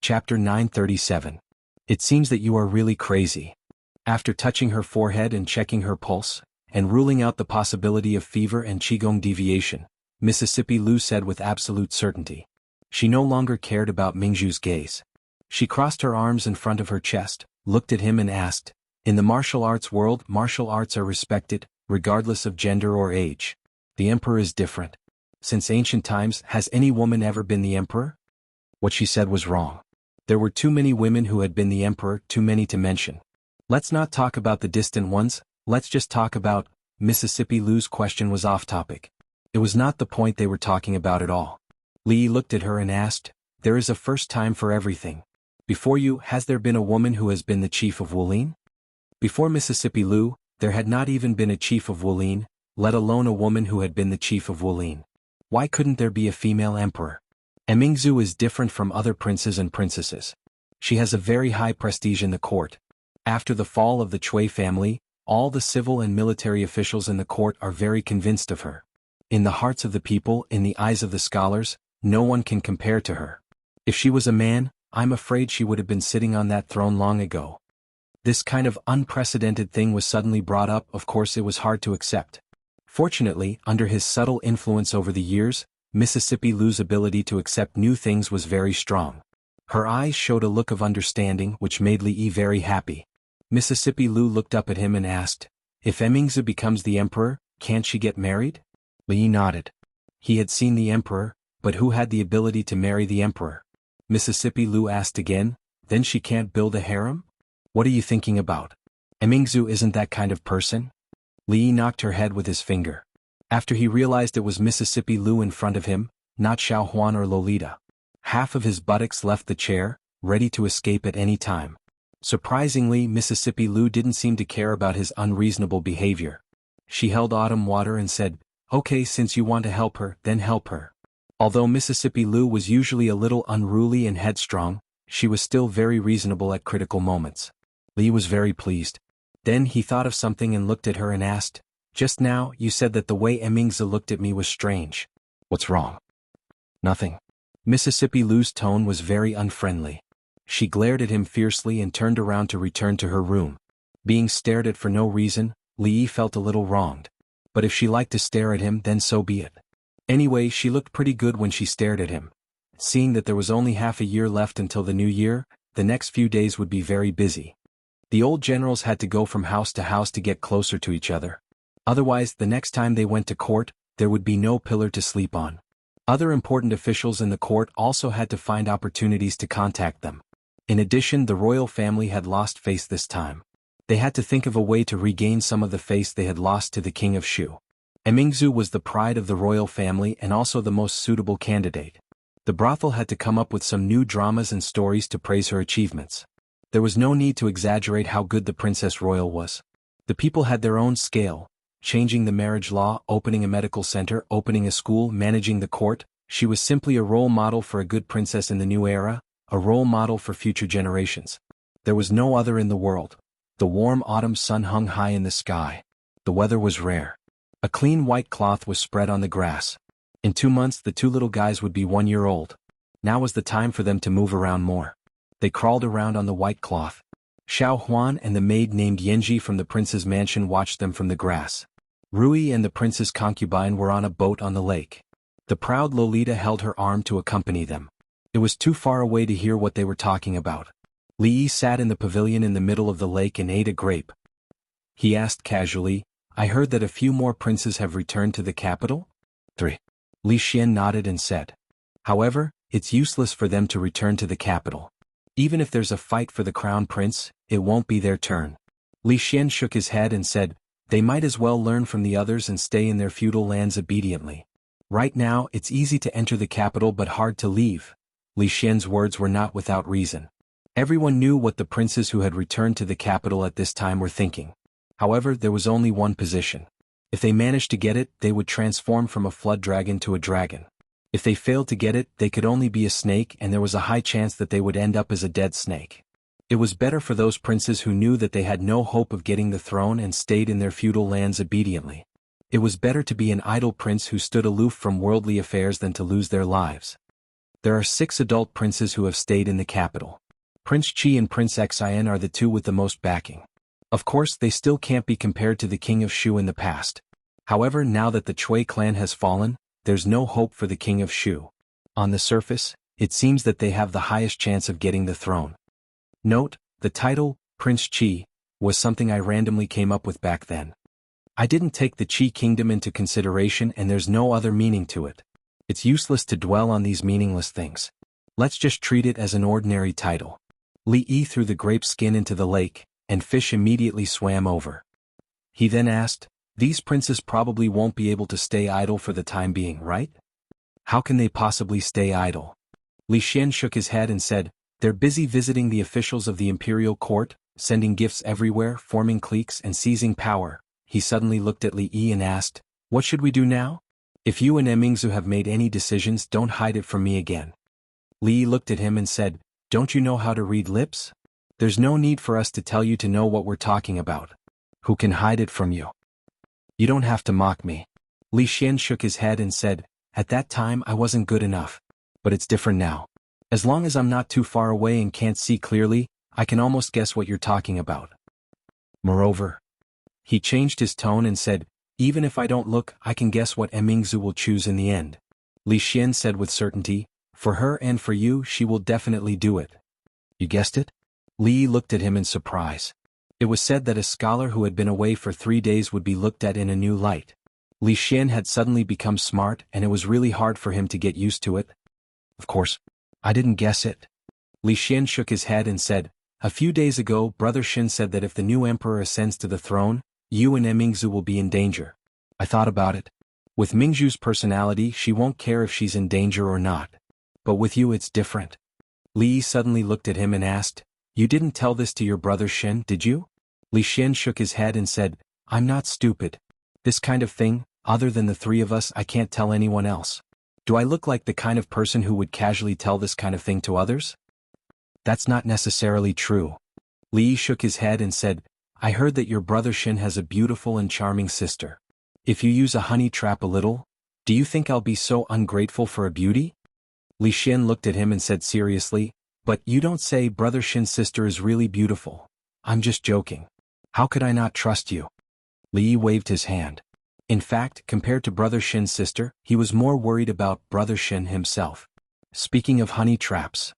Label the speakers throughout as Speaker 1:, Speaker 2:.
Speaker 1: Chapter 937. It seems that you are really crazy. After touching her forehead and checking her pulse, and ruling out the possibility of fever and qigong deviation, Mississippi Lu said with absolute certainty. She no longer cared about Mingzhu's gaze. She crossed her arms in front of her chest, looked at him and asked, "In the martial arts world, martial arts are respected, regardless of gender or age. The emperor is different. Since ancient times, has any woman ever been the emperor?" What she said was wrong. There were too many women who had been the emperor, too many to mention. Let's not talk about the distant ones, let's just talk about— Mississippi Lu's question was off topic. It was not the point they were talking about at all. Li looked at her and asked, "There is a first time for everything. Before you, has there been a woman who has been the chief of Wulin?" Before Mississippi Lu, there had not even been a chief of Wulin, let alone a woman who had been the chief of Wulin. Why couldn't there be a female emperor? Mingzhu is different from other princes and princesses. She has a very high prestige in the court. After the fall of the Cui family, all the civil and military officials in the court are very convinced of her. In the hearts of the people, in the eyes of the scholars, no one can compare to her. If she was a man, I'm afraid she would have been sitting on that throne long ago. This kind of unprecedented thing was suddenly brought up. Of course it was hard to accept. Fortunately, under his subtle influence over the years, Mississippi Lu's ability to accept new things was very strong. Her eyes showed a look of understanding which made Li very happy. Mississippi Lu looked up at him and asked, "If Mingzhu becomes the emperor, can't she get married?" Li nodded. He had seen the emperor, but who had the ability to marry the emperor? Mississippi Lu asked again, "Then she can't build a harem? What are you thinking about? Mingzhu isn't that kind of person?" Li knocked her head with his finger. After he realized it was Mississippi Lu in front of him, not Xiao Huan or Lolita. Half of his buttocks left the chair, ready to escape at any time. Surprisingly, Mississippi Lu didn't seem to care about his unreasonable behavior. She held Autumn water and said, "Okay, since you want to help her, then help her." Although Mississippi Lu was usually a little unruly and headstrong, she was still very reasonable at critical moments. Li was very pleased. Then he thought of something and looked at her and asked, "Just now, you said that the way Mingzhu looked at me was strange. What's wrong?" "Nothing." Mississippi Lu's tone was very unfriendly. She glared at him fiercely and turned around to return to her room. Being stared at for no reason, Li felt a little wronged. But if she liked to stare at him, then so be it. Anyway, she looked pretty good when she stared at him. Seeing that there was only half a year left until the new year, the next few days would be very busy. The old generals had to go from house to house to get closer to each other. Otherwise, the next time they went to court, there would be no pillar to sleep on. Other important officials in the court also had to find opportunities to contact them. In addition, the royal family had lost face this time. They had to think of a way to regain some of the face they had lost to the king of Shu. Mingzhu was the pride of the royal family and also the most suitable candidate. The brothel had to come up with some new dramas and stories to praise her achievements. There was no need to exaggerate how good the princess royal was. The people had their own scale. Changing the marriage law, opening a medical center, opening a school, managing the court, she was simply a role model for a good princess in the new era, a role model for future generations. There was no other in the world. The warm autumn sun hung high in the sky. The weather was rare. A clean white cloth was spread on the grass. In 2 months the two little guys would be 1 year old. Now was the time for them to move around more. They crawled around on the white cloth. Xiao Huan and the maid named Yanji from the prince's mansion watched them from the grass. Rui and the prince's concubine were on a boat on the lake. The proud Lolita held her arm to accompany them. It was too far away to hear what they were talking about. Li sat in the pavilion in the middle of the lake and ate a grape. He asked casually, "I heard that a few more princes have returned to the capital?" 3. Li Xian nodded and said, "However, it's useless for them to return to the capital. Even if there's a fight for the crown prince, it won't be their turn." Li Xian shook his head and said, "They might as well learn from the others and stay in their feudal lands obediently. Right now, it's easy to enter the capital but hard to leave." Li Xian's words were not without reason. Everyone knew what the princes who had returned to the capital at this time were thinking. However, there was only one position. If they managed to get it, they would transform from a flood dragon to a dragon. If they failed to get it, they could only be a snake, and there was a high chance that they would end up as a dead snake. It was better for those princes who knew that they had no hope of getting the throne and stayed in their feudal lands obediently. It was better to be an idle prince who stood aloof from worldly affairs than to lose their lives. There are 6 adult princes who have stayed in the capital. Prince Qi and Prince Xian are the 2 with the most backing. Of course, they still can't be compared to the king of Shu in the past. However, now that the Cui clan has fallen, there's no hope for the king of Shu. On the surface, it seems that they have the highest chance of getting the throne. Note, the title, Prince Qi, was something I randomly came up with back then. I didn't take the Qi kingdom into consideration and there's no other meaning to it. It's useless to dwell on these meaningless things. Let's just treat it as an ordinary title. Li Yi threw the grape skin into the lake, and fish immediately swam over. He then asked, "These princes probably won't be able to stay idle for the time being, right? How can they possibly stay idle?" Li Xian shook his head and said, "They're busy visiting the officials of the imperial court, sending gifts everywhere, forming cliques and seizing power." He suddenly looked at Li Yi and asked, "What should we do now? If you and Emingzu have made any decisions, don't hide it from me again." Li Yi looked at him and said, "Don't you know how to read lips? There's no need for us to tell you to know what we're talking about. Who can hide it from you? You don't have to mock me." Li Xian shook his head and said, "At that time I wasn't good enough. But it's different now. As long as I'm not too far away and can't see clearly, I can almost guess what you're talking about. Moreover," he changed his tone and said, "even if I don't look, I can guess what Emingzu will choose in the end." Li Xian said with certainty, "For her and for you, she will definitely do it." "You guessed it?" Li Yi looked at him in surprise. It was said that a scholar who had been away for 3 days would be looked at in a new light. Li Xian had suddenly become smart and it was really hard for him to get used to it. "Of course, I didn't guess it." Li Xian shook his head and said, "A few days ago, Brother Shin said that if the new emperor ascends to the throne, you and Emingzu will be in danger. I thought about it. With Mingzhu's personality, she won't care if she's in danger or not. But with you it's different." Li Yi suddenly looked at him and asked, "You didn't tell this to your brother Shin, did you?" Li Xian shook his head and said, "I'm not stupid. This kind of thing, other than the 3 of us, I can't tell anyone else. Do I look like the kind of person who would casually tell this kind of thing to others?" "That's not necessarily true." Li Yi shook his head and said, "I heard that your brother Shin has a beautiful and charming sister. If you use a honey trap a little, do you think I'll be so ungrateful for a beauty?" Li Xian looked at him and said seriously, "But you don't say Brother Shin's sister is really beautiful. I'm just joking. How could I not trust you?" Li Yi waved his hand. In fact, compared to Brother Shin's sister, he was more worried about Brother Shin himself. Speaking of honey traps,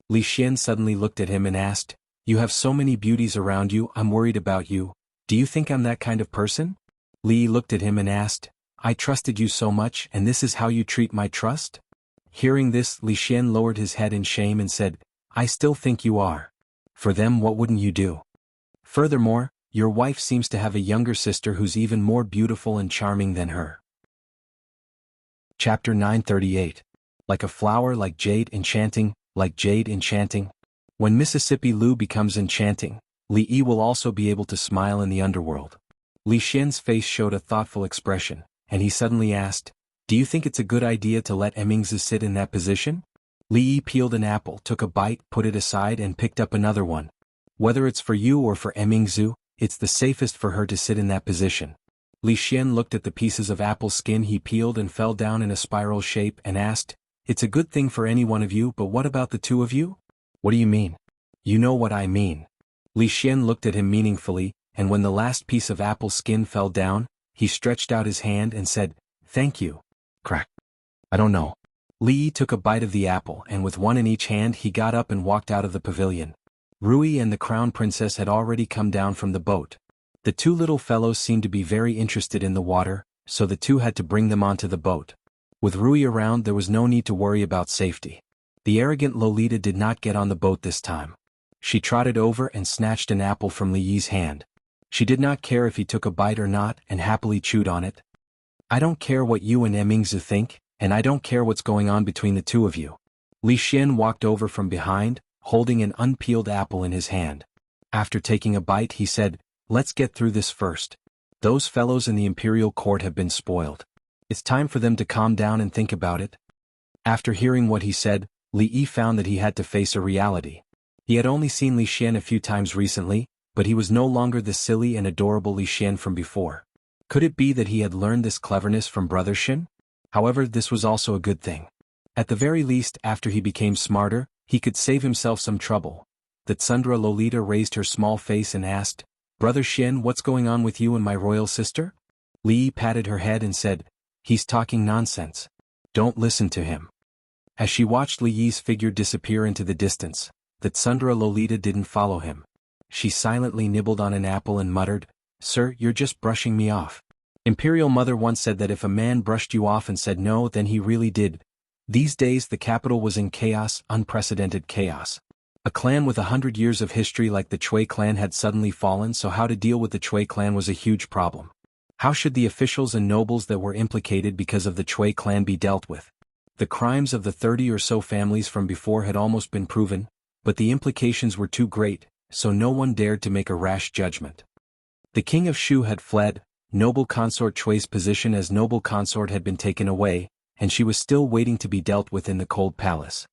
Speaker 1: Li Xian suddenly looked at him and asked, "You have so many beauties around you, I'm worried about you. Do you think I'm that kind of person?" Li Yi looked at him and asked, "I trusted you so much and this is how you treat my trust?" Hearing this, Li Xian lowered his head in shame and said, "I still think you are. For them, what wouldn't you do? Furthermore, your wife seems to have a younger sister who's even more beautiful and charming than her." Chapter 938. Like a flower, like jade enchanting, like jade enchanting. When Mississippi Lu becomes enchanting, Li Yi will also be able to smile in the underworld. Li Xian's face showed a thoughtful expression, and he suddenly asked, "Do you think it's a good idea to let Emingzu sit in that position?" Li Yi peeled an apple, took a bite, put it aside and picked up another one. "Whether it's for you or for Emingzu, it's the safest for her to sit in that position." Li Xian looked at the pieces of apple skin he peeled and fell down in a spiral shape and asked, "It's a good thing for any one of you, but what about the 2 of you?" "What do you mean?" "You know what I mean." Li Xian looked at him meaningfully, and when the last piece of apple skin fell down, he stretched out his hand and said, "Thank you." Crack. "I don't know." Li Yi took a bite of the apple and with one in each hand he got up and walked out of the pavilion. Rui and the crown princess had already come down from the boat. The 2 little fellows seemed to be very interested in the water, so the 2 had to bring them onto the boat. With Rui around, there was no need to worry about safety. The arrogant Lolita did not get on the boat this time. She trotted over and snatched an apple from Li Yi's hand. She did not care if he took a bite or not and happily chewed on it. "I don't care what you and Emingzu think, and I don't care what's going on between the 2 of you." Li Xian walked over from behind, holding an unpeeled apple in his hand. After taking a bite he said, "Let's get through this first. Those fellows in the imperial court have been spoiled. It's time for them to calm down and think about it." After hearing what he said, Li Yi found that he had to face a reality. He had only seen Li Xian a few times recently, but he was no longer the silly and adorable Li Xian from before. Could it be that he had learned this cleverness from Brother Shin? However, this was also a good thing. At the very least, after he became smarter, he could save himself some trouble. The Tsundra Lolita raised her small face and asked, "Brother Xian, what's going on with you and my royal sister?" Li Yi patted her head and said, "He's talking nonsense. Don't listen to him." As she watched Li Yi's figure disappear into the distance, the Tsundra Lolita didn't follow him. She silently nibbled on an apple and muttered, "Sir, you're just brushing me off." Imperial Mother once said that if a man brushed you off and said no, then he really did. These days the capital was in chaos, unprecedented chaos. A clan with 100 years of history like the Chui clan had suddenly fallen, so how to deal with the Chui clan was a huge problem. How should the officials and nobles that were implicated because of the Chui clan be dealt with? The crimes of the 30 or so families from before had almost been proven, but the implications were too great, so no one dared to make a rash judgment. The king of Shu had fled, noble consort Chui's position as noble consort had been taken away, and she was still waiting to be dealt with in the cold palace.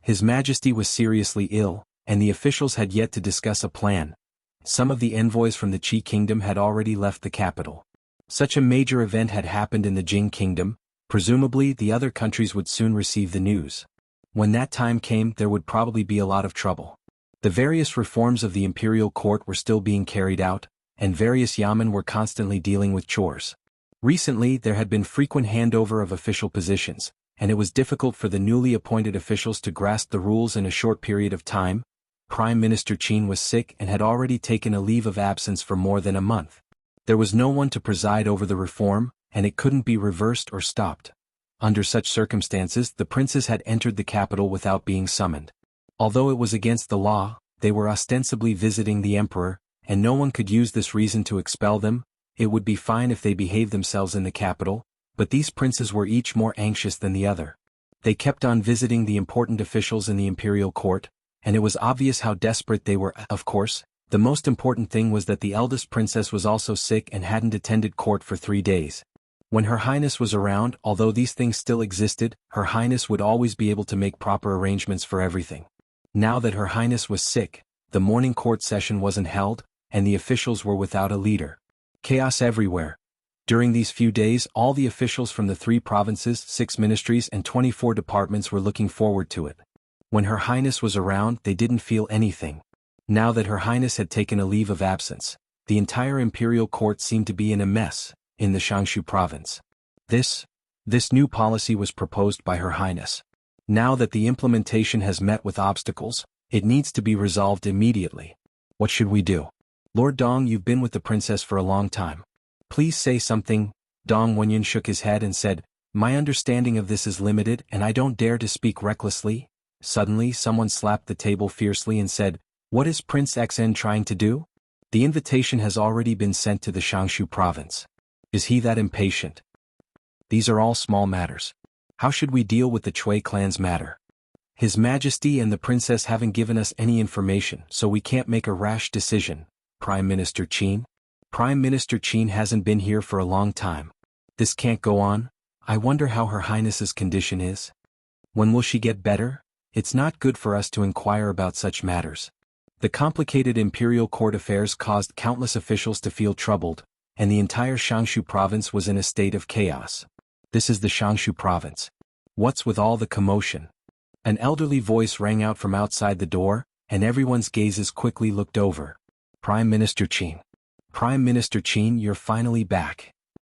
Speaker 1: His Majesty was seriously ill, and the officials had yet to discuss a plan. Some of the envoys from the Qi kingdom had already left the capital. Such a major event had happened in the Jing kingdom, presumably the other countries would soon receive the news. When that time came, there would probably be a lot of trouble. The various reforms of the imperial court were still being carried out, and various yamen were constantly dealing with chores. Recently, there had been frequent handover of official positions, and it was difficult for the newly appointed officials to grasp the rules in a short period of time. Prime Minister Qin was sick and had already taken a leave of absence for more than a month. There was no one to preside over the reform, and it couldn't be reversed or stopped. Under such circumstances, the princes had entered the capital without being summoned. Although it was against the law, they were ostensibly visiting the emperor, and no one could use this reason to expel them. It would be fine if they behaved themselves in the capital, but these princes were each more anxious than the other. They kept on visiting the important officials in the imperial court, and it was obvious how desperate they were. Of course, the most important thing was that the eldest princess was also sick and hadn't attended court for 3 days. When Her Highness was around, although these things still existed, Her Highness would always be able to make proper arrangements for everything. Now that Her Highness was sick, the morning court session wasn't held, and the officials were without a leader. Chaos everywhere. During these few days, all the officials from the 3 provinces, 6 ministries and 24 departments were looking forward to it. When Her Highness was around, they didn't feel anything. Now that Her Highness had taken a leave of absence, the entire imperial court seemed to be in a mess, in the Shangshu province. This new policy was proposed by Her Highness. Now that the implementation has met with obstacles, it needs to be resolved immediately. What should we do? Lord Dong, you've been with the princess for a long time. Please say something. Dong Wenyan shook his head and said, "My understanding of this is limited and I don't dare to speak recklessly." Suddenly someone slapped the table fiercely and said, "What is Prince XN trying to do? The invitation has already been sent to the Shangshu province. Is he that impatient? These are all small matters. How should we deal with the Chui clan's matter? His Majesty and the princess haven't given us any information, so we can't make a rash decision. Prime Minister Qin? Prime Minister Qin hasn't been here for a long time. This can't go on. I wonder how Her Highness's condition is. When will she get better? It's not good for us to inquire about such matters." The complicated imperial court affairs caused countless officials to feel troubled, and the entire Shangshu province was in a state of chaos. This is the Shangshu province. What's with all the commotion? An elderly voice rang out from outside the door, and everyone's gazes quickly looked over. Prime Minister Qin. Prime Minister Qin, you're finally back.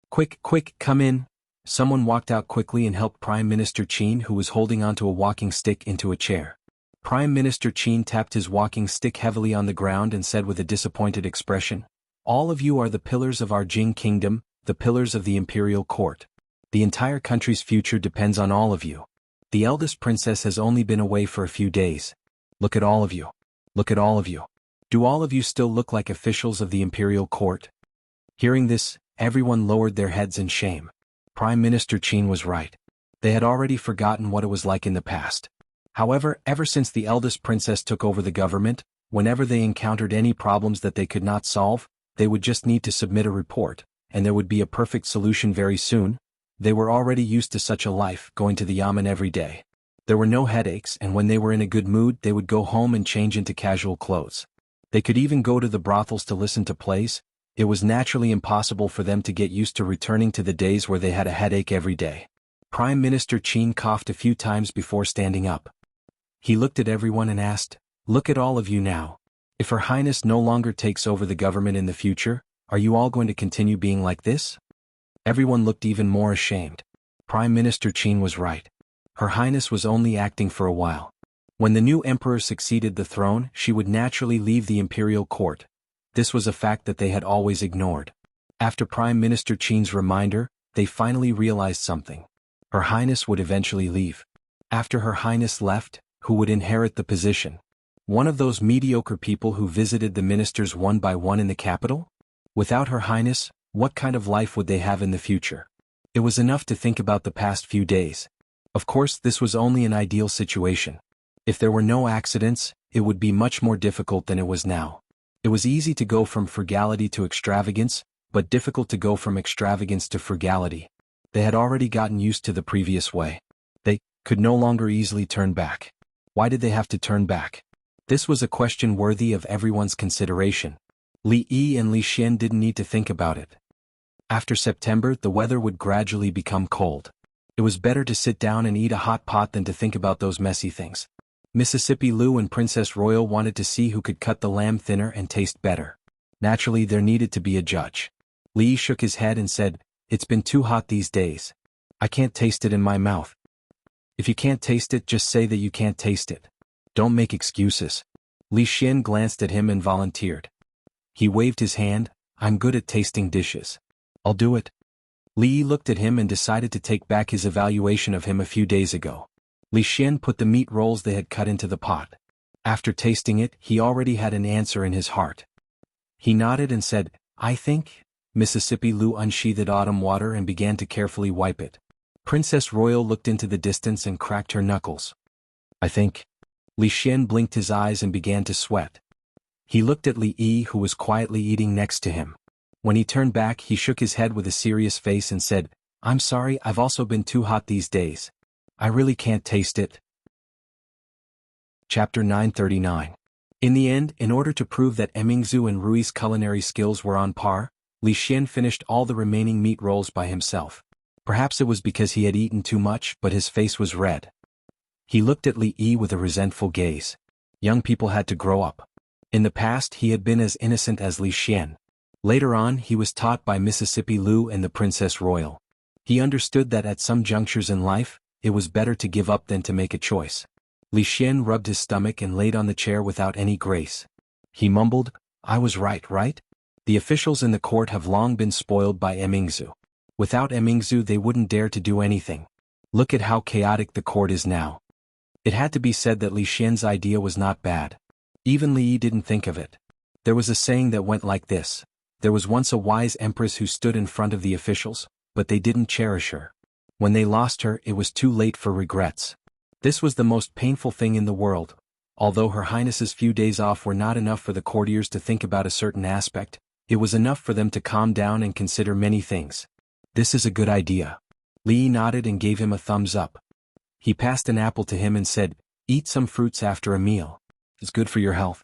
Speaker 1: Quick, come in. Someone walked out quickly and helped Prime Minister Qin, who was holding onto a walking stick, into a chair. Prime Minister Qin tapped his walking stick heavily on the ground and said with a disappointed expression, "All of you are the pillars of our Jing kingdom, the pillars of the imperial court. The entire country's future depends on all of you. The eldest princess has only been away for a few days. Look at all of you. Look at all of you. Do all of you still look like officials of the imperial court?" Hearing this, everyone lowered their heads in shame. Prime Minister Qin was right. They had already forgotten what it was like in the past. However, ever since the eldest princess took over the government, whenever they encountered any problems that they could not solve, they would just need to submit a report, and there would be a perfect solution very soon. They were already used to such a life, going to the yamen every day. There were no headaches, and when they were in a good mood they would go home and change into casual clothes. They could even go to the brothels to listen to plays. It was naturally impossible for them to get used to returning to the days where they had a headache every day. Prime Minister Qin coughed a few times before standing up. He looked at everyone and asked, "Look at all of you now. If Her Highness no longer takes over the government in the future, are you all going to continue being like this?" Everyone looked even more ashamed. Prime Minister Qin was right. Her Highness was only acting for a while. When the new emperor succeeded the throne, she would naturally leave the imperial court. This was a fact that they had always ignored. After Prime Minister Qin's reminder, they finally realized something. Her Highness would eventually leave. After Her Highness left, who would inherit the position? One of those mediocre people who visited the ministers one by one in the capital? Without Her Highness, what kind of life would they have in the future? It was enough to think about the past few days. Of course, this was only an ideal situation. If there were no accidents, it would be much more difficult than it was now. It was easy to go from frugality to extravagance, but difficult to go from extravagance to frugality. They had already gotten used to the previous way. They could no longer easily turn back. Why did they have to turn back? This was a question worthy of everyone's consideration. Li Yi and Li Xian didn't need to think about it. After September, the weather would gradually become cold. It was better to sit down and eat a hot pot than to think about those messy things. Mississippi Lu and Princess Royal wanted to see who could cut the lamb thinner and taste better. Naturally, there needed to be a judge. Li shook his head and said, "It's been too hot these days. I can't taste it in my mouth." "If you can't taste it, just say that you can't taste it. Don't make excuses." Li Xian glanced at him and volunteered. He waved his hand, "I'm good at tasting dishes. I'll do it." Li looked at him and decided to take back his evaluation of him a few days ago. Li Xian put the meat rolls they had cut into the pot. After tasting it, he already had an answer in his heart. He nodded and said, "I think." Mississippi Lu unsheathed autumn water and began to carefully wipe it. Princess Royal looked into the distance and cracked her knuckles. "I think." Li Xian blinked his eyes and began to sweat. He looked at Li Yi, who was quietly eating next to him. When he turned back, he shook his head with a serious face and said, "I'm sorry, I've also been too hot these days. I really can't taste it." Chapter 939. In the end, in order to prove that Emingzu and Rui's culinary skills were on par, Li Xian finished all the remaining meat rolls by himself. Perhaps it was because he had eaten too much, but his face was red. He looked at Li Yi with a resentful gaze. Young people had to grow up. In the past, he had been as innocent as Li Xian. Later on, he was taught by Mississippi Lu and the Princess Royal. He understood that at some junctures in life, it was better to give up than to make a choice. Li Xian rubbed his stomach and laid on the chair without any grace. He mumbled, "I was right? The officials in the court have long been spoiled by Emingzu. Without Emingzu they wouldn't dare to do anything. Look at how chaotic the court is now." It had to be said that Li Xian's idea was not bad. Even Li Yi didn't think of it. There was a saying that went like this: "There was once a wise empress who stood in front of the officials, but they didn't cherish her. When they lost her, it was too late for regrets." This was the most painful thing in the world. Although Her Highness's few days off were not enough for the courtiers to think about a certain aspect, it was enough for them to calm down and consider many things. "This is a good idea." Li nodded and gave him a thumbs up. He passed an apple to him and said, "Eat some fruits after a meal. It's good for your health."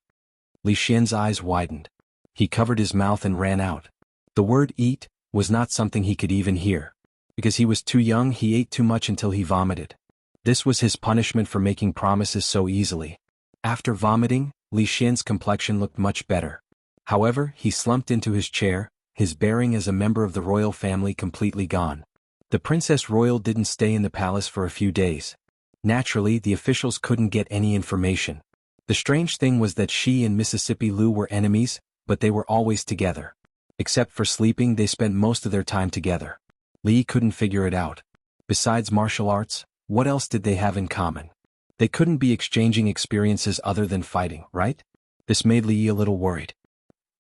Speaker 1: Li Xian's eyes widened. He covered his mouth and ran out. The word "eat" was not something he could even hear. Because he was too young, he ate too much until he vomited. This was his punishment for making promises so easily. After vomiting, Li Xian's complexion looked much better. However, he slumped into his chair, his bearing as a member of the royal family completely gone. The Princess Royal didn't stay in the palace for a few days. Naturally, the officials couldn't get any information. The strange thing was that she and Mississippi Lu were enemies, but they were always together. Except for sleeping, they spent most of their time together. Li couldn't figure it out. Besides martial arts, what else did they have in common? They couldn't be exchanging experiences other than fighting, right? This made Li a little worried.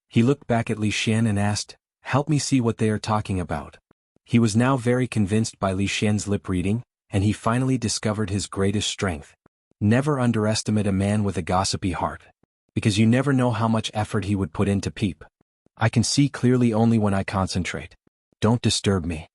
Speaker 1: He looked back at Li Xian and asked, "Help me see what they are talking about." He was now very convinced by Li Xian's lip reading, and he finally discovered his greatest strength. Never underestimate a man with a gossipy heart. Because you never know how much effort he would put in to peep. "I can see clearly only when I concentrate. Don't disturb me."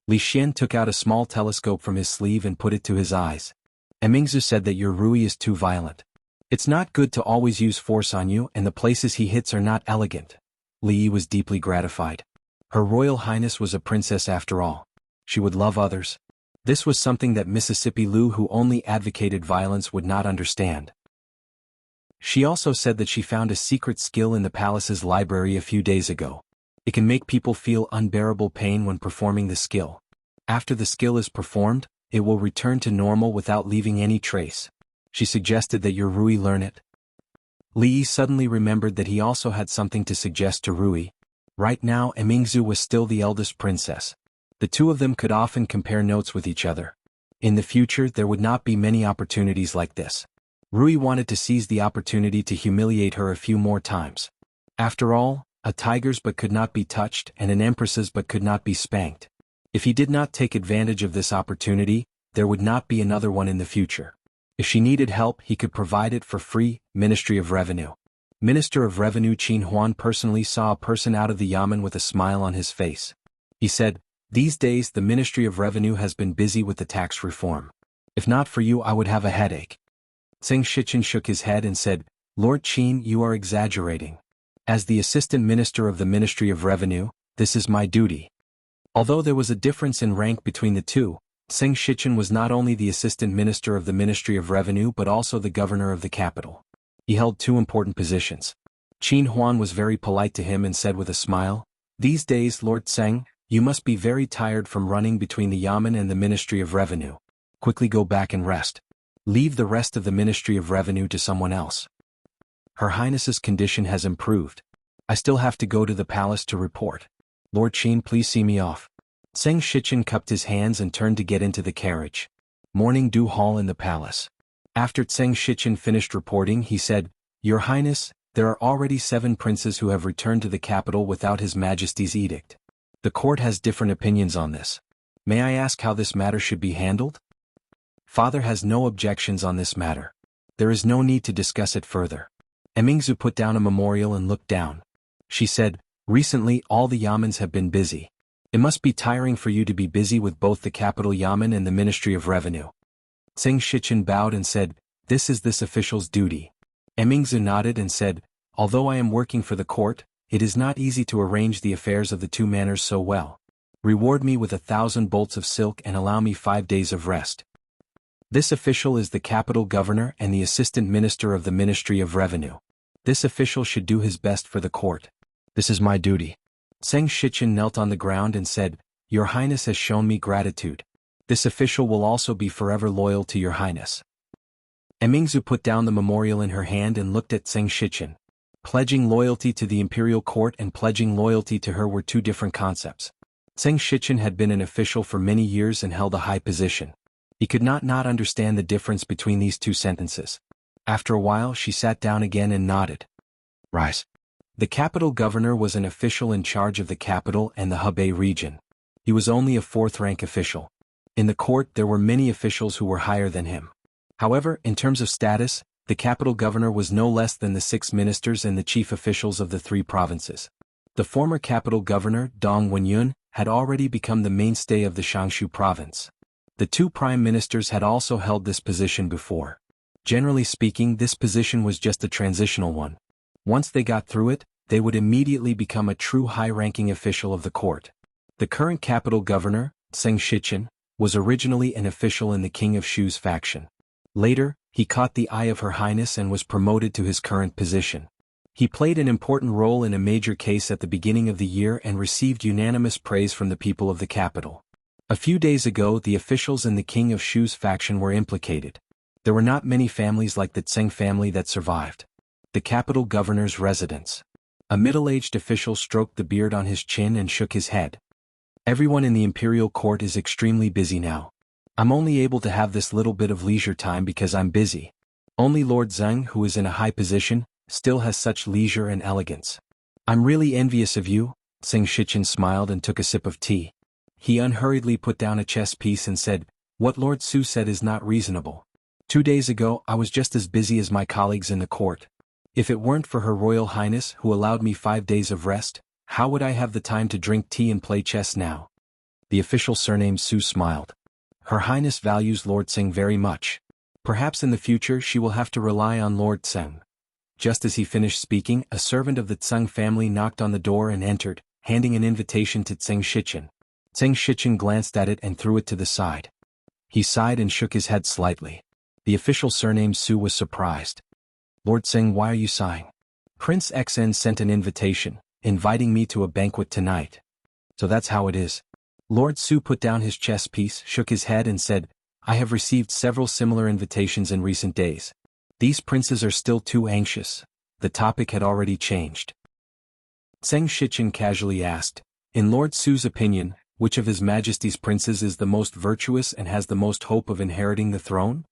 Speaker 1: Li Xian took out a small telescope from his sleeve and put it to his eyes. "Emingzu said that your Rui is too violent. It's not good to always use force on you, and the places he hits are not elegant." Li was deeply gratified. Her Royal Highness was a princess after all. She would love others. This was something that Mississippi Lou, who only advocated violence, would not understand. She also said that she found a secret skill in the palace's library a few days ago. It can make people feel unbearable pain when performing the skill. After the skill is performed, it will return to normal without leaving any trace. She suggested that your Rui learn it. Li suddenly remembered that he also had something to suggest to Rui. Right now Emingzu was still the eldest princess. The two of them could often compare notes with each other. In the future there would not be many opportunities like this. Rui wanted to seize the opportunity to humiliate her a few more times. After all, a tiger's butt could not be touched and an empress's butt could not be spanked. If he did not take advantage of this opportunity, there would not be another one in the future. If she needed help, he could provide it for free. Ministry of Revenue. Minister of Revenue Qin Huan personally saw a person out of the yamen with a smile on his face. He said, "These days the Ministry of Revenue has been busy with the tax reform. If not for you I would have a headache." Zheng Shichen shook his head and said, "Lord Qin, you are exaggerating. As the Assistant Minister of the Ministry of Revenue, this is my duty." Although there was a difference in rank between the two, Zheng Shichen was not only the Assistant Minister of the Ministry of Revenue but also the Governor of the capital. He held two important positions. Qin Huan was very polite to him and said with a smile, "These days, Lord Zheng, you must be very tired from running between the yamen and the Ministry of Revenue. Quickly go back and rest. Leave the rest of the Ministry of Revenue to someone else. Her Highness's condition has improved. I still have to go to the palace to report. Lord Qin, please see me off." Zheng Shichen cupped his hands and turned to get into the carriage. Morning dew hall in the palace. After Zheng Shichen finished reporting, he said, "Your Highness, there are already 7 princes who have returned to the capital without His Majesty's edict. The court has different opinions on this. May I ask how this matter should be handled?" "Father has no objections on this matter. There is no need to discuss it further." Emingzu put down a memorial and looked down. She said, "Recently all the yamens have been busy. It must be tiring for you to be busy with both the capital yamen and the Ministry of Revenue." Zheng Shichen bowed and said, "This is this official's duty." Emingzu nodded and said, "Although I am working for the court, it is not easy to arrange the affairs of the two manors so well. Reward me with 1,000 bolts of silk and allow me 5 days of rest." This official is the capital governor and the assistant minister of the Ministry of Revenue. This official should do his best for the court. This is my duty. Zheng Shichen knelt on the ground and said, "Your Highness has shown me gratitude. This official will also be forever loyal to your Highness." Emingzu put down the memorial in her hand and looked at Zheng Shichen. Pledging loyalty to the imperial court and pledging loyalty to her were two different concepts. Zheng Shichen had been an official for many years and held a high position. He could not understand the difference between these two sentences. After a while she sat down again and nodded. "Rise." The capital governor was an official in charge of the capital and the Hebei region. He was only a 4th-rank official. In the court there were many officials who were higher than him. However, in terms of status, the capital governor was no less than the 6 ministers and the chief officials of the 3 provinces. The former capital governor, Dong Wenyun, had already become the mainstay of the Shangshu province. The 2 prime ministers had also held this position before. Generally speaking, this position was just a transitional one. Once they got through it, they would immediately become a true high-ranking official of the court. The current capital governor, Zheng Shichen, was originally an official in the King of Shu's faction. Later, he caught the eye of Her Highness and was promoted to his current position. He played an important role in a major case at the beginning of the year and received unanimous praise from the people of the capital. A few days ago, the officials in the King of Shu's faction were implicated. There were not many families like the Zheng family that survived. The capital governor's residence. A middle-aged official stroked the beard on his chin and shook his head. "Everyone in the imperial court is extremely busy now. I'm only able to have this little bit of leisure time because I'm busy. Only Lord Zheng, who is in a high position, still has such leisure and elegance. I'm really envious of you." Zheng Shichen smiled and took a sip of tea. He unhurriedly put down a chess piece and said, "What Lord Su said is not reasonable. 2 days ago I was just as busy as my colleagues in the court. If it weren't for Her Royal Highness who allowed me 5 days of rest, how would I have the time to drink tea and play chess now?" The official surnamed Su smiled. "Her Highness values Lord Zheng very much. Perhaps in the future she will have to rely on Lord Zheng." Just as he finished speaking, a servant of the Zheng family knocked on the door and entered, handing an invitation to Zheng Shichen. Zheng Shichen glanced at it and threw it to the side. He sighed and shook his head slightly. The official surnamed Su was surprised. Lord Tseng, why are you sighing? Prince XN sent an invitation, inviting me to a banquet tonight. So that's how it is. Lord Su put down his chess piece, shook his head and said, I have received several similar invitations in recent days. These princes are still too anxious. The topic had already changed. Tseng Shichen casually asked, in Lord Su's opinion, which of His Majesty's princes is the most virtuous and has the most hope of inheriting the throne?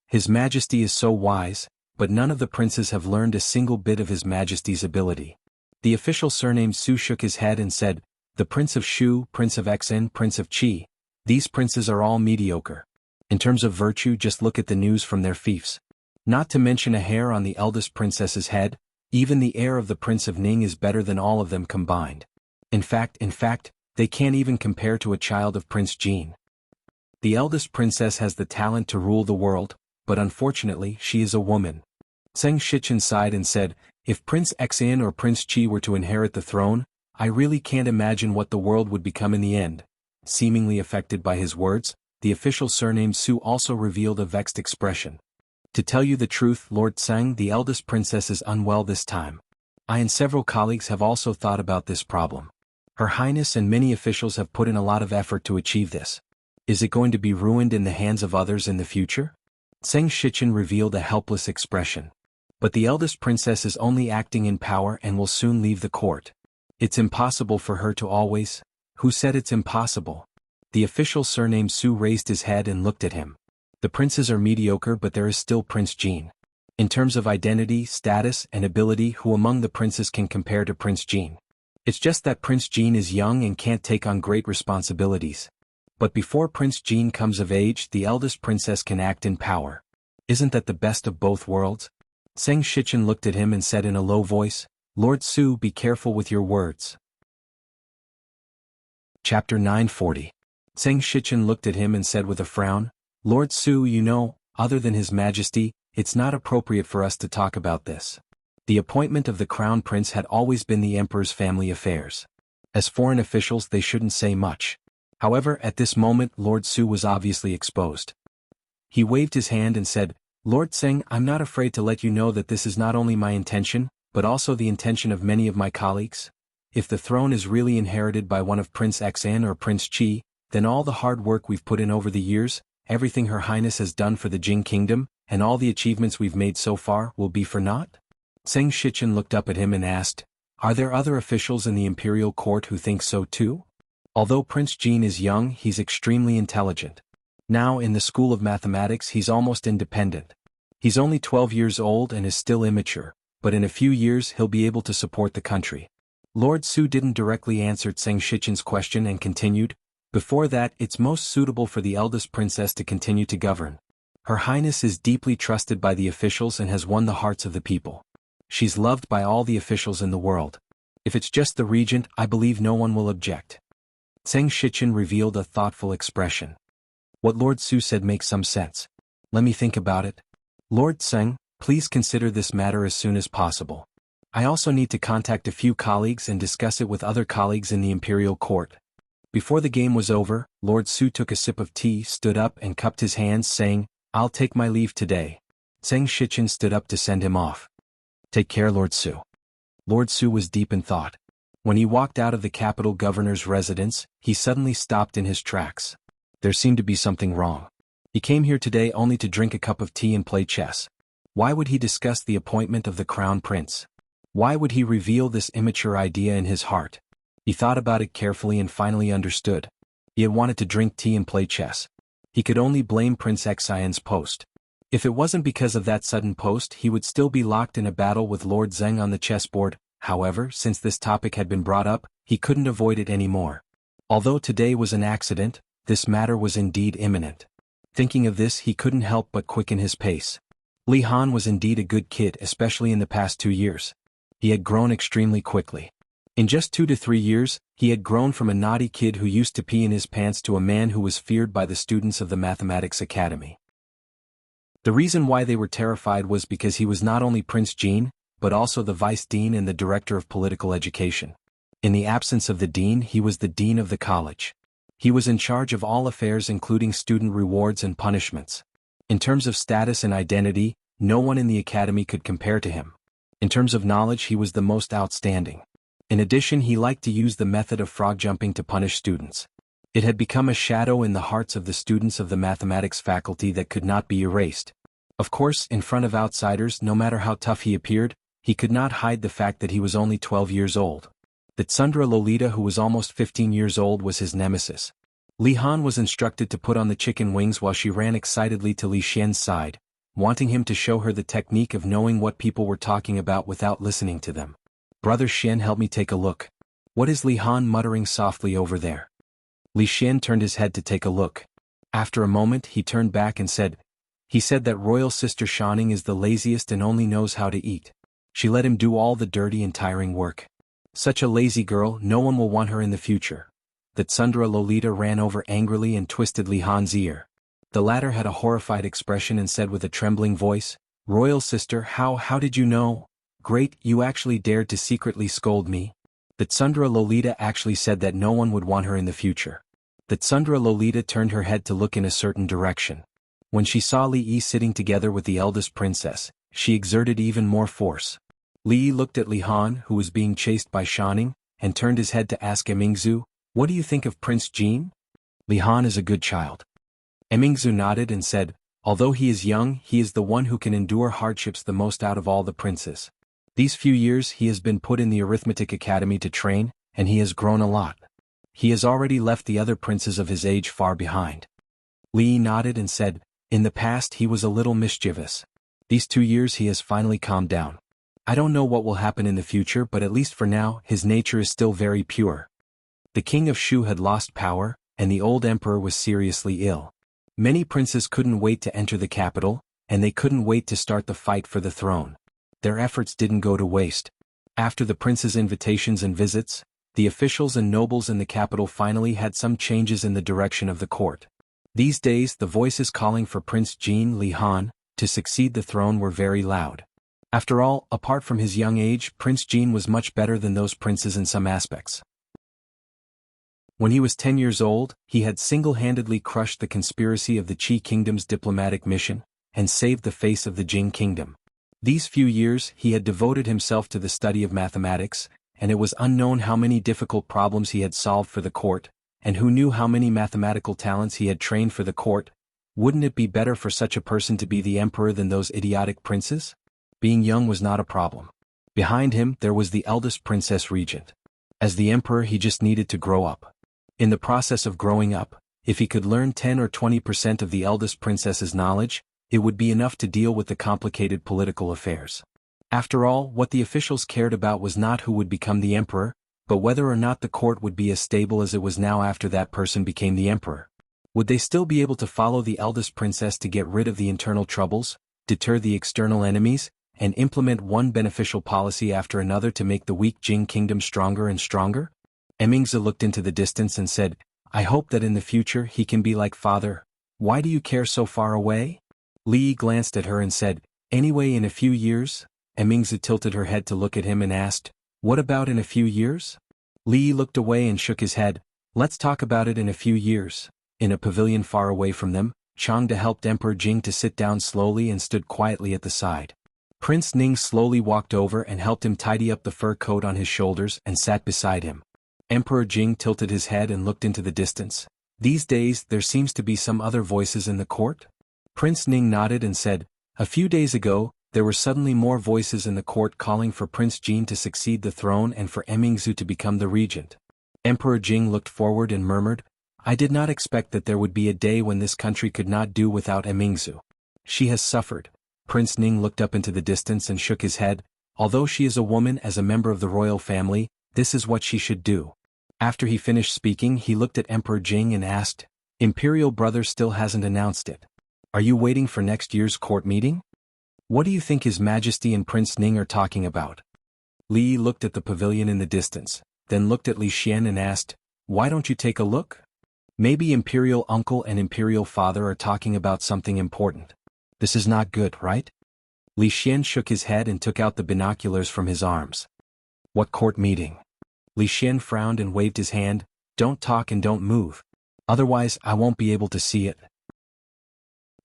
Speaker 1: His Majesty is so wise, but none of the princes have learned a single bit of His Majesty's ability. The official surnamed Su shook his head and said, the Prince of Shu, Prince of Xn, Prince of Qi. These princes are all mediocre. In terms of virtue, just look at the news from their fiefs. Not to mention a hair on the eldest princess's head, even the heir of the Prince of Ning is better than all of them combined. In fact, they can't even compare to a child of Prince Jean. The eldest princess has the talent to rule the world, but unfortunately she is a woman. Tseng Shichen sighed and said, if Prince Xn or Prince Qi were to inherit the throne, I really can't imagine what the world would become in the end. Seemingly affected by his words, the official surnamed Su also revealed a vexed expression. To tell you the truth, Lord Tseng, the eldest princess is unwell this time. I and several colleagues have also thought about this problem. Her Highness and many officials have put in a lot of effort to achieve this. Is it going to be ruined in the hands of others in the future? Tseng Shichen revealed a helpless expression. But the eldest princess is only acting in power and will soon leave the court. It's impossible for her to always. Who said it's impossible? The official surnamed Su raised his head and looked at him. The princes are mediocre, but there is still Prince Jean. In terms of identity, status, and ability, who among the princes can compare to Prince Jean? It's just that Prince Jean is young and can't take on great responsibilities. But before Prince Jean comes of age, the eldest princess can act in power. Isn't that the best of both worlds? Tseng Shichen looked at him and said in a low voice, Lord Su, be careful with your words. Chapter 940. Tseng Shichen looked at him and said with a frown, Lord Su, you know, other than His Majesty, it's not appropriate for us to talk about this. The appointment of the crown prince had always been the emperor's family affairs. As foreign officials they shouldn't say much. However, at this moment Lord Su was obviously exposed. He waved his hand and said, Lord Tseng, I'm not afraid to let you know that this is not only my intention, but also the intention of many of my colleagues. If the throne is really inherited by one of Prince Xn or Prince Qi, then all the hard work we've put in over the years, everything Her Highness has done for the Jing Kingdom, and all the achievements we've made so far will be for naught? Tseng Shichen looked up at him and asked, are there other officials in the imperial court who think so too? Although Prince Jean is young, he's extremely intelligent. Now in the school of mathematics he's almost independent. He's only 12 years old and is still immature, but in a few years he'll be able to support the country. Lord Su didn't directly answer Tseng Shichen's question and continued, before that it's most suitable for the eldest princess to continue to govern. Her Highness is deeply trusted by the officials and has won the hearts of the people. She's loved by all the officials in the world. If it's just the regent, I believe no one will object. Tseng Shichen revealed a thoughtful expression. What Lord Su said makes some sense. Let me think about it. Lord Tseng, please consider this matter as soon as possible. I also need to contact a few colleagues and discuss it with other colleagues in the imperial court. Before the game was over, Lord Su took a sip of tea, stood up and cupped his hands saying, I'll take my leave today. Tseng Shichen stood up to send him off. Take care, Lord Su. Lord Su was deep in thought. When he walked out of the capital governor's residence, he suddenly stopped in his tracks. There seemed to be something wrong. He came here today only to drink a cup of tea and play chess. Why would he discuss the appointment of the crown prince? Why would he reveal this immature idea in his heart? He thought about it carefully and finally understood. He had wanted to drink tea and play chess. He could only blame Prince Xian's post. If it wasn't because of that sudden post, he would still be locked in a battle with Lord Zeng on the chessboard. However, since this topic had been brought up, he couldn't avoid it anymore. Although today was an accident, this matter was indeed imminent. Thinking of this, he couldn't help but quicken his pace. Li Han was indeed a good kid, especially in the past 2 years. He had grown extremely quickly. In just 2 to 3 years, he had grown from a naughty kid who used to pee in his pants to a man who was feared by the students of the Mathematics Academy. The reason why they were terrified was because he was not only Prince Jean, but also the Vice Dean and the Director of Political Education. In the absence of the Dean, he was the Dean of the college. He was in charge of all affairs including student rewards and punishments. In terms of status and identity, no one in the academy could compare to him. In terms of knowledge, he was the most outstanding. In addition, he liked to use the method of frog jumping to punish students. It had become a shadow in the hearts of the students of the mathematics faculty that could not be erased. Of course, in front of outsiders, no matter how tough he appeared, he could not hide the fact that he was only 12 years old. That Tsundra Lolita, who was almost 15 years old, was his nemesis. Li Han was instructed to put on the chicken wings while she ran excitedly to Li Xian's side, wanting him to show her the technique of knowing what people were talking about without listening to them. "Brother Xian, help me take a look. What is Li Han muttering softly over there?" Li Xian turned his head to take a look. After a moment he turned back and said, "He said that royal sister Shanning is the laziest and only knows how to eat. She let him do all the dirty and tiring work. Such a lazy girl, no one will want her in the future." That Tsundra Lolita ran over angrily and twisted Li Han's ear. The latter had a horrified expression and said with a trembling voice, "Royal sister, how did you know? Great, you actually dared to secretly scold me." That Tsundra Lolita actually said that no one would want her in the future. That Tsundra Lolita turned her head to look in a certain direction. When she saw Li Yi sitting together with the eldest princess, she exerted even more force. Li Yi looked at Li Han, who was being chased by Shanning, and turned his head to ask Emingzu, "What do you think of Prince Jean?" "Li Han is a good child." Emingzu nodded and said, "Although he is young, he is the one who can endure hardships the most out of all the princes. These few years he has been put in the arithmetic academy to train, and he has grown a lot. He has already left the other princes of his age far behind." Li Yi nodded and said, "In the past he was a little mischievous. These 2 years he has finally calmed down. I don't know what will happen in the future, but at least for now, his nature is still very pure." The king of Shu had lost power, and the old emperor was seriously ill. Many princes couldn't wait to enter the capital, and they couldn't wait to start the fight for the throne. Their efforts didn't go to waste. After the prince's invitations and visits, the officials and nobles in the capital finally had some changes in the direction of the court. These days the voices calling for Prince Jean Li Han to succeed the throne were very loud. After all, apart from his young age, Prince Jean was much better than those princes in some aspects. When he was 10 years old, he had single-handedly crushed the conspiracy of the Qi Kingdom's diplomatic mission, and saved the face of the Jing Kingdom. These few years he had devoted himself to the study of mathematics, and it was unknown how many difficult problems he had solved for the court, and who knew how many mathematical talents he had trained for the court. Wouldn't it be better for such a person to be the emperor than those idiotic princes? Being young was not a problem. Behind him there was the eldest princess regent. As the emperor he just needed to grow up. In the process of growing up, if he could learn 10 or 20% of the eldest princess's knowledge, it would be enough to deal with the complicated political affairs. After all, what the officials cared about was not who would become the emperor, but whether or not the court would be as stable as it was now after that person became the emperor. Would they still be able to follow the eldest princess to get rid of the internal troubles, deter the external enemies, and implement one beneficial policy after another to make the weak Jing kingdom stronger and stronger? Emingzi looked into the distance and said, "I hope that in the future he can be like father. Why do you care so far away?" Li Yi glanced at her and said, "Anyway, in a few years?" Emingzi tilted her head to look at him and asked, "What about in a few years?" Li Yi looked away and shook his head. "Let's talk about it in a few years." In a pavilion far away from them, Changde helped Emperor Jing to sit down slowly and stood quietly at the side. Prince Ning slowly walked over and helped him tidy up the fur coat on his shoulders and sat beside him. Emperor Jing tilted his head and looked into the distance. "These days there seems to be some other voices in the court?" Prince Ning nodded and said, "A few days ago, there were suddenly more voices in the court calling for Prince Jean to succeed the throne and for Emingzu to become the regent." Emperor Jing looked forward and murmured, "I did not expect that there would be a day when this country could not do without Emingzu. She has suffered." Prince Ning looked up into the distance and shook his head. "Although she is a woman as a member of the royal family, this is what she should do." After he finished speaking, he looked at Emperor Jing and asked, "Imperial brother still hasn't announced it. Are you waiting for next year's court meeting? What do you think His Majesty and Prince Ning are talking about?" Li Yi looked at the pavilion in the distance, then looked at Li Xian and asked, "Why don't you take a look? Maybe Imperial uncle and Imperial father are talking about something important. This is not good, right?" Li Xian shook his head and took out the binoculars from his arms. "What court meeting?" Li Xian frowned and waved his hand, "Don't talk and don't move. Otherwise, I won't be able to see it.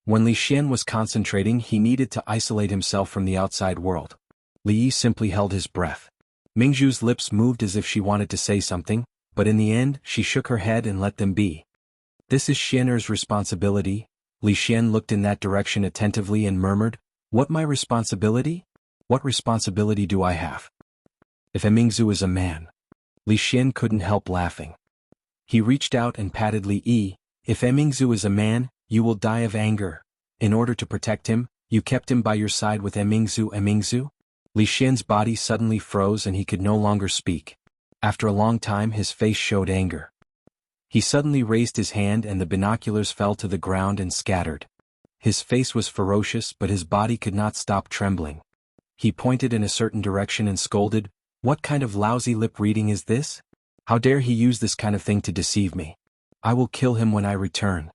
Speaker 1: When Li Xian was concentrating, he needed to isolate himself from the outside world. Li Yi simply held his breath. Mingzhu's lips moved as if she wanted to say something, but in the end, she shook her head and let them be. This is Xian'er's responsibility. Li Xian looked in that direction attentively and murmured, "What my responsibility? What responsibility do I have? If Mingzhu is a man." Li Xian couldn't help laughing. He reached out and patted Li Yi. "If Mingzhu is a man, you will die of anger. In order to protect him, you kept him by your side with Mingzhu?" Li Xian's body suddenly froze and he could no longer speak. After a long time his face showed anger. He suddenly raised his hand and the binoculars fell to the ground and scattered. His face was ferocious but his body could not stop trembling. He pointed in a certain direction and scolded, "What kind of lousy lip reading is this? How dare he use this kind of thing to deceive me? I will kill him when I return."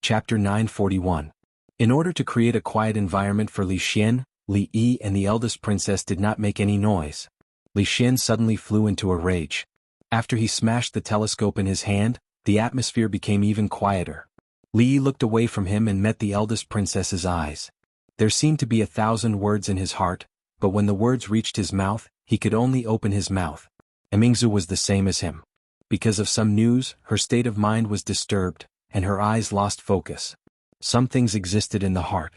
Speaker 1: Chapter 941. In order to create a quiet environment for Li Xian, Li Yi and the eldest princess did not make any noise. Li Xian suddenly flew into a rage. After he smashed the telescope in his hand, the atmosphere became even quieter. Li Yi looked away from him and met the eldest princess's eyes. There seemed to be 1,000 words in his heart, but when the words reached his mouth, he could only open his mouth. Mingzhu was the same as him. Because of some news, her state of mind was disturbed, and her eyes lost focus. Some things existed in the heart.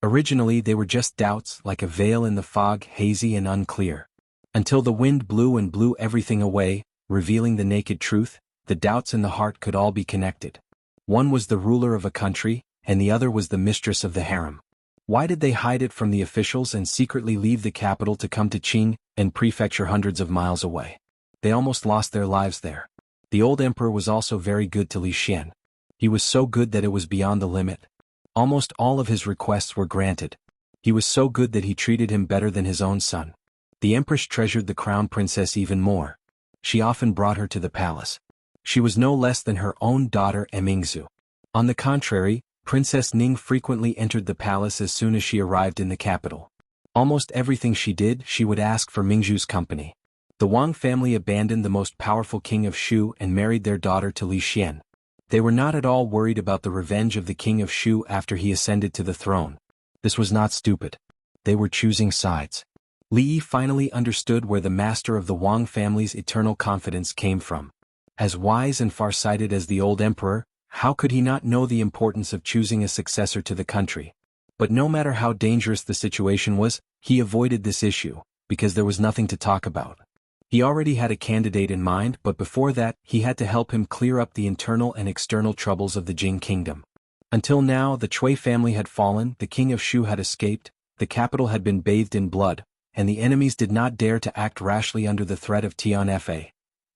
Speaker 1: Originally they were just doubts, like a veil in the fog, hazy and unclear. Until the wind blew and blew everything away, revealing the naked truth, the doubts in the heart could all be connected. One was the ruler of a country, and the other was the mistress of the harem. Why did they hide it from the officials and secretly leave the capital to come to Qing and prefecture hundreds of miles away? They almost lost their lives there. The old emperor was also very good to Li Xian. He was so good that it was beyond the limit. Almost all of his requests were granted. He was so good that he treated him better than his own son. The empress treasured the crown princess even more. She often brought her to the palace. She was no less than her own daughter Mingzhu. On the contrary, Princess Ning frequently entered the palace as soon as she arrived in the capital. Almost everything she did, she would ask for Mingzhu's company. The Wang family abandoned the most powerful king of Shu and married their daughter to Li Xian. They were not at all worried about the revenge of the king of Shu after he ascended to the throne. This was not stupid. They were choosing sides. Li Yi finally understood where the master of the Wang family's eternal confidence came from. As wise and far-sighted as the old emperor, how could he not know the importance of choosing a successor to the country? But no matter how dangerous the situation was, he avoided this issue, because there was nothing to talk about. He already had a candidate in mind, but before that, he had to help him clear up the internal and external troubles of the Jing kingdom. Until now, the Cui family had fallen, the king of Shu had escaped, the capital had been bathed in blood, and the enemies did not dare to act rashly under the threat of Tianfa.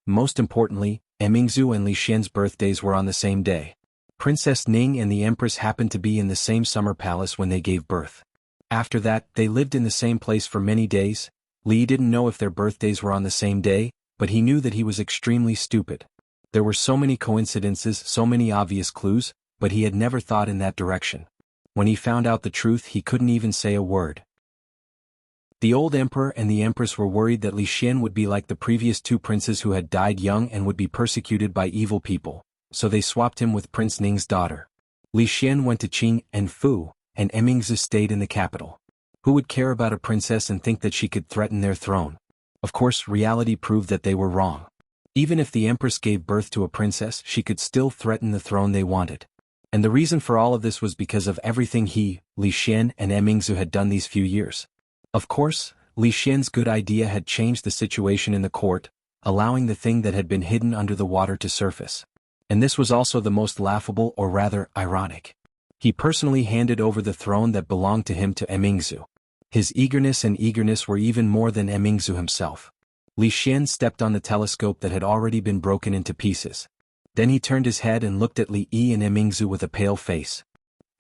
Speaker 1: Most importantly, Mingzhu and Li Xian's birthdays were on the same day. Princess Ning and the empress happened to be in the same summer palace when they gave birth. After that, they lived in the same place for many days. Li didn't know if their birthdays were on the same day, but he knew that he was extremely stupid. There were so many coincidences, so many obvious clues, but he had never thought in that direction. When he found out the truth, he couldn't even say a word. The old emperor and the empress were worried that Li Xian would be like the previous two princes who had died young and would be persecuted by evil people, so they swapped him with Prince Ning's daughter. Li Xian went to Qing and Fu, and Mingzhu stayed in the capital. Who would care about a princess and think that she could threaten their throne? Of course, reality proved that they were wrong. Even if the empress gave birth to a princess, she could still threaten the throne they wanted. And the reason for all of this was because of everything he, Li Xian and Mingzhu had done these few years. Of course, Li Xian's good idea had changed the situation in the court, allowing the thing that had been hidden under the water to surface. And this was also the most laughable, or rather, ironic. He personally handed over the throne that belonged to him to Mingzhu. His eagerness were even more than Mingzhu himself. Li Xian stepped on the telescope that had already been broken into pieces. Then he turned his head and looked at Li Yi and Mingzhu with a pale face.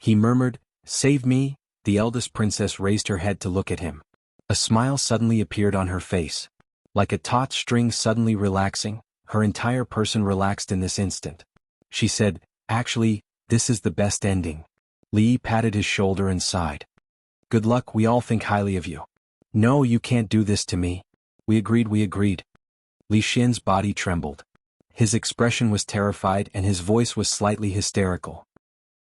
Speaker 1: He murmured, "Save me." The eldest princess raised her head to look at him. A smile suddenly appeared on her face. Like a taut string suddenly relaxing, her entire person relaxed in this instant. She said, "Actually, this is the best ending." Li Yi patted his shoulder and sighed. "Good luck, we all think highly of you." "No, you can't do this to me." We agreed. Li Xian's body trembled. His expression was terrified and his voice was slightly hysterical.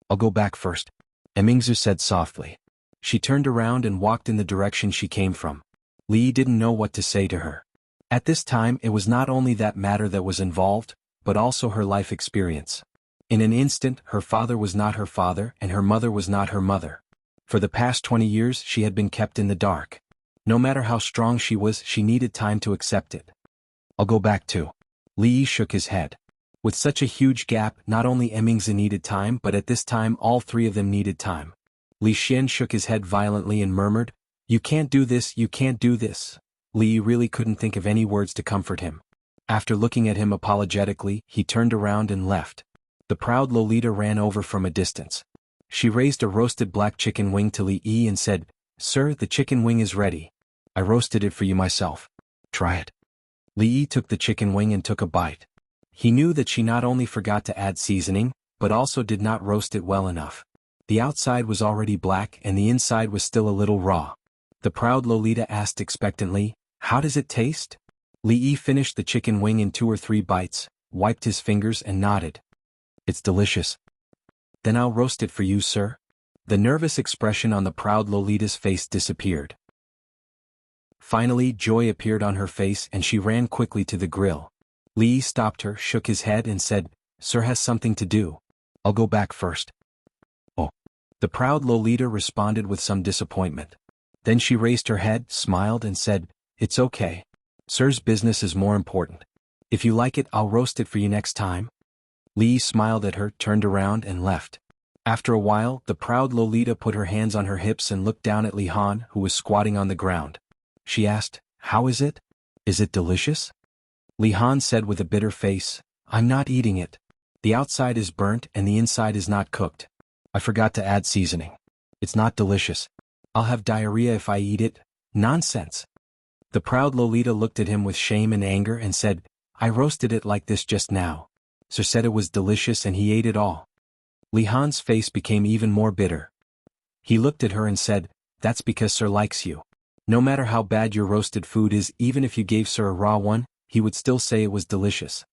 Speaker 1: "I'll go back first," Emingzu said softly. She turned around and walked in the direction she came from. Li didn't know what to say to her. At this time it was not only that matter that was involved, but also her life experience. In an instant her father was not her father and her mother was not her mother. For the past 20 years she had been kept in the dark. No matter how strong she was, she needed time to accept it. "I'll go back too." Li shook his head. With such a huge gap, not only Emingzi needed time, but at this time all three of them needed time. Li Xian shook his head violently and murmured, "You can't do this, you can't do this." Li really couldn't think of any words to comfort him. After looking at him apologetically, he turned around and left. The proud Lolita ran over from a distance. She raised a roasted black chicken wing to Li Yi and said, "Sir, the chicken wing is ready. I roasted it for you myself. Try it." Li Yi took the chicken wing and took a bite. He knew that she not only forgot to add seasoning, but also did not roast it well enough. The outside was already black and the inside was still a little raw. The proud Lolita asked expectantly, "How does it taste?" Li Yi finished the chicken wing in 2 or 3 bites, wiped his fingers and nodded. "It's delicious." "Then I'll roast it for you, sir." The nervous expression on the proud Lolita's face disappeared. Finally joy appeared on her face and she ran quickly to the grill. Li Yi stopped her, shook his head and said, "Sir has something to do. I'll go back first." "Oh." The proud Lolita responded with some disappointment. Then she raised her head, smiled and said, "It's okay. Sir's business is more important. If you like it, I'll roast it for you next time." Li Yi smiled at her, turned around and left. After a while, the proud Lolita put her hands on her hips and looked down at Li Han, who was squatting on the ground. She asked, "How is it? Is it delicious?" Li Han said with a bitter face, "I'm not eating it. The outside is burnt and the inside is not cooked. I forgot to add seasoning. It's not delicious. I'll have diarrhea if I eat it." "Nonsense." The proud Lolita looked at him with shame and anger and said, "I roasted it like this just now. Sir said it was delicious and he ate it all." Li Han's face became even more bitter. He looked at her and said, "That's because Sir likes you. No matter how bad your roasted food is, even if you gave Sir a raw one, he would still say it was delicious."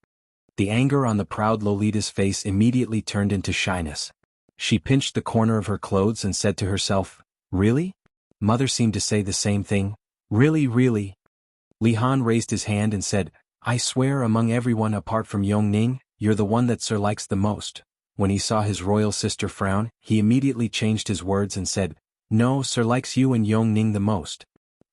Speaker 1: The anger on the proud Lolita's face immediately turned into shyness. She pinched the corner of her clothes and said to herself, "Really?" Mother seemed to say the same thing. "Really, really?" Li Han raised his hand and said, "I swear among everyone apart from Yongning, you're the one that Sir likes the most." When he saw his royal sister frown, he immediately changed his words and said, "No, Sir likes you and Yongning the most.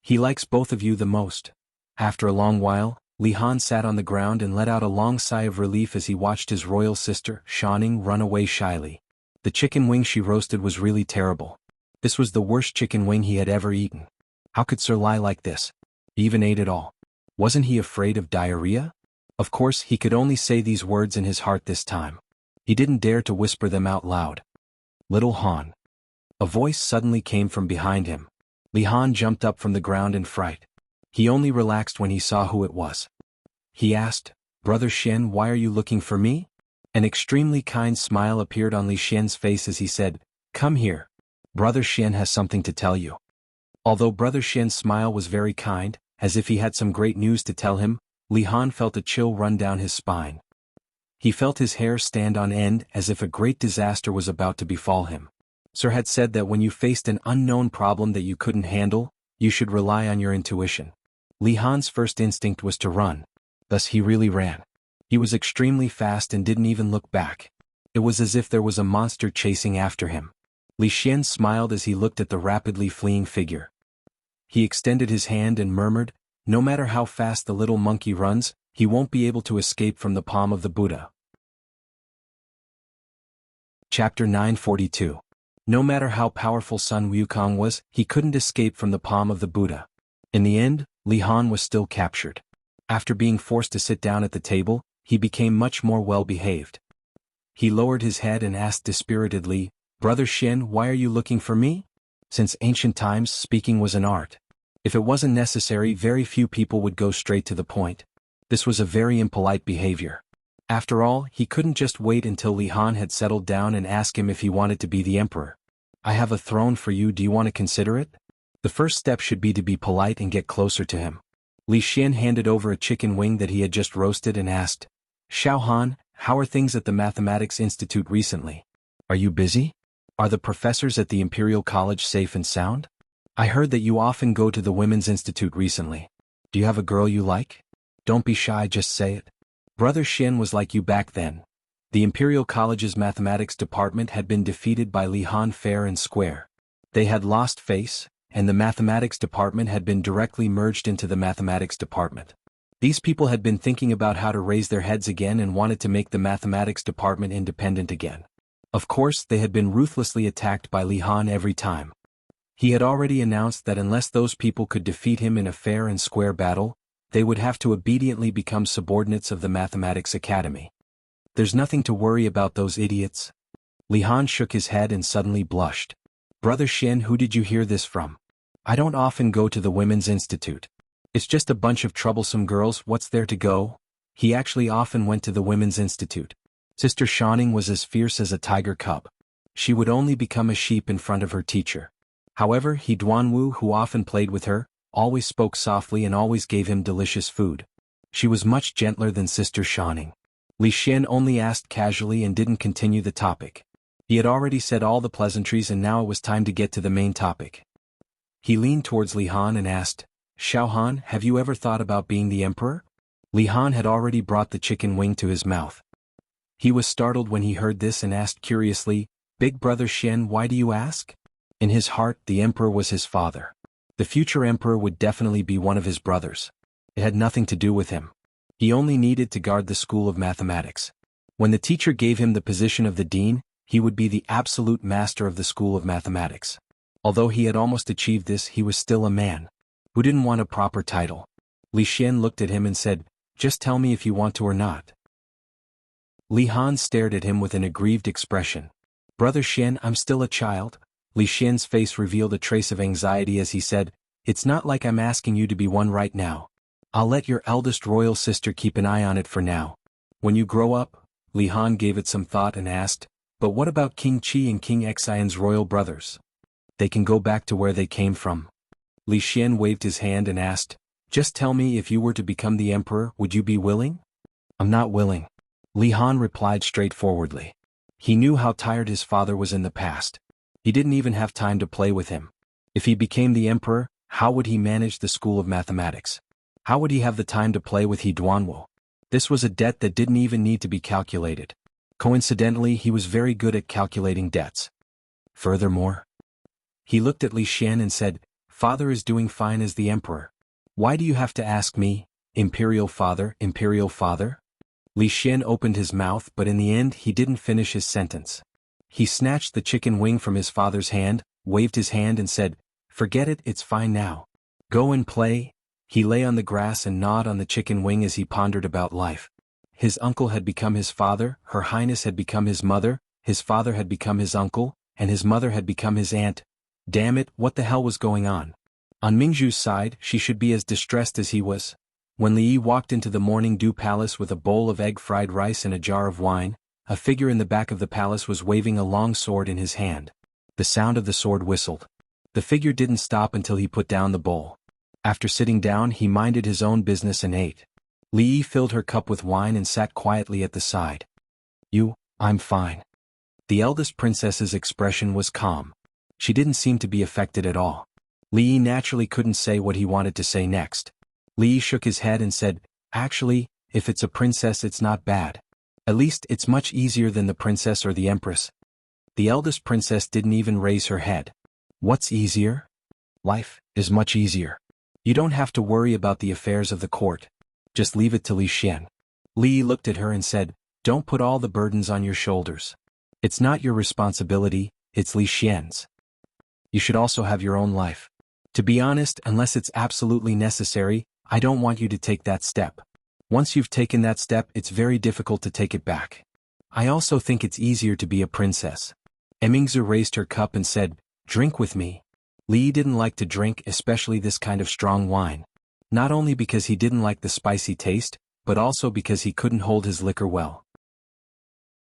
Speaker 1: He likes both of you the most." After a long while, Li Han sat on the ground and let out a long sigh of relief as he watched his royal sister, Shaning, run away shyly. The chicken wing she roasted was really terrible. This was the worst chicken wing he had ever eaten. How could Sir lie like this? He even ate it all. Wasn't he afraid of diarrhea? Of course, he could only say these words in his heart this time. He didn't dare to whisper them out loud. "Little Han." A voice suddenly came from behind him. Li Han jumped up from the ground in fright. He only relaxed when he saw who it was. He asked, "Brother Xian, why are you looking for me?" An extremely kind smile appeared on Li Xian's face as he said, "Come here. Brother Xian has something to tell you." Although Brother Xian's smile was very kind, as if he had some great news to tell him, Li Han felt a chill run down his spine. He felt his hair stand on end as if a great disaster was about to befall him. Sir had said that when you faced an unknown problem that you couldn't handle, you should rely on your intuition. Li Han's first instinct was to run. Thus he really ran. He was extremely fast and didn't even look back. It was as if there was a monster chasing after him. Li Xian smiled as he looked at the rapidly fleeing figure. He extended his hand and murmured, "No matter how fast the little monkey runs, he won't be able to escape from the palm of the Buddha." Chapter 942. No matter how powerful Sun Wukong was, he couldn't escape from the palm of the Buddha. In the end, Li Han was still captured. After being forced to sit down at the table, he became much more well-behaved. He lowered his head and asked dispiritedly, "Brother Xian, why are you looking for me?" Since ancient times, speaking was an art. If it wasn't necessary, very few people would go straight to the point. This was a very impolite behavior. After all, he couldn't just wait until Li Han had settled down and ask him if he wanted to be the emperor. "I have a throne for you, do you want to consider it?" The first step should be to be polite and get closer to him. Li Xian handed over a chicken wing that he had just roasted and asked, Xiaohan, how are things at the Mathematics Institute recently? Are you busy? Are the professors at the Imperial College safe and sound? I heard that you often go to the Women's Institute recently. Do you have a girl you like? Don't be shy, just say it. Brother Xin was like you back then. The Imperial College's mathematics department had been defeated by Li Han fair and square. They had lost face, and the mathematics department had been directly merged into the mathematics department. These people had been thinking about how to raise their heads again and wanted to make the mathematics department independent again. Of course, they had been ruthlessly attacked by Li Han every time. He had already announced that unless those people could defeat him in a fair and square battle, they would have to obediently become subordinates of the Mathematics Academy. There's nothing to worry about those idiots. Li Han shook his head and suddenly blushed. Brother Xin, who did you hear this from? I don't often go to the Women's Institute. It's just a bunch of troublesome girls, what's there to go? He actually often went to the Women's Institute. Sister Shaning was as fierce as a tiger cub. She would only become a sheep in front of her teacher. However, He Duanwu, who often played with her, always spoke softly and always gave him delicious food. She was much gentler than Sister Shaning. Li Xian only asked casually and didn't continue the topic. He had already said all the pleasantries and now it was time to get to the main topic. He leaned towards Li Han and asked, Xiaohan, have you ever thought about being the emperor? Li Han had already brought the chicken wing to his mouth. He was startled when he heard this and asked curiously, Big Brother Xian, why do you ask? In his heart, the emperor was his father. The future emperor would definitely be one of his brothers. It had nothing to do with him. He only needed to guard the school of mathematics. When the teacher gave him the position of the dean, he would be the absolute master of the school of mathematics. Although he had almost achieved this, he was still a man who didn't want a proper title. Li Xian looked at him and said, Just tell me if you want to or not. Li Han stared at him with an aggrieved expression. Brother Xian, I'm still a child. Li Xian's face revealed a trace of anxiety as he said, It's not like I'm asking you to be one right now. I'll let your eldest royal sister keep an eye on it for now. When you grow up, Li Han gave it some thought and asked, But what about King Qi and King Xian's royal brothers? They can go back to where they came from. Li Xian waved his hand and asked, Just tell me, if you were to become the emperor, would you be willing? I'm not willing. Li Han replied straightforwardly. He knew how tired his father was in the past. He didn't even have time to play with him. If he became the emperor, how would he manage the school of mathematics? How would he have the time to play with He Duanwu? This was a debt that didn't even need to be calculated. Coincidentally, he was very good at calculating debts. Furthermore, he looked at Li Xian and said, Father is doing fine as the emperor. Why do you have to ask me, Imperial Father, Imperial Father? Li Xian opened his mouth, but in the end he didn't finish his sentence. He snatched the chicken wing from his father's hand, waved his hand and said, Forget it, it's fine now. Go and play. He lay on the grass and gnawed on the chicken wing as he pondered about life. His uncle had become his father, Her Highness had become his mother, his father had become his uncle, and his mother had become his aunt. Damn it, what the hell was going on? On Mingzhu's side, she should be as distressed as he was. When Li Yi walked into the Morning Dew Palace with a bowl of egg-fried rice and a jar of wine, a figure in the back of the palace was waving a long sword in his hand. The sound of the sword whistled. The figure didn't stop until he put down the bowl. After sitting down, he minded his own business and ate. Li Yi filled her cup with wine and sat quietly at the side. I'm fine. The eldest princess's expression was calm. She didn't seem to be affected at all. Li Yi naturally couldn't say what he wanted to say next. Li Yi shook his head and said, Actually, if it's a princess it's not bad. At least it's much easier than the princess or the empress. The eldest princess didn't even raise her head. What's easier? Life is much easier. You don't have to worry about the affairs of the court. Just leave it to Li Xian. Li Yi looked at her and said, Don't put all the burdens on your shoulders. It's not your responsibility, it's Li Xian's. You should also have your own life. To be honest, unless it's absolutely necessary, I don't want you to take that step. Once you've taken that step, it's very difficult to take it back. I also think it's easier to be a princess. Emingzu raised her cup and said, Drink with me. Li Yi didn't like to drink, especially this kind of strong wine. Not only because he didn't like the spicy taste, but also because he couldn't hold his liquor well.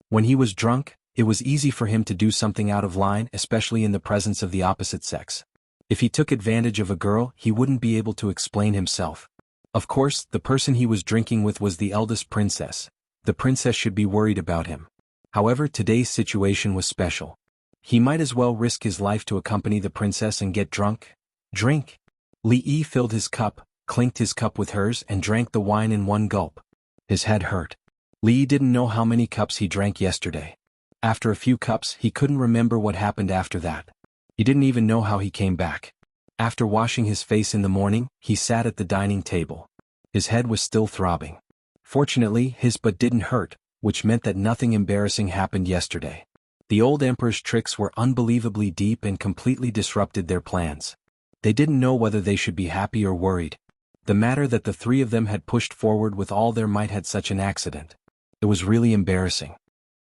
Speaker 1: When he was drunk, it was easy for him to do something out of line, especially in the presence of the opposite sex. If he took advantage of a girl, he wouldn't be able to explain himself. Of course, the person he was drinking with was the eldest princess. The princess should be worried about him. However, today's situation was special. He might as well risk his life to accompany the princess and get drunk. Drink. Li Yi filled his cup, clinked his cup with hers and drank the wine in one gulp. His head hurt. Li Yi didn't know how many cups he drank yesterday. After a few cups, he couldn't remember what happened after that. He didn't even know how he came back. After washing his face in the morning, he sat at the dining table. His head was still throbbing. Fortunately, his butt didn't hurt, which meant that nothing embarrassing happened yesterday. The old emperor's tricks were unbelievably deep and completely disrupted their plans. They didn't know whether they should be happy or worried. The matter that the three of them had pushed forward with all their might had such an accident. It was really embarrassing.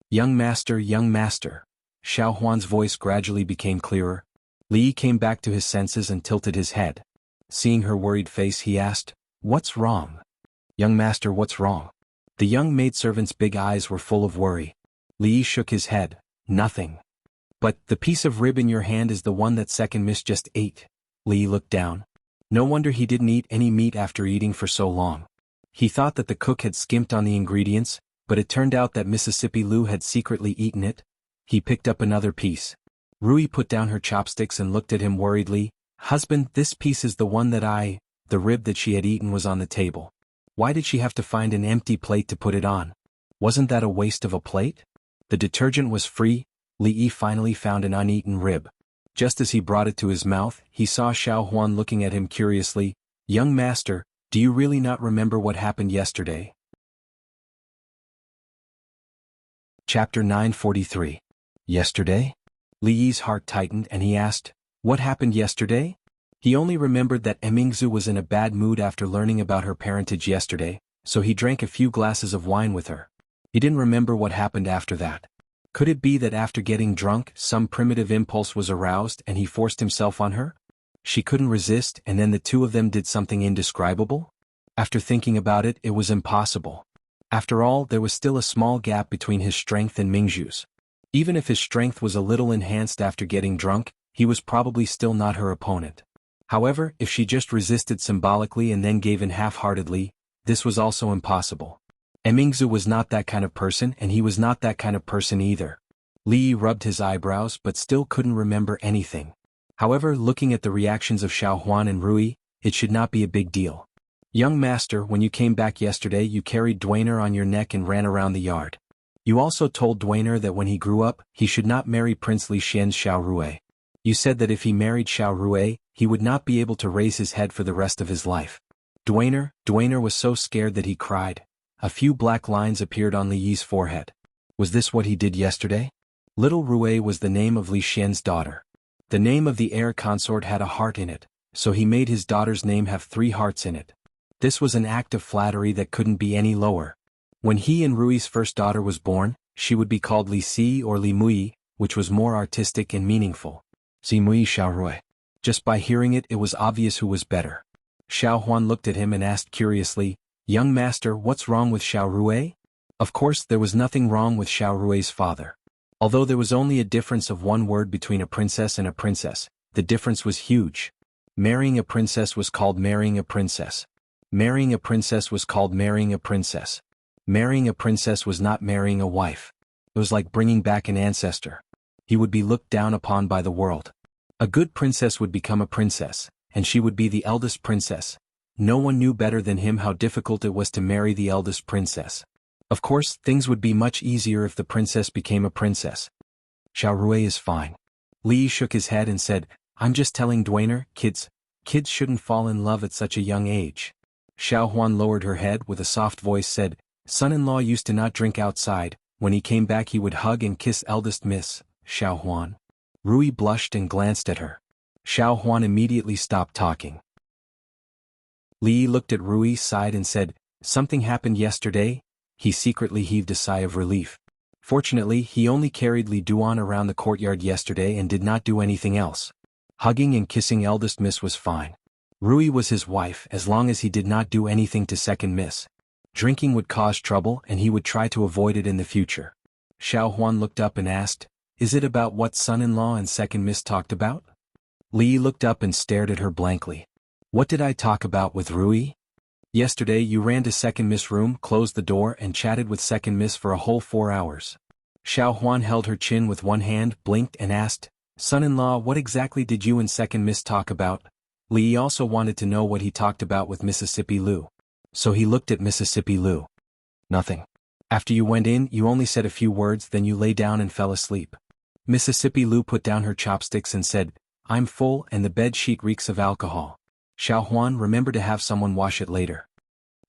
Speaker 1: Young master, Xiao Huan's voice gradually became clearer. Li Yi came back to his senses and tilted his head. Seeing her worried face, he asked, "What's wrong?" "Young master, what's wrong?" The young maidservant's big eyes were full of worry. Li Yi shook his head. "Nothing." "But the piece of rib in your hand is the one that second miss just ate." Li Yi looked down. No wonder he didn't eat any meat after eating for so long. He thought that the cook had skimped on the ingredients, but it turned out that Mississippi Lu had secretly eaten it. He picked up another piece. Rui put down her chopsticks and looked at him worriedly. "Husband, this piece is the one that The rib that she had eaten was on the table. Why did she have to find an empty plate to put it on? Wasn't that a waste of a plate?" The detergent was free. Li Yi finally found an uneaten rib. Just as he brought it to his mouth, he saw Xiao Huan looking at him curiously. "Young master, do you really not remember what happened yesterday?" Chapter 943. Yesterday? Li Yi's heart tightened and he asked, "What happened yesterday?" He only remembered that Emingzu was in a bad mood after learning about her parentage yesterday, so he drank a few glasses of wine with her. He didn't remember what happened after that. Could it be that after getting drunk, some primitive impulse was aroused and he forced himself on her? She couldn't resist and then the two of them did something indescribable? After thinking about it, it was impossible. After all, there was still a small gap between his strength and Mingzhu's. Even if his strength was a little enhanced after getting drunk, he was probably still not her opponent. However, if she just resisted symbolically and then gave in half-heartedly, this was also impossible. Emingzu was not that kind of person and he was not that kind of person either. Li Yi rubbed his eyebrows but still couldn't remember anything. However, looking at the reactions of Xiao Huan and Rui, it should not be a big deal. "Young master, when you came back yesterday you carried Duaner on your neck and ran around the yard. You also told Duaner that when he grew up, he should not marry Prince Li Xian's Xiao Rui. You said that if he married Xiao Rui, he would not be able to raise his head for the rest of his life." Duaner was so scared that he cried. A few black lines appeared on Li Yi's forehead. Was this what he did yesterday? Little Rui was the name of Li Xian's daughter. The name of the heir consort had a heart in it, so he made his daughter's name have 3 hearts in it. This was an act of flattery that couldn't be any lower. When he and Rui's first daughter was born, she would be called Li Si or Li Mui, which was more artistic and meaningful. Si Mui Xiao Rui. Just by hearing it, it was obvious who was better. Xiao Huan looked at him and asked curiously, "Young master, what's wrong with Xiao Rui?" Of course, there was nothing wrong with Xiao Rui's father. Although there was only a difference of one word between a princess and a princess, the difference was huge. Marrying a princess was called marrying a princess. Marrying a princess was called marrying a princess. Marrying a princess was not marrying a wife. It was like bringing back an ancestor. He would be looked down upon by the world. A good princess would become a princess, and she would be the eldest princess. No one knew better than him how difficult it was to marry the eldest princess. Of course, things would be much easier if the princess became a princess. "Xiao Rui is fine." Li shook his head and said, "I'm just telling Duaner, kids shouldn't fall in love at such a young age." Xiao Huan lowered her head with a soft voice said, "Son-in-law used to not drink outside, when he came back he would hug and kiss eldest Miss Xiao Huan." Rui blushed and glanced at her. Xiao Huan immediately stopped talking. Li looked at Rui, sighed and said, "Something happened yesterday?" He secretly heaved a sigh of relief. Fortunately, he only carried Li Duan around the courtyard yesterday and did not do anything else. Hugging and kissing eldest Miss was fine. Rui was his wife as long as he did not do anything to second Miss. Drinking would cause trouble and he would try to avoid it in the future. Xiao Huan looked up and asked, "Is it about what son-in-law and second Miss talked about?" Li looked up and stared at her blankly. "What did I talk about with Rui?" Yesterday you ran to Second Miss' room, closed the door and chatted with Second Miss for a whole 4 hours. Xiao Huan held her chin with one hand, blinked and asked, "Son-in-law, what exactly did you and Second Miss talk about?" Li also wanted to know what he talked about with Mississippi Lu. So he looked at Mississippi Lu. "Nothing. After you went in, you only said a few words, then you lay down and fell asleep." Mississippi Lu put down her chopsticks and said, "I'm full and the bed sheet reeks of alcohol. Xiao Huan, remember to have someone wash it later."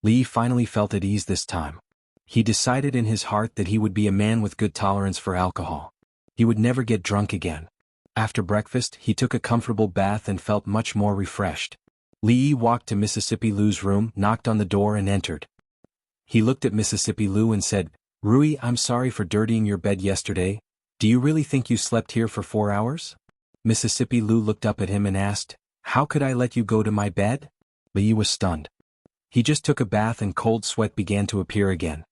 Speaker 1: Li finally felt at ease this time. He decided in his heart that he would be a man with good tolerance for alcohol. He would never get drunk again. After breakfast, he took a comfortable bath and felt much more refreshed. Li walked to Mississippi Lu's room, knocked on the door and entered. He looked at Mississippi Lu and said, "Rui, I'm sorry for dirtying your bed yesterday. Do you really think you slept here for 4 hours?" Mississippi Lu looked up at him and asked, "How could I let you go to my bed?" Li was stunned. He just took a bath and cold sweat began to appear again.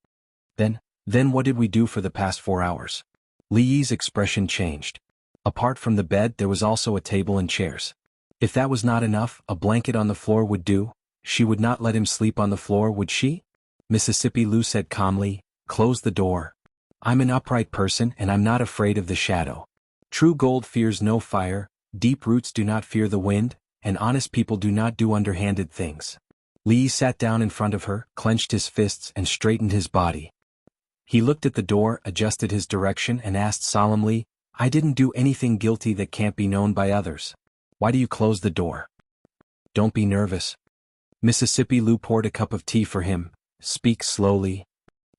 Speaker 1: Then what did we do for the past 4 hours? Li's expression changed. Apart from the bed there was also a table and chairs. If that was not enough, a blanket on the floor would do. She would not let him sleep on the floor, would she? Mississippi Lu said calmly, "Close the door. I'm an upright person and I'm not afraid of the shadow. True gold fears no fire, deep roots do not fear the wind, and honest people do not do underhanded things." Li sat down in front of her, clenched his fists and straightened his body. He looked at the door, adjusted his direction and asked solemnly, "I didn't do anything guilty that can't be known by others. Why do you close the door?" "Don't be nervous." Mississippi Lu poured a cup of tea for him. "Speak slowly."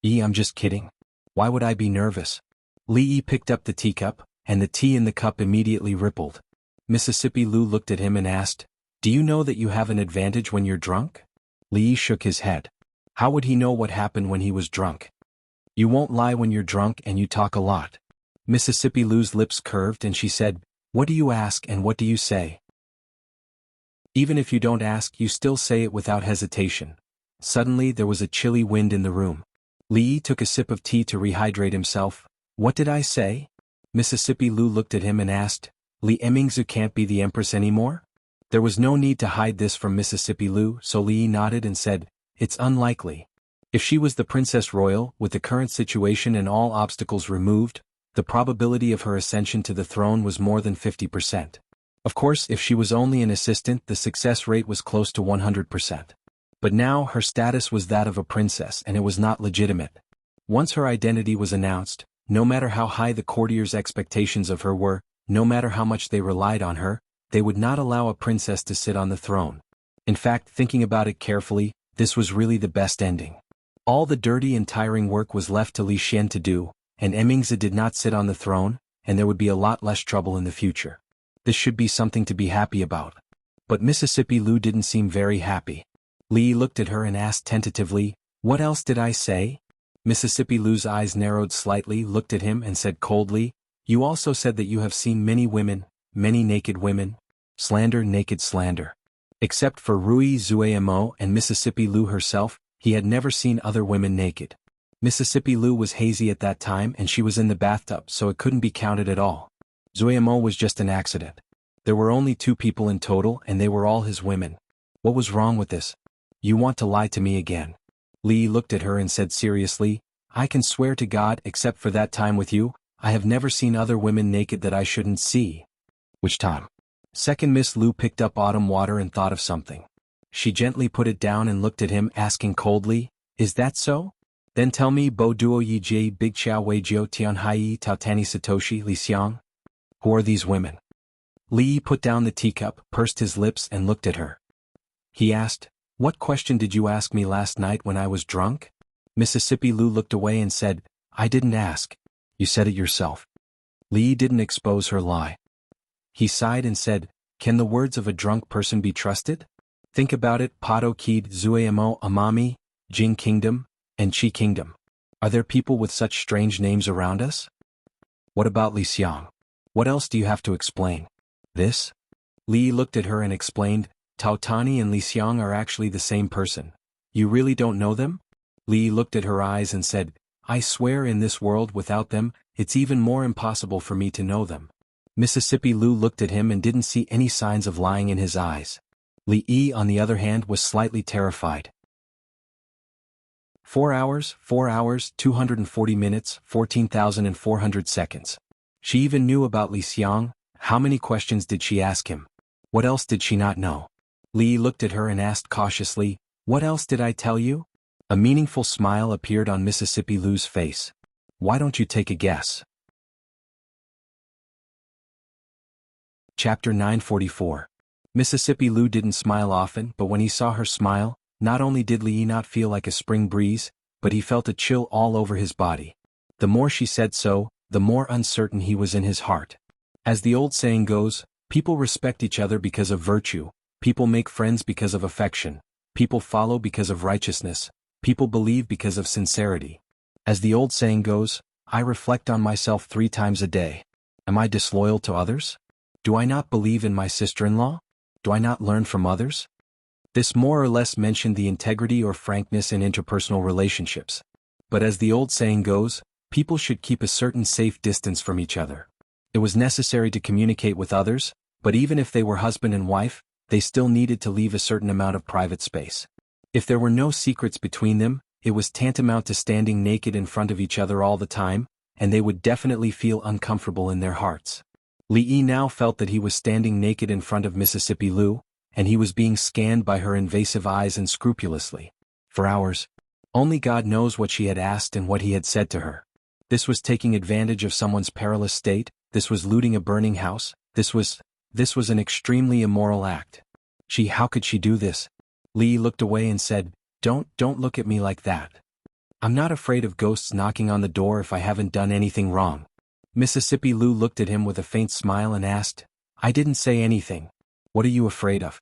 Speaker 1: "I'm just kidding. Why would I be nervous?" Li picked up the teacup, and the tea in the cup immediately rippled. Mississippi Lu looked at him and asked, "Do you know that you have an advantage when you're drunk?" Li shook his head. How would he know what happened when he was drunk? "You won't lie when you're drunk and you talk a lot." Mississippi Lu's lips curved and she said, "What do you ask and what do you say?" "Even if you don't ask, you still say it without hesitation." Suddenly there was a chilly wind in the room. Li took a sip of tea to rehydrate himself. "What did I say?" Mississippi Lu looked at him and asked, "Li Emingzu can't be the empress anymore?" There was no need to hide this from Mississippi Lu, so Li nodded and said, "It's unlikely. If she was the Princess Royal, with the current situation and all obstacles removed, the probability of her ascension to the throne was more than 50%. Of course, if she was only an assistant, the success rate was close to 100%. But now her status was that of a princess and it was not legitimate. Once her identity was announced, no matter how high the courtiers' expectations of her were, no matter how much they relied on her, they would not allow a princess to sit on the throne. In fact, thinking about it carefully, this was really the best ending. All the dirty and tiring work was left to Li Xian to do, and Emingzi did not sit on the throne, and there would be a lot less trouble in the future. This should be something to be happy about. But Mississippi Lu didn't seem very happy. Li looked at her and asked tentatively, "What else did I say?" Mississippi Lu's eyes narrowed slightly, looked at him and said coldly, "You also said that you have seen many women, many naked women." Slander, naked slander. Except for Rui Zuemo and Mississippi Lu herself, he had never seen other women naked. Mississippi Lu was hazy at that time and she was in the bathtub, so it couldn't be counted at all. Zuemo was just an accident. There were only 2 people in total and they were all his women. What was wrong with this? "You want to lie to me again." Li looked at her and said seriously, "I can swear to God, except for that time with you, I have never seen other women naked that I shouldn't see." "Which time?" Second Miss Lu picked up autumn water and thought of something. She gently put it down and looked at him, asking coldly, "Is that so? Then tell me, Bo Duo Yi Jie Big Chao Wei Jiu Tian Hai Tao Tani Satoshi Li Xiang? Who are these women?" Li put down the teacup, pursed his lips and looked at her. He asked, "What question did you ask me last night when I was drunk?" Mississippi Lu looked away and said, "I didn't ask. You said it yourself." Li didn't expose her lie. He sighed and said, "Can the words of a drunk person be trusted? Think about it, Pado Kid Zuemo Amami, Jing Kingdom, and Qi Kingdom. Are there people with such strange names around us? What about Li Xiang? What else do you have to explain?" "This?" Li looked at her and explained, "Tao Tani and Li Xiang are actually the same person. You really don't know them?" Li looked at her eyes and said, "I swear in this world without them, it's even more impossible for me to know them." Mississippi Lu looked at him and didn't see any signs of lying in his eyes. Li, on the other hand, was slightly terrified. 4 hours, 240 minutes, 14,400 seconds. She even knew about Li Xiang. How many questions did she ask him? What else did she not know? Li looked at her and asked cautiously, "What else did I tell you?" A meaningful smile appeared on Mississippi Lu's face. "Why don't you take a guess?" Chapter 944. Mississippi Lu didn't smile often, but when he saw her smile, not only did Li not feel like a spring breeze, but he felt a chill all over his body. The more she said so, the more uncertain he was in his heart. As the old saying goes, people respect each other because of virtue, people make friends because of affection, people follow because of righteousness, people believe because of sincerity. As the old saying goes, I reflect on myself 3 times a day. Am I disloyal to others? Do I not believe in my sister-in-law? Do I not learn from others? This more or less mentioned the integrity or frankness in interpersonal relationships. But as the old saying goes, people should keep a certain safe distance from each other. It was necessary to communicate with others, but even if they were husband and wife, they still needed to leave a certain amount of private space. If there were no secrets between them, it was tantamount to standing naked in front of each other all the time, and they would definitely feel uncomfortable in their hearts. Li now felt that he was standing naked in front of Mississippi Lu, and he was being scanned by her invasive eyes and scrupulously. For hours. Only God knows what she had asked and what he had said to her. This was taking advantage of someone's perilous state, this was looting a burning house, this was an extremely immoral act. How could she do this? Li looked away and said, Don't look at me like that. I'm not afraid of ghosts knocking on the door if I haven't done anything wrong. Mississippi Lu looked at him with a faint smile and asked, I didn't say anything. What are you afraid of?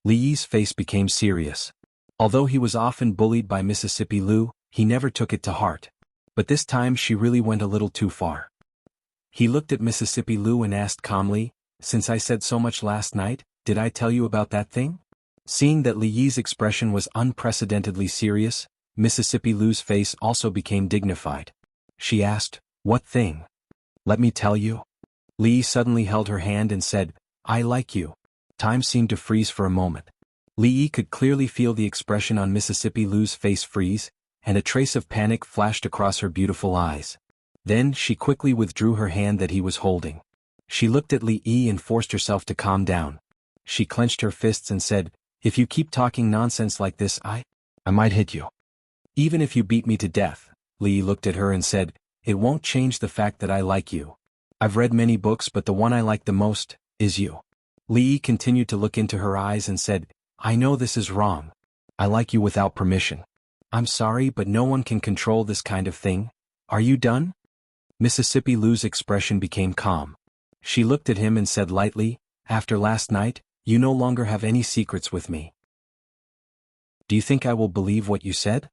Speaker 1: Li's face became serious. Although he was often bullied by Mississippi Lu, he never took it to heart. But this time she really went a little too far. He looked at Mississippi Lu and asked calmly, Since I said so much last night, did I tell you about that thing? Seeing that Li's expression was unprecedentedly serious, Mississippi Lu's face also became dignified. She asked, What thing? Let me tell you. Li suddenly held her hand and said, I like you. Time seemed to freeze for a moment. Li could clearly feel the expression on Mississippi Lu's face freeze, and a trace of panic flashed across her beautiful eyes. Then she quickly withdrew her hand that he was holding. She looked at Li and forced herself to calm down. She clenched her fists and said, If you keep talking nonsense like this, I might hit you. Even if you beat me to death, Li looked at her and said, It won't change the fact that I like you. I've read many books, but the one I like the most is you. Li continued to look into her eyes and said, I know this is wrong. I like you without permission. I'm sorry, but no one can control this kind of thing. Are you done? Mississippi Lu's expression became calm. She looked at him and said lightly, After last night, you no longer have any secrets with me. Do you think I will believe what you said?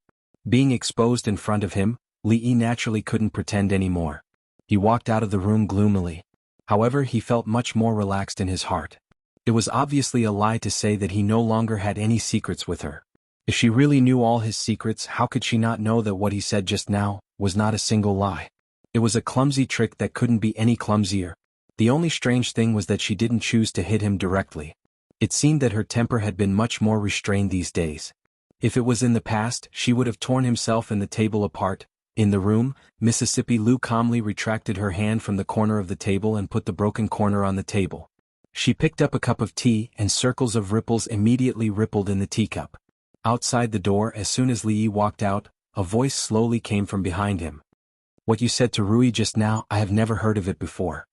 Speaker 1: Being exposed in front of him, Li naturally couldn't pretend anymore. He walked out of the room gloomily. However, he felt much more relaxed in his heart. It was obviously a lie to say that he no longer had any secrets with her. If she really knew all his secrets, how could she not know that what he said just now was not a single lie? It was a clumsy trick that couldn't be any clumsier. The only strange thing was that she didn't choose to hit him directly. It seemed that her temper had been much more restrained these days. If it was in the past, she would have torn himself and the table apart. In the room, Mississippi Lu calmly retracted her hand from the corner of the table and put the broken corner on the table. She picked up a cup of tea, and circles of ripples immediately rippled in the teacup. Outside the door, as soon as Li walked out, a voice slowly came from behind him. What you said to Rui just now, I have never heard of it before.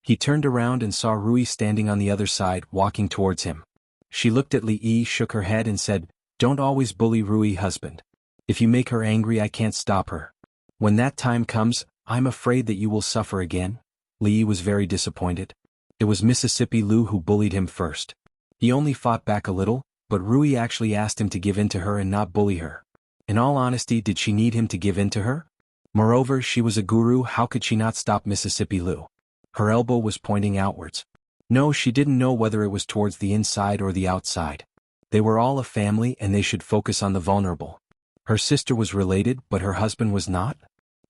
Speaker 1: He turned around and saw Rui standing on the other side, walking towards him. She looked at Li, shook her head and said, Don't always bully Rui, husband. If you make her angry, I can't stop her. When that time comes, I'm afraid that you will suffer again. Li was very disappointed. It was Mississippi Lu who bullied him first. He only fought back a little, but Rui actually asked him to give in to her and not bully her. In all honesty, did she need him to give in to her? Moreover, she was a guru, how could she not stop Mississippi Lu? Her elbow was pointing outwards. No, she didn't know whether it was towards the inside or the outside. They were all a family and they should focus on the vulnerable. Her sister was related, but her husband was not?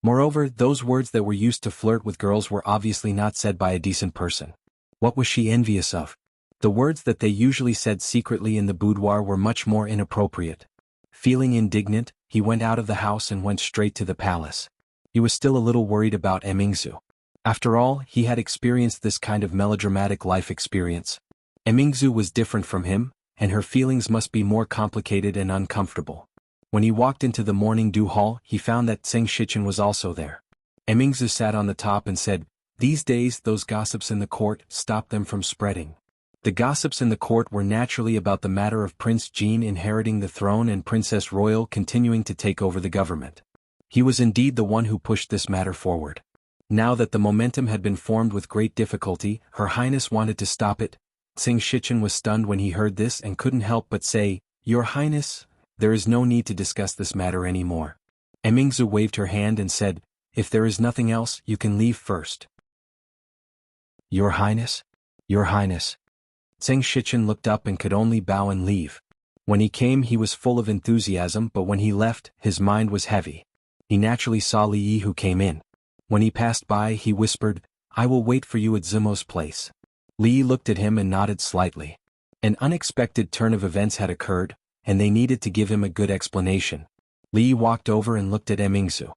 Speaker 1: Moreover, those words that were used to flirt with girls were obviously not said by a decent person. What was she envious of? The words that they usually said secretly in the boudoir were much more inappropriate. Feeling indignant, he went out of the house and went straight to the palace. He was still a little worried about Emingzu. After all, he had experienced this kind of melodramatic life experience. Emingzu was different from him, and her feelings must be more complicated and uncomfortable. When he walked into the morning dew hall, he found that Zheng Shichen was also there. Emingzu sat on the top and said, "These days those gossips in the court stop them from spreading." The gossips in the court were naturally about the matter of Prince Jean inheriting the throne and Princess Royal continuing to take over the government. He was indeed the one who pushed this matter forward. Now that the momentum had been formed with great difficulty, Her Highness wanted to stop it. Zheng Shichen was stunned when he heard this and couldn't help but say, "Your Highness, there is no need to discuss this matter anymore." Emingzu waved her hand and said, "If there is nothing else, you can leave first." "Your Highness? Your Highness." Zheng Shichen looked up and could only bow and leave. When he came he was full of enthusiasm, but when he left, his mind was heavy. He naturally saw Li Yi who came in. When he passed by he whispered, "I will wait for you at Zimo's place." Li Yi looked at him and nodded slightly. An unexpected turn of events had occurred, and they needed to give him a good explanation. Li Yi walked over and looked at Emingzu.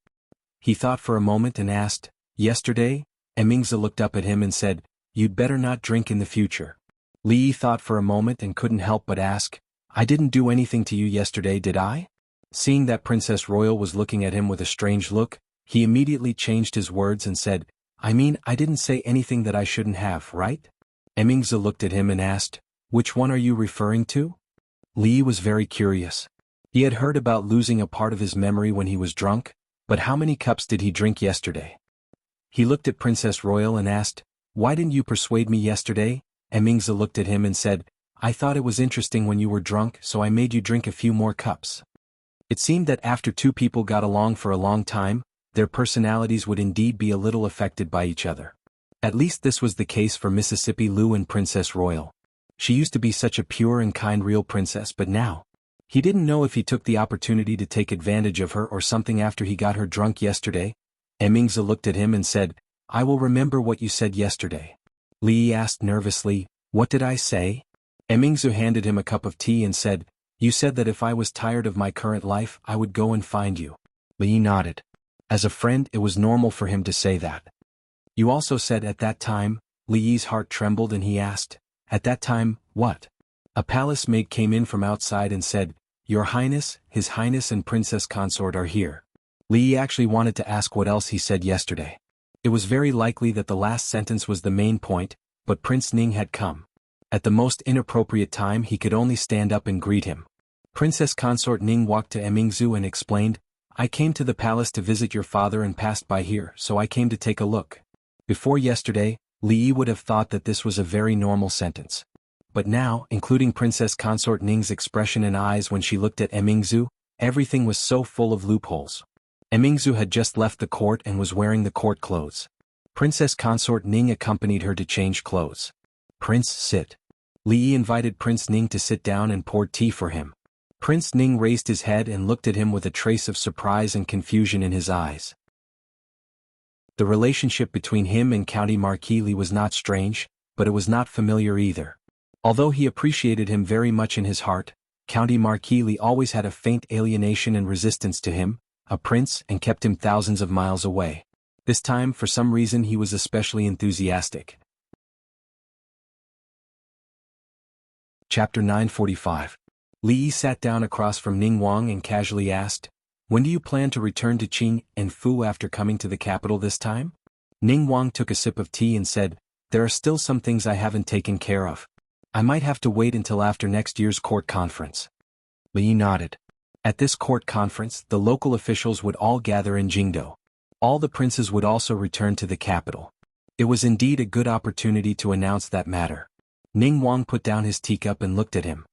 Speaker 1: He thought for a moment and asked, "Yesterday?" Emingzu looked up at him and said, "You'd better not drink in the future." Li Yi thought for a moment and couldn't help but ask, "I didn't do anything to you yesterday, did I?" Seeing that Princess Royal was looking at him with a strange look, he immediately changed his words and said, "I mean, I didn't say anything that I shouldn't have, right?" Emingzu looked at him and asked, "Which one are you referring to?" Li Yi was very curious. He had heard about losing a part of his memory when he was drunk, but how many cups did he drink yesterday? He looked at Princess Royal and asked, "Why didn't you persuade me yesterday?" Emingzu looked at him and said, "I thought it was interesting when you were drunk, so I made you drink a few more cups." It seemed that after two people got along for a long time, their personalities would indeed be a little affected by each other. At least this was the case for Mississippi Lu and Princess Royal. She used to be such a pure and kind real princess, but now, he didn't know if he took the opportunity to take advantage of her or something after he got her drunk yesterday. Emingzu looked at him and said, "I will remember what you said yesterday." Li Yi asked nervously, "What did I say?" Emingzu handed him a cup of tea and said, "You said that if I was tired of my current life, I would go and find you." Li Yi nodded. As a friend, it was normal for him to say that. "You also said at that time," Li Yi's heart trembled and he asked, "At that time, what?" A palace maid came in from outside and said, "Your Highness, His Highness and Princess Consort are here." Li Yi actually wanted to ask what else he said yesterday. It was very likely that the last sentence was the main point, but Prince Ning had come. At the most inappropriate time he could only stand up and greet him. Princess Consort Ning walked to Emingzu and explained, "I came to the palace to visit your father and passed by here, so I came to take a look." Before yesterday, Li Yi would have thought that this was a very normal sentence. But now, including Princess Consort Ning's expression and eyes when she looked at Emingzu, everything was so full of loopholes. Emingzu had just left the court and was wearing the court clothes. Princess Consort Ning accompanied her to change clothes. "Prince, sit." Li Yi invited Prince Ning to sit down and poured tea for him. Prince Ning raised his head and looked at him with a trace of surprise and confusion in his eyes. The relationship between him and County Marquis Li was not strange, but it was not familiar either. Although he appreciated him very much in his heart, County Marquis Li always had a faint alienation and resistance to him, a prince, and kept him thousands of miles away. This time, for some reason, he was especially enthusiastic. Chapter 945. Li Yi sat down across from Ning Wang and casually asked, "When do you plan to return to Qing and Fu after coming to the capital this time?" Ning Wang took a sip of tea and said, "There are still some things I haven't taken care of. I might have to wait until after next year's court conference." Li Yi nodded. At this court conference, the local officials would all gather in Jingdo. All the princes would also return to the capital. It was indeed a good opportunity to announce that matter. Ning Wang put down his teacup and looked at him.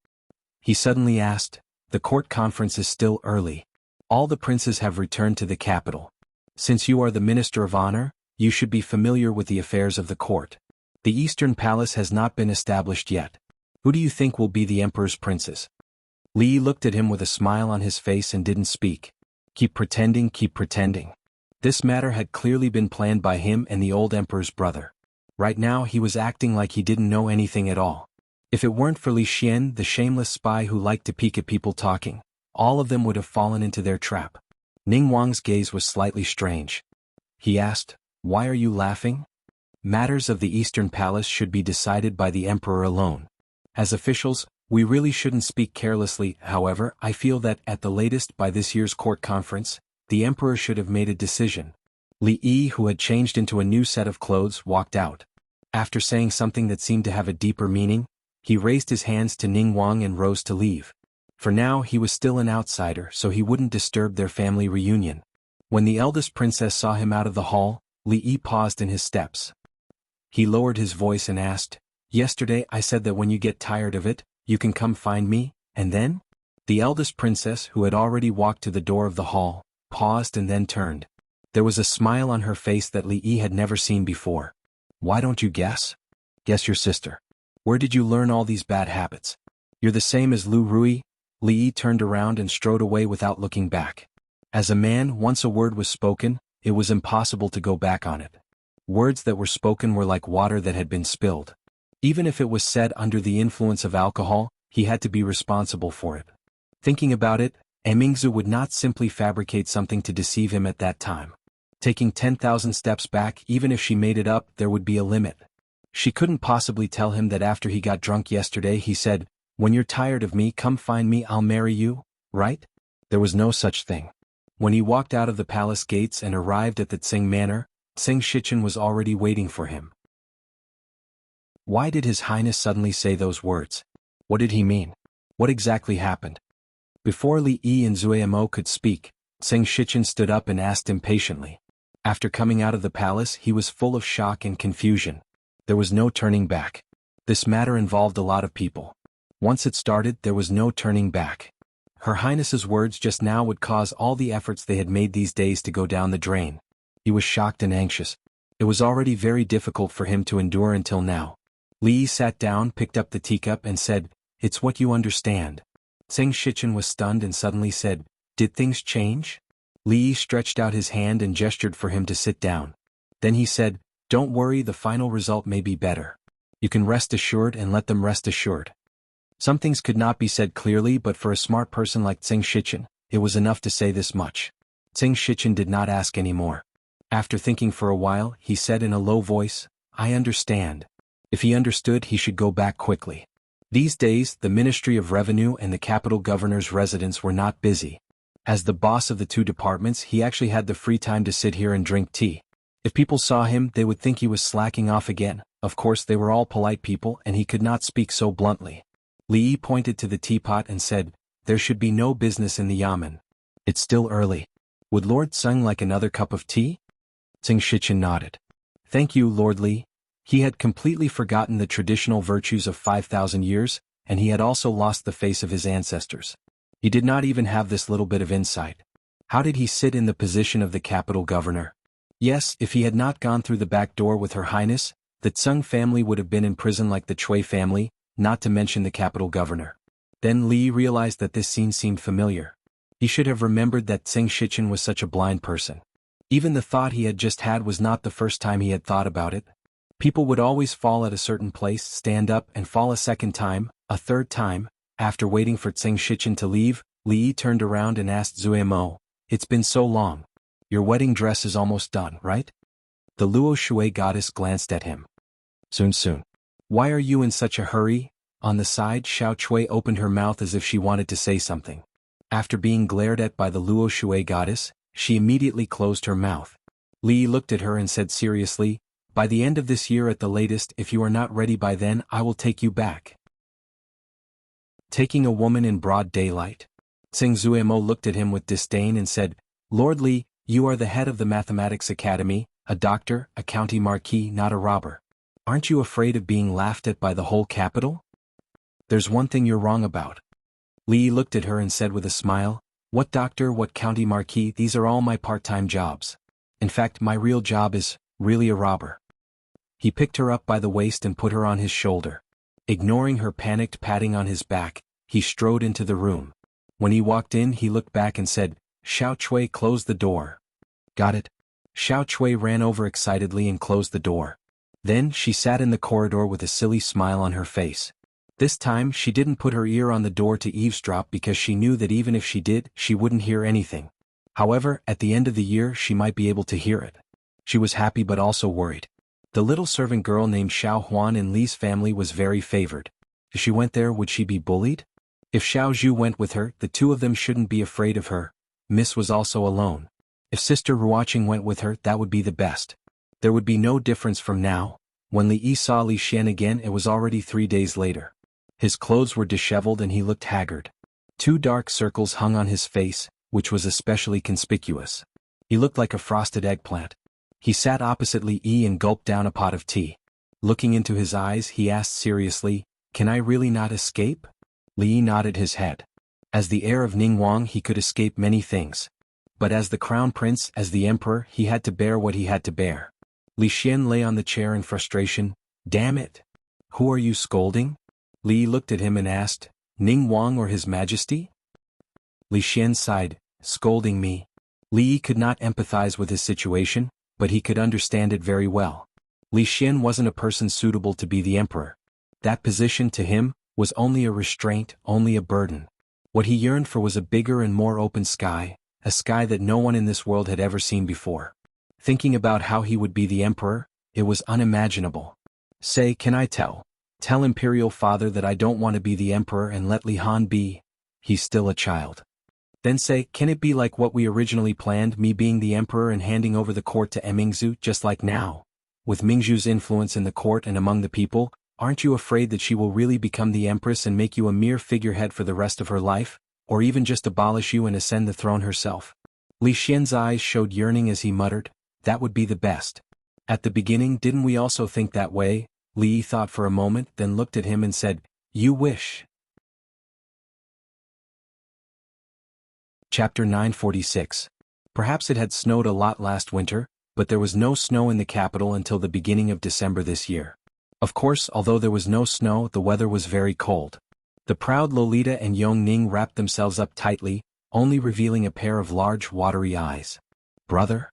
Speaker 1: He suddenly asked, "The court conference is still early. All the princes have returned to the capital. Since you are the Minister of Honor, you should be familiar with the affairs of the court. The Eastern Palace has not been established yet. Who do you think will be the Emperor's princes?" Li Yi looked at him with a smile on his face and didn't speak. Keep pretending, keep pretending. This matter had clearly been planned by him and the old Emperor's brother. Right now he was acting like he didn't know anything at all. If it weren't for Li Xian, the shameless spy who liked to peek at people talking, all of them would have fallen into their trap. Ning Wang's gaze was slightly strange. He asked, "Why are you laughing?" "Matters of the Eastern Palace should be decided by the Emperor alone. As officials, we really shouldn't speak carelessly. However, I feel that, at the latest by this year's court conference, the Emperor should have made a decision." Li Yi, who had changed into a new set of clothes, walked out. After saying something that seemed to have a deeper meaning, he raised his hands to Ning Wang and rose to leave. For now he was still an outsider, so he wouldn't disturb their family reunion. When the eldest princess saw him out of the hall, Li Yi paused in his steps. He lowered his voice and asked, "Yesterday I said that when you get tired of it, you can come find me, and then?" The eldest princess, who had already walked to the door of the hall, paused and then turned. There was a smile on her face that Li Yi had never seen before. "Why don't you guess?" "Guess your sister. Where did you learn all these bad habits?" "You're the same as Lu Rui." Li Yi turned around and strode away without looking back. As a man, once a word was spoken, it was impossible to go back on it. Words that were spoken were like water that had been spilled. Even if it was said under the influence of alcohol, he had to be responsible for it. Thinking about it, Emingzu would not simply fabricate something to deceive him at that time. Taking 10,000 steps back, even if she made it up, there would be a limit. She couldn't possibly tell him that after he got drunk yesterday he said, "When you're tired of me, come find me, I'll marry you," right? There was no such thing. When he walked out of the palace gates and arrived at the Tsing Manor, Tsing Shichen was already waiting for him. Why did His Highness suddenly say those words? What did he mean? What exactly happened? Before Li Yi and Zuemo could speak, Tsing Shichen stood up and asked impatiently. After coming out of the palace, he was full of shock and confusion. There was no turning back. This matter involved a lot of people. Once it started, there was no turning back. Her Highness's words just now would cause all the efforts they had made these days to go down the drain. He was shocked and anxious. It was already very difficult for him to endure until now. Li Yi sat down, picked up the teacup and said, "It's what you understand." Tsing Shichen was stunned and suddenly said, "Did things change?" Li Yi stretched out his hand and gestured for him to sit down. Then he said, "Don't worry, the final result may be better. You can rest assured and let them rest assured." Some things could not be said clearly, but for a smart person like Tsing Shichen, it was enough to say this much. Tsing Shichen did not ask any more. After thinking for a while, he said in a low voice, "I understand." If he understood, he should go back quickly. These days, the Ministry of Revenue and the capital governor's residence were not busy. As the boss of the two departments, he actually had the free time to sit here and drink tea. If people saw him, they would think he was slacking off again. Of course, they were all polite people and he could not speak so bluntly. Li Yi pointed to the teapot and said, "There should be no business in the yamen. It's still early. Would Lord Tseng like another cup of tea?" Tsing Shichen nodded. "Thank you, Lord Li." He had completely forgotten the traditional virtues of 5,000 years, and he had also lost the face of his ancestors. He did not even have this little bit of insight. How did he sit in the position of the capital governor? Yes, if he had not gone through the back door with Her Highness, the Tseng family would have been in prison like the Chui family, not to mention the capital governor. Then Li realized that this scene seemed familiar. He should have remembered that Tsing Shichen was such a blind person. Even the thought he had just had was not the first time he had thought about it. People would always fall at a certain place, stand up and fall a second time, a third time. After waiting for Tsing Shichen to leave, Li turned around and asked Zuemo, "It's been so long. Your wedding dress is almost done, right?" The Luo Shui goddess glanced at him. Soon. "Why are you in such a hurry?" On the side, Xiao Chui opened her mouth as if she wanted to say something. After being glared at by the Luo Shui goddess, she immediately closed her mouth. Li looked at her and said seriously, "By the end of this year at the latest, if you are not ready by then, I will take you back." Taking a woman in broad daylight? Tsing Zuemo looked at him with disdain and said, "Lord Li, you are the head of the Mathematics Academy, a doctor, a county marquis, not a robber. Aren't you afraid of being laughed at by the whole capital? There's one thing you're wrong about." Li looked at her and said with a smile, "What doctor, what county marquis, these are all my part-time jobs. In fact, my real job is, really a robber." He picked her up by the waist and put her on his shoulder. Ignoring her panicked patting on his back, he strode into the room. When he walked in, he looked back and said, "Xiao Chui, close the door." "Got it." Xiao Chui ran over excitedly and closed the door. Then she sat in the corridor with a silly smile on her face. This time she didn't put her ear on the door to eavesdrop because she knew that even if she did, she wouldn't hear anything. However, at the end of the year she might be able to hear it. She was happy but also worried. The little servant girl named Xiao Huan in Li's family was very favored. If she went there, would she be bullied? If Xiao Zhu went with her, the two of them shouldn't be afraid of her. Miss was also alone. If Sister Ruoqing went with her, that would be the best. There would be no difference from now. When Li Yi saw Li Xian again, it was already 3 days later. His clothes were disheveled and he looked haggard. 2 dark circles hung on his face, which was especially conspicuous. He looked like a frosted eggplant. He sat opposite Li Yi and gulped down a pot of tea. Looking into his eyes, he asked seriously, "Can I really not escape?" Li Yi nodded his head. As the heir of Ningguang, he could escape many things. But as the crown prince, as the emperor, he had to bear what he had to bear. Li Xian lay on the chair in frustration. "Damn it! Who are you scolding?" Li Yi looked at him and asked, "Ningguang or His Majesty?" Li Xian sighed, "Scolding me." Li Yi could not empathize with his situation, but he could understand it very well. Li Xian wasn't a person suitable to be the emperor. That position to him was only a restraint, only a burden. What he yearned for was a bigger and more open sky, a sky that no one in this world had ever seen before. Thinking about how he would be the emperor, it was unimaginable. "Say, can I tell Imperial Father that I don't want to be the emperor and let Li Han be? He's still a child." Then say, "Can it be like what we originally planned, me being the emperor and handing over the court to Mingzhu just like now? With Mingzhu's influence in the court and among the people, aren't you afraid that she will really become the empress and make you a mere figurehead for the rest of her life, or even just abolish you and ascend the throne herself?" Li Xian's eyes showed yearning as he muttered, "That would be the best." "At the beginning, didn't we also think that way?" Li Yi thought for a moment, then looked at him and said, "You wish." Chapter 946. Perhaps it had snowed a lot last winter, but there was no snow in the capital until the beginning of December this year. Of course, although there was no snow, the weather was very cold. The proud Lolita and Yong Ning wrapped themselves up tightly, only revealing a pair of large, watery eyes. "Brother?"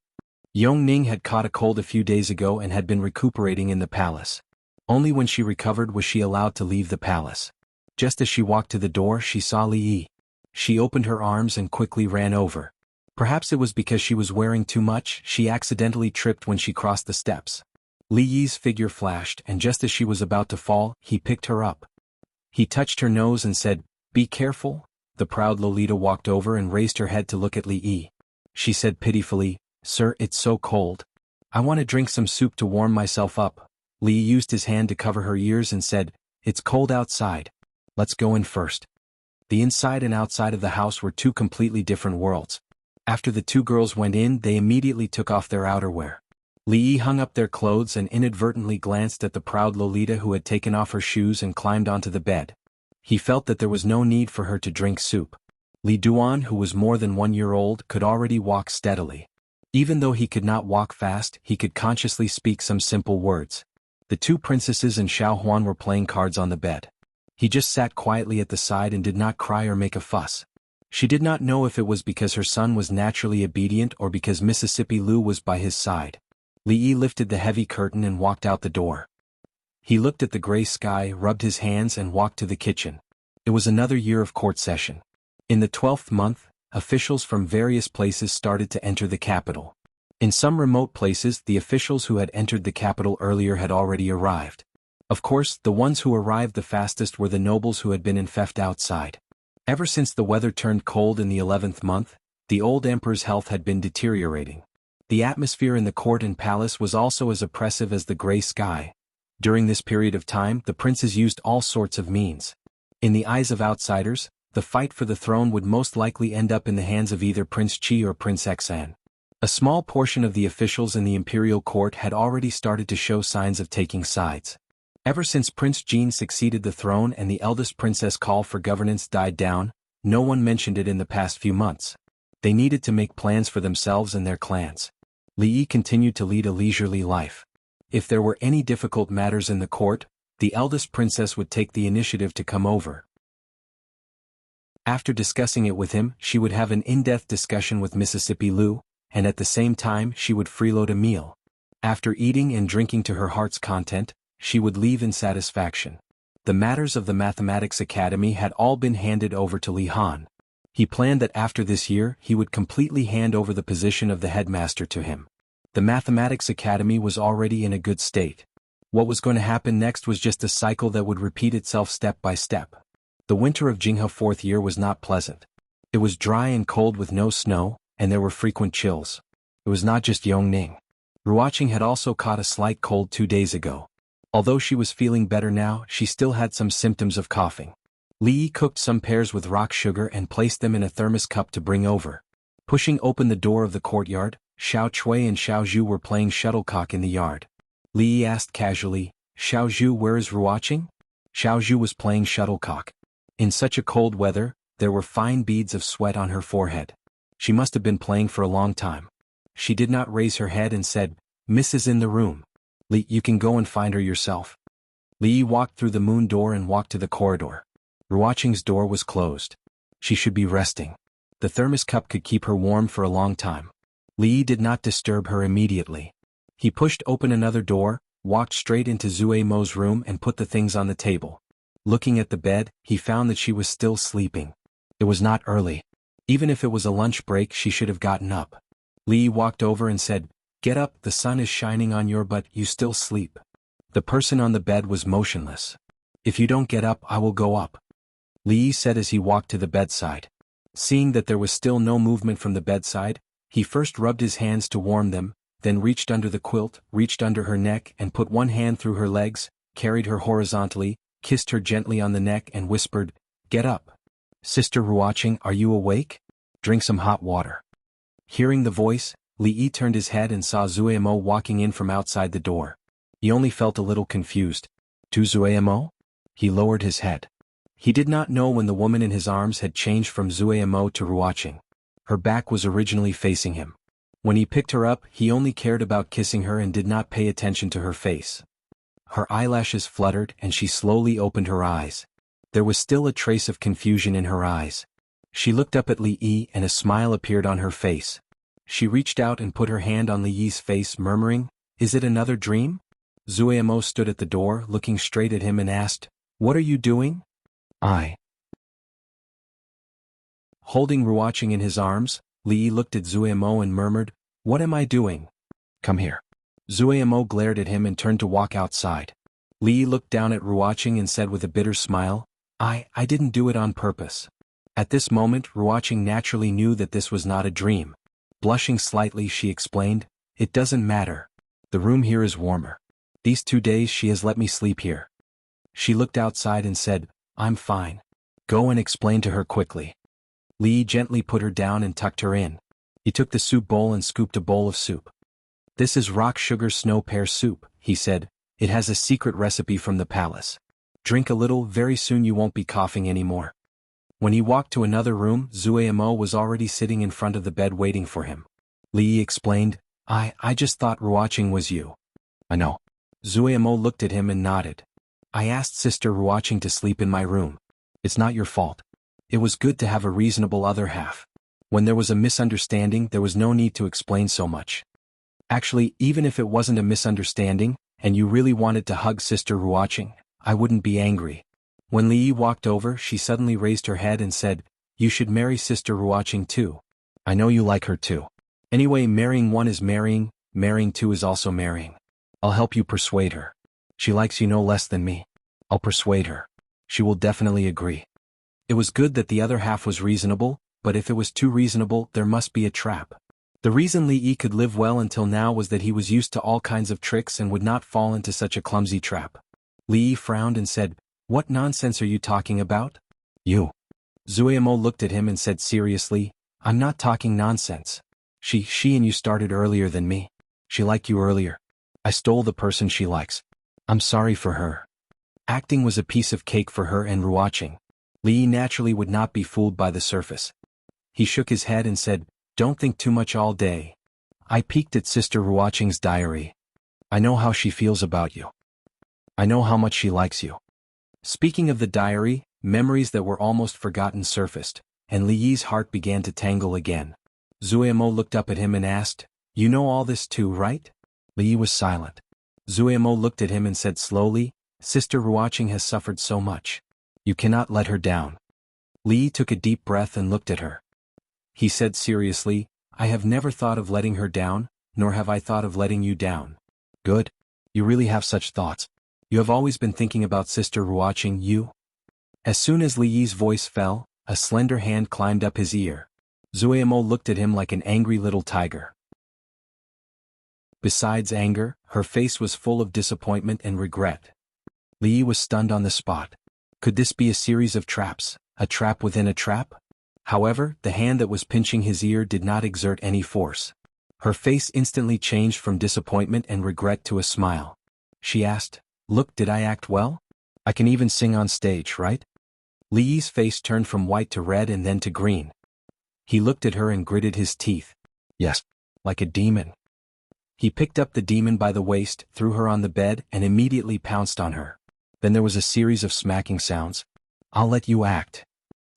Speaker 1: Yong Ning had caught a cold a few days ago and had been recuperating in the palace. Only when she recovered was she allowed to leave the palace. Just as she walked to the door, she saw Li Yi. She opened her arms and quickly ran over. Perhaps it was because she was wearing too much, she accidentally tripped when she crossed the steps. Li Yi's figure flashed, and just as she was about to fall, he picked her up. He touched her nose and said, "Be careful." The proud Lolita walked over and raised her head to look at Li Yi. She said pitifully, "Sir, it's so cold. I want to drink some soup to warm myself up." Li Yi used his hand to cover her ears and said, "It's cold outside. Let's go in first." The inside and outside of the house were 2 completely different worlds. After the 2 girls went in, they immediately took off their outerwear. Li Yi hung up their clothes and inadvertently glanced at the proud Lolita who had taken off her shoes and climbed onto the bed. He felt that there was no need for her to drink soup. Li Duan, who was more than 1 year old, could already walk steadily. Even though he could not walk fast, he could consciously speak some simple words. The 2 princesses and Xiao Huan were playing cards on the bed. He just sat quietly at the side and did not cry or make a fuss. She did not know if it was because her son was naturally obedient or because Mississippi Lu was by his side. Li Yi lifted the heavy curtain and walked out the door. He looked at the gray sky, rubbed his hands and walked to the kitchen. It was another year of court session. In the 12th month, officials from various places started to enter the capital. In some remote places, the officials who had entered the capital earlier had already arrived. Of course, the ones who arrived the fastest were the nobles who had been infeft outside. Ever since the weather turned cold in the 11th month, the old emperor's health had been deteriorating. The atmosphere in the court and palace was also as oppressive as the gray sky. During this period of time, the princes used all sorts of means. In the eyes of outsiders, the fight for the throne would most likely end up in the hands of either Prince Qi or Prince Xan. A small portion of the officials in the imperial court had already started to show signs of taking sides. Ever since Prince Jean succeeded the throne and the eldest princess' call for governance died down, no one mentioned it in the past few months. They needed to make plans for themselves and their clans. Li Yi continued to lead a leisurely life. If there were any difficult matters in the court, the eldest princess would take the initiative to come over. After discussing it with him, she would have an in-depth discussion with Mississippi Lu, and at the same time she would freeload a meal. After eating and drinking to her heart's content, she would leave in satisfaction. The matters of the Mathematics Academy had all been handed over to Li Han. He planned that after this year he would completely hand over the position of the headmaster to him. The Mathematics Academy was already in a good state. What was going to happen next was just a cycle that would repeat itself step by step. The winter of Jinghe fourth year was not pleasant. It was dry and cold with no snow, and there were frequent chills. It was not just Yongning. Ruoqing had also caught a slight cold 2 days ago. Although she was feeling better now, she still had some symptoms of coughing. Li Yi cooked some pears with rock sugar and placed them in a thermos cup to bring over. Pushing open the door of the courtyard, Xiao Chui and Xiao Zhu were playing shuttlecock in the yard. Li Yi asked casually, "Xiao Zhu, where is Ruoqing?" Xiao Zhu was playing shuttlecock. In such a cold weather, there were fine beads of sweat on her forehead. She must have been playing for a long time. She did not raise her head and said, "Miss is in the room. Li, you can go and find her yourself." Li Yi walked through the moon door and walked to the corridor. Ruoqing's door was closed. She should be resting. The thermos cup could keep her warm for a long time. Li Yi did not disturb her immediately. He pushed open another door, walked straight into Zue Mo's room and put the things on the table. Looking at the bed, he found that she was still sleeping. It was not early. Even if it was a lunch break, she should have gotten up. Li Yi walked over and said, "Get up, the sun is shining on your butt, you still sleep." The person on the bed was motionless. "If you don't get up, I will go up," Li Yi said as he walked to the bedside. Seeing that there was still no movement from the bedside, he first rubbed his hands to warm them, then reached under the quilt, reached under her neck and put one hand through her legs, carried her horizontally, kissed her gently on the neck and whispered, "Get up. Sister Ruoqing, are you awake? Drink some hot water." Hearing the voice, Li Yi turned his head and saw Zuemo walking in from outside the door. He only felt a little confused. "To Zuemo?" He lowered his head. He did not know when the woman in his arms had changed from Zuemo to Ruoqing. Her back was originally facing him. When he picked her up, he only cared about kissing her and did not pay attention to her face. Her eyelashes fluttered and she slowly opened her eyes. There was still a trace of confusion in her eyes. She looked up at Li Yi and a smile appeared on her face. She reached out and put her hand on Li Yi's face, murmuring, "Is it another dream?" Zuemo stood at the door, looking straight at him and asked, "What are you doing?" "I." Holding Ruoqing in his arms, Li Yi looked at Zuemo and murmured, "What am I doing? Come here." Zuemo glared at him and turned to walk outside. Li Yi looked down at Ruoqing and said with a bitter smile, I didn't do it on purpose." At this moment, Ruoqing naturally knew that this was not a dream. Blushing slightly, she explained, "It doesn't matter. The room here is warmer. These 2 days she has let me sleep here." She looked outside and said, "I'm fine. Go and explain to her quickly." Li Yi gently put her down and tucked her in. He took the soup bowl and scooped a bowl of soup. "This is rock sugar snow pear soup," he said. "It has a secret recipe from the palace. Drink a little, very soon you won't be coughing anymore." When he walked to another room, Zuemo was already sitting in front of the bed waiting for him. Li Yi explained, I just thought Ruoqing was you." "I know." Zuemo looked at him and nodded. "I asked Sister Ruoqing to sleep in my room. It's not your fault. It was good to have a reasonable other half. When there was a misunderstanding, there was no need to explain so much. Actually, even if it wasn't a misunderstanding, and you really wanted to hug Sister Ruoqing, I wouldn't be angry." When Li Yi walked over, she suddenly raised her head and said, "You should marry Sister Ruoqing too. I know you like her too. Anyway, marrying one is marrying two is also marrying. I'll help you persuade her. She likes you no less than me. I'll persuade her. She will definitely agree." It was good that the other half was reasonable, but if it was too reasonable, there must be a trap. The reason Li Yi could live well until now was that he was used to all kinds of tricks and would not fall into such a clumsy trap. Li Yi frowned and said, "What nonsense are you talking about?" "You." Zuemo looked at him and said seriously, "I'm not talking nonsense. She and you started earlier than me. She liked you earlier. I stole the person she likes. I'm sorry for her. Acting was a piece of cake for her and Ruoqing." Li Yi naturally would not be fooled by the surface. He shook his head and said, "Don't think too much all day. I peeked at Sister Ruoqing's diary. I know how she feels about you. I know how much she likes you." Speaking of the diary, memories that were almost forgotten surfaced, and Li Yi's heart began to tangle again. Zuemo looked up at him and asked, "You know all this too, right?" Li Yi was silent. Zuemo looked at him and said slowly, Sister Ruoqing has suffered so much. You cannot let her down. Li took a deep breath and looked at her. He said seriously, I have never thought of letting her down, nor have I thought of letting you down. Good. You really have such thoughts. You have always been thinking about Sister Ruoqing, you? As soon as Li Yi's voice fell, a slender hand climbed up his ear. Zueimo looked at him like an angry little tiger. Besides anger, her face was full of disappointment and regret. Li Yi was stunned on the spot. Could this be a series of traps, a trap within a trap? However, the hand that was pinching his ear did not exert any force. Her face instantly changed from disappointment and regret to a smile. She asked, Look, did I act well? I can even sing on stage, right? Li Yi's face turned from white to red and then to green. He looked at her and gritted his teeth. Yes, like a demon. He picked up the demon by the waist, threw her on the bed, and immediately pounced on her. Then there was a series of smacking sounds. I'll let you act.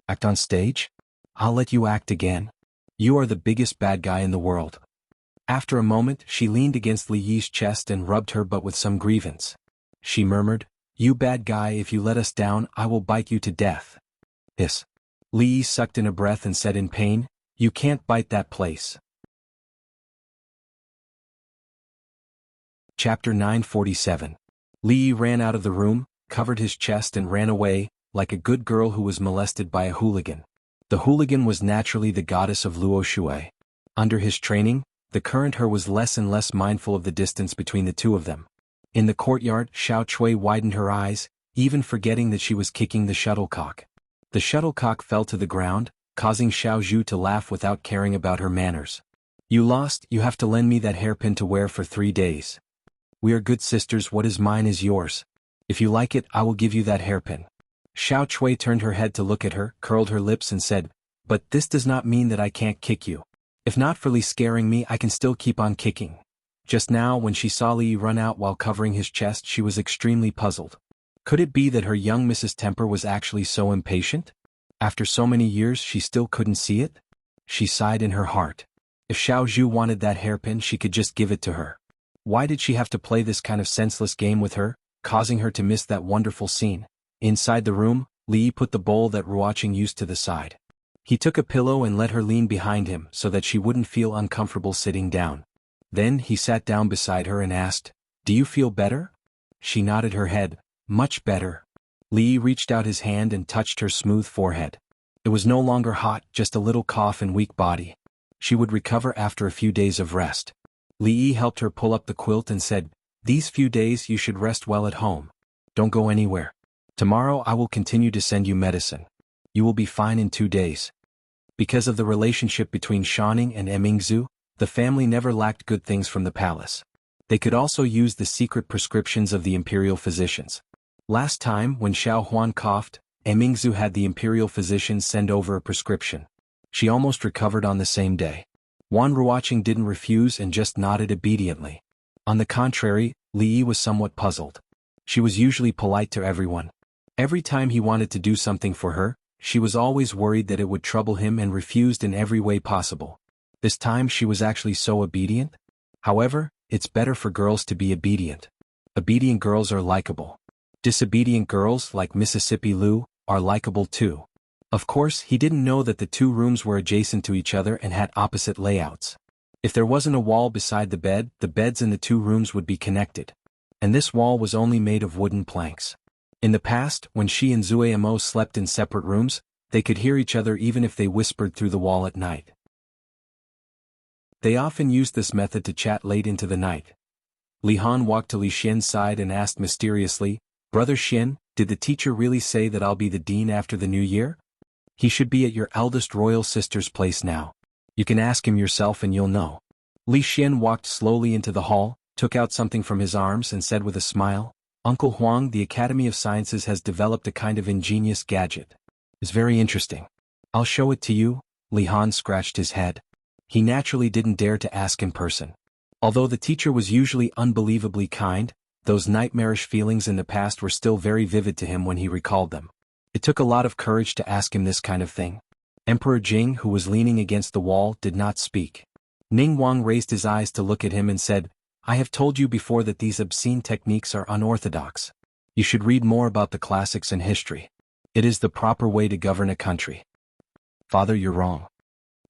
Speaker 1: Act on stage? I'll let you act again. You are the biggest bad guy in the world. After a moment, she leaned against Li Yi's chest and rubbed her butt with some grievance. She murmured, You bad guy, if you let us down, I will bite you to death. Hiss. Li Yi sucked in a breath and said in pain, You can't bite that place. Chapter 947. Li Yi ran out of the room, covered his chest and ran away, like a good girl who was molested by a hooligan. The hooligan was naturally the goddess of Luo Shui. Under his training, the current her was less and less mindful of the distance between the two of them. In the courtyard, Xiao Chui widened her eyes, even forgetting that she was kicking the shuttlecock. The shuttlecock fell to the ground, causing Xiao Zhu to laugh without caring about her manners. You lost, you have to lend me that hairpin to wear for 3 days. We are good sisters, what is mine is yours. If you like it, I will give you that hairpin. Xiao Chui turned her head to look at her, curled her lips and said, But this does not mean that I can't kick you. If not for Li scaring me, I can still keep on kicking. Just now, when she saw Li run out while covering his chest, she was extremely puzzled. Could it be that her young Mrs. Temper was actually so impatient? After so many years she still couldn't see it? She sighed in her heart. If Xiao Zhu wanted that hairpin, she could just give it to her. Why did she have to play this kind of senseless game with her, causing her to miss that wonderful scene? Inside the room, Li put the bowl that Ruoqing used to the side. He took a pillow and let her lean behind him so that she wouldn't feel uncomfortable sitting down. Then he sat down beside her and asked, Do you feel better? She nodded her head. Much better. Li reached out his hand and touched her smooth forehead. It was no longer hot, just a little cough and weak body. She would recover after a few days of rest. Li helped her pull up the quilt and said, These few days you should rest well at home. Don't go anywhere. Tomorrow I will continue to send you medicine. You will be fine in 2 days. Because of the relationship between Shaning and Emingzu, the family never lacked good things from the palace. They could also use the secret prescriptions of the imperial physicians. Last time, when Xiao Huan coughed, Emingzu had the imperial physicians send over a prescription. She almost recovered on the same day. Wan Ruoqing didn't refuse and just nodded obediently. On the contrary, Li Yi was somewhat puzzled. She was usually polite to everyone. Every time he wanted to do something for her, she was always worried that it would trouble him and refused in every way possible. This time she was actually so obedient. However, it's better for girls to be obedient. Obedient girls are likable. Disobedient girls, like Mississippi Lu, are likable too. Of course, he didn't know that the 2 rooms were adjacent to each other and had opposite layouts. If there wasn't a wall beside the beds in the 2 rooms would be connected. And this wall was only made of wooden planks. In the past, when she and Zueimo slept in separate rooms, they could hear each other even if they whispered through the wall at night. They often used this method to chat late into the night. Li Han walked to Li Xian's side and asked mysteriously, Brother Xian, did the teacher really say that I'll be the dean after the new year? He should be at your eldest royal sister's place now. You can ask him yourself and you'll know. Li Xian walked slowly into the hall, took out something from his arms and said with a smile, Uncle Huang, the Academy of Sciences has developed a kind of ingenious gadget. It's very interesting. I'll show it to you. Li Han scratched his head. He naturally didn't dare to ask in person. Although the teacher was usually unbelievably kind, those nightmarish feelings in the past were still very vivid to him when he recalled them. It took a lot of courage to ask him this kind of thing. Emperor Jing, who was leaning against the wall, did not speak. Ning Wang raised his eyes to look at him and said, I have told you before that these obscene techniques are unorthodox. You should read more about the classics and history. It is the proper way to govern a country. Father, you're wrong.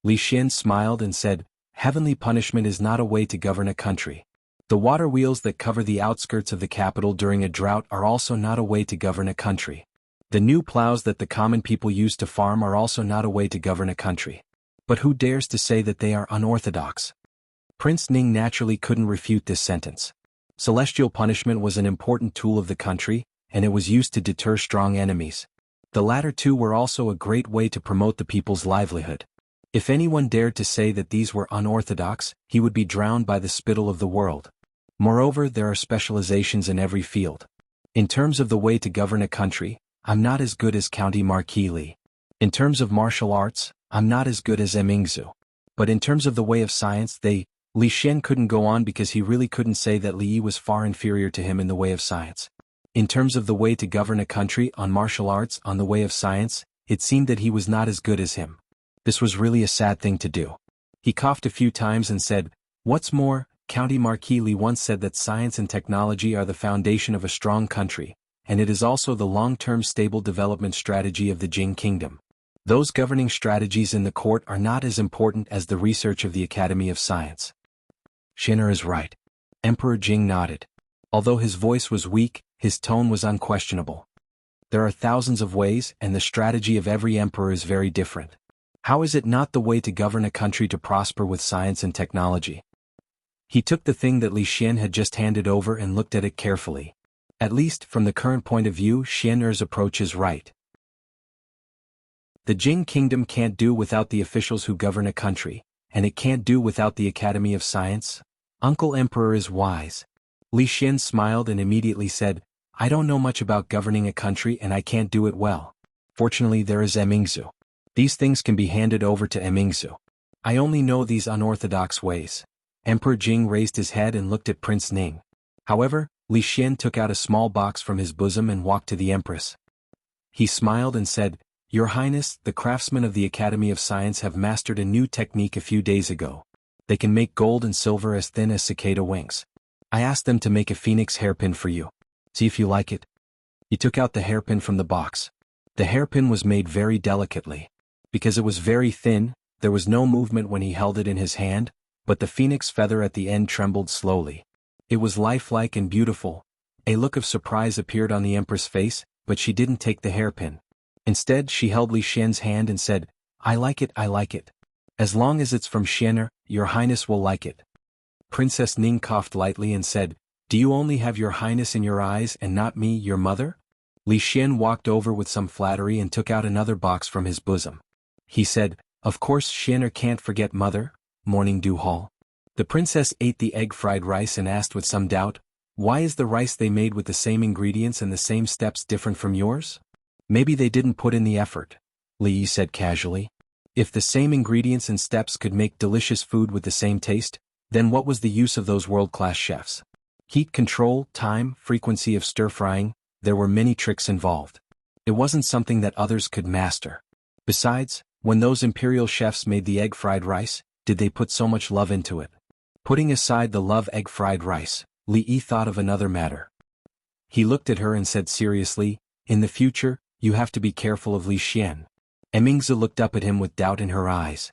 Speaker 1: Li Xian smiled and said, heavenly punishment is not a way to govern a country. The water wheels that cover the outskirts of the capital during a drought are also not a way to govern a country. The new plows that the common people use to farm are also not a way to govern a country. But who dares to say that they are unorthodox? Prince Ning naturally couldn't refute this sentence. Celestial punishment was an important tool of the country, and it was used to deter strong enemies. The latter two were also a great way to promote the people's livelihood. If anyone dared to say that these were unorthodox, he would be drowned by the spittle of the world. Moreover, there are specializations in every field. In terms of the way to govern a country, I'm not as good as County Marquis Li. In terms of martial arts, I'm not as good as Emingzu. But in terms of the way of science, Li Xian couldn't go on because he really couldn't say that Li Yi was far inferior to him in the way of science. In terms of the way to govern a country, on martial arts, on the way of science, it seemed that he was not as good as him. This was really a sad thing to do. He coughed a few times and said, what's more, County Marquis Li once said that science and technology are the foundation of a strong country, and it is also the long-term stable development strategy of the Jing Kingdom. Those governing strategies in the court are not as important as the research of the Academy of Science. Xin'er is right. Emperor Jing nodded. Although his voice was weak, his tone was unquestionable. There are thousands of ways, and the strategy of every emperor is very different. How is it not the way to govern a country to prosper with science and technology? He took the thing that Li Xian had just handed over and looked at it carefully. At least, from the current point of view, Xin'er's approach is right. The Jing Kingdom can't do without the officials who govern a country, and it can't do without the Academy of Science. Uncle Emperor is wise. Li Xian smiled and immediately said, I don't know much about governing a country and I can't do it well. Fortunately, there is Emingzu. These things can be handed over to Emingzu. I only know these unorthodox ways. Emperor Jing raised his head and looked at Prince Ning. However, Li Xian took out a small box from his bosom and walked to the Empress. He smiled and said, Your Highness, the craftsmen of the Academy of Science have mastered a new technique a few days ago. They can make gold and silver as thin as cicada wings. I asked them to make a phoenix hairpin for you. See if you like it. He took out the hairpin from the box. The hairpin was made very delicately. Because it was very thin, there was no movement when he held it in his hand, but the phoenix feather at the end trembled slowly. It was lifelike and beautiful. A look of surprise appeared on the Empress' face, but she didn't take the hairpin. Instead, she held Li Xian's hand and said, I like it, I like it. As long as it's from Xin'er, Your Highness will like it. Princess Ning coughed lightly and said, Do you only have Your Highness in your eyes and not me, your mother? Li Xian walked over with some flattery and took out another box from his bosom. He said, Of course Xin'er can't forget mother, Morning Dew Hall. The princess ate the egg-fried rice and asked with some doubt, Why is the rice they made with the same ingredients and the same steps different from yours? Maybe they didn't put in the effort, Li Yi said casually. If the same ingredients and steps could make delicious food with the same taste, then what was the use of those world-class chefs? Heat control, time, frequency of stir-frying, there were many tricks involved. It wasn't something that others could master. Besides, when those imperial chefs made the egg-fried rice, did they put so much love into it? Putting aside the love egg-fried rice, Li Yi thought of another matter. He looked at her and said seriously, In the future, you have to be careful of Li Xian. Emingzi looked up at him with doubt in her eyes.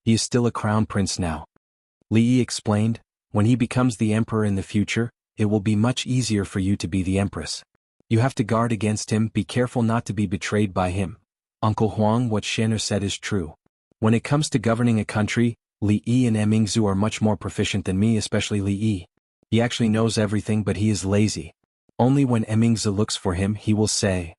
Speaker 1: He is still a crown prince now. Li Yi explained, When he becomes the emperor in the future, it will be much easier for you to be the empress. You have to guard against him, be careful not to be betrayed by him. Uncle Huang, what Xin'er said is true. When it comes to governing a country, Li Yi and Emingzu are much more proficient than me, especially Li Yi. He actually knows everything, but he is lazy. Only when Emingzu looks for him he will say.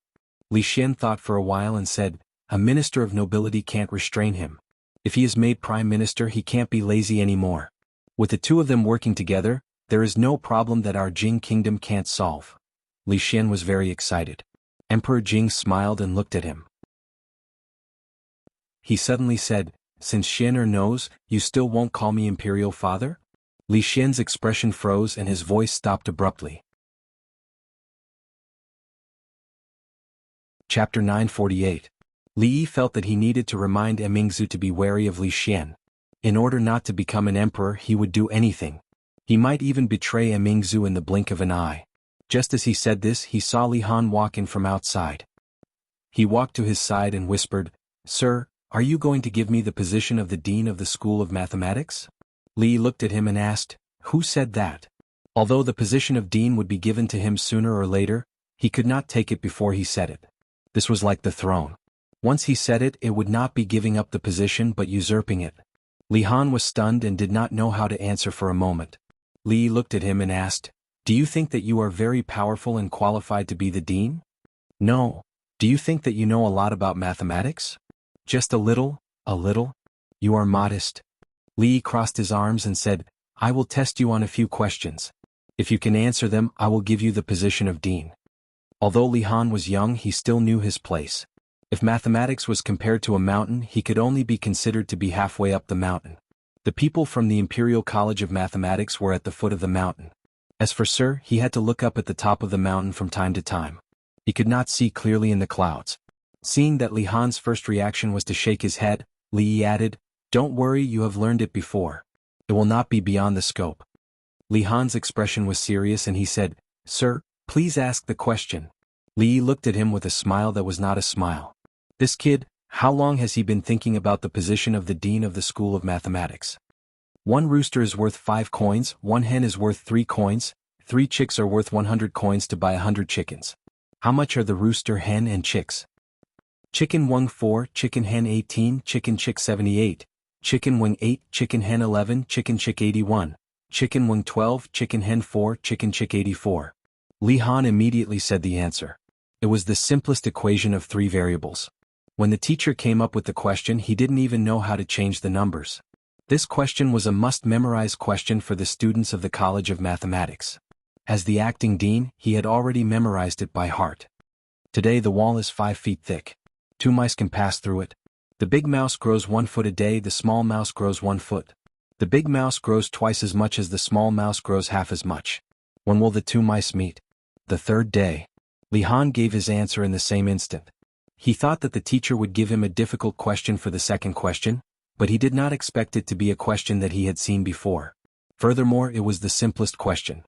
Speaker 1: Li Xian thought for a while and said, A minister of nobility can't restrain him. If he is made prime minister he can't be lazy anymore. With the two of them working together, there is no problem that our Jing kingdom can't solve. Li Xian was very excited. Emperor Jing smiled and looked at him. He suddenly said, Since Xin'er knows, you still won't call me imperial father? Li Xian's expression froze and his voice stopped abruptly. Chapter 948. Li Yi felt that he needed to remind Emingzu to be wary of Li Xian. In order not to become an emperor he would do anything. He might even betray Emingzu in the blink of an eye. Just as he said this, he saw Li Han walk in from outside. He walked to his side and whispered, "Sir, are you going to give me the position of the Dean of the School of Mathematics?" Li looked at him and asked, "Who said that?" Although the position of Dean would be given to him sooner or later, he could not take it before he said it. This was like the throne. Once he said it, it would not be giving up the position but usurping it. Li Han was stunned and did not know how to answer for a moment. Li looked at him and asked, "Do you think that you are very powerful and qualified to be the dean?" "No. Do you think that you know a lot about mathematics?" "Just a little, a little." "You are modest." Li crossed his arms and said, "I will test you on a few questions. If you can answer them, I will give you the position of dean." Although Li Han was young, he still knew his place. If mathematics was compared to a mountain, he could only be considered to be halfway up the mountain. The people from the Imperial College of Mathematics were at the foot of the mountain. As for Sir, he had to look up at the top of the mountain from time to time. He could not see clearly in the clouds. Seeing that Li Han's first reaction was to shake his head, Li added, "Don't worry, you have learned it before. It will not be beyond the scope." Li Han's expression was serious and he said, "Sir, please ask the question." Li looked at him with a smile that was not a smile. "This kid, how long has he been thinking about the position of the Dean of the School of Mathematics? One rooster is worth 5 coins, one hen is worth 3 coins, 3 chicks are worth 100 coins to buy 100 chickens. How much are the rooster, hen and chicks?" "Chicken wing 4, chicken hen 18, chicken chick 78, chicken wing 8, chicken hen 11, chicken chick 81, chicken wing 12, chicken hen 4, chicken chick 84. Li Han immediately said the answer. It was the simplest equation of 3 variables. When the teacher came up with the question, he didn't even know how to change the numbers. This question was a must-memorize question for the students of the College of Mathematics. As the acting dean, he had already memorized it by heart. Today the wall is 5 feet thick. 2 mice can pass through it. The big mouse grows 1 foot a day, the small mouse grows 1 foot. The big mouse grows twice as much as the small mouse grows half as much. When will the 2 mice meet? The 3rd day. Li Han gave his answer in the same instant. He thought that the teacher would give him a difficult question for the second question, but he did not expect it to be a question that he had seen before. Furthermore, it was the simplest question.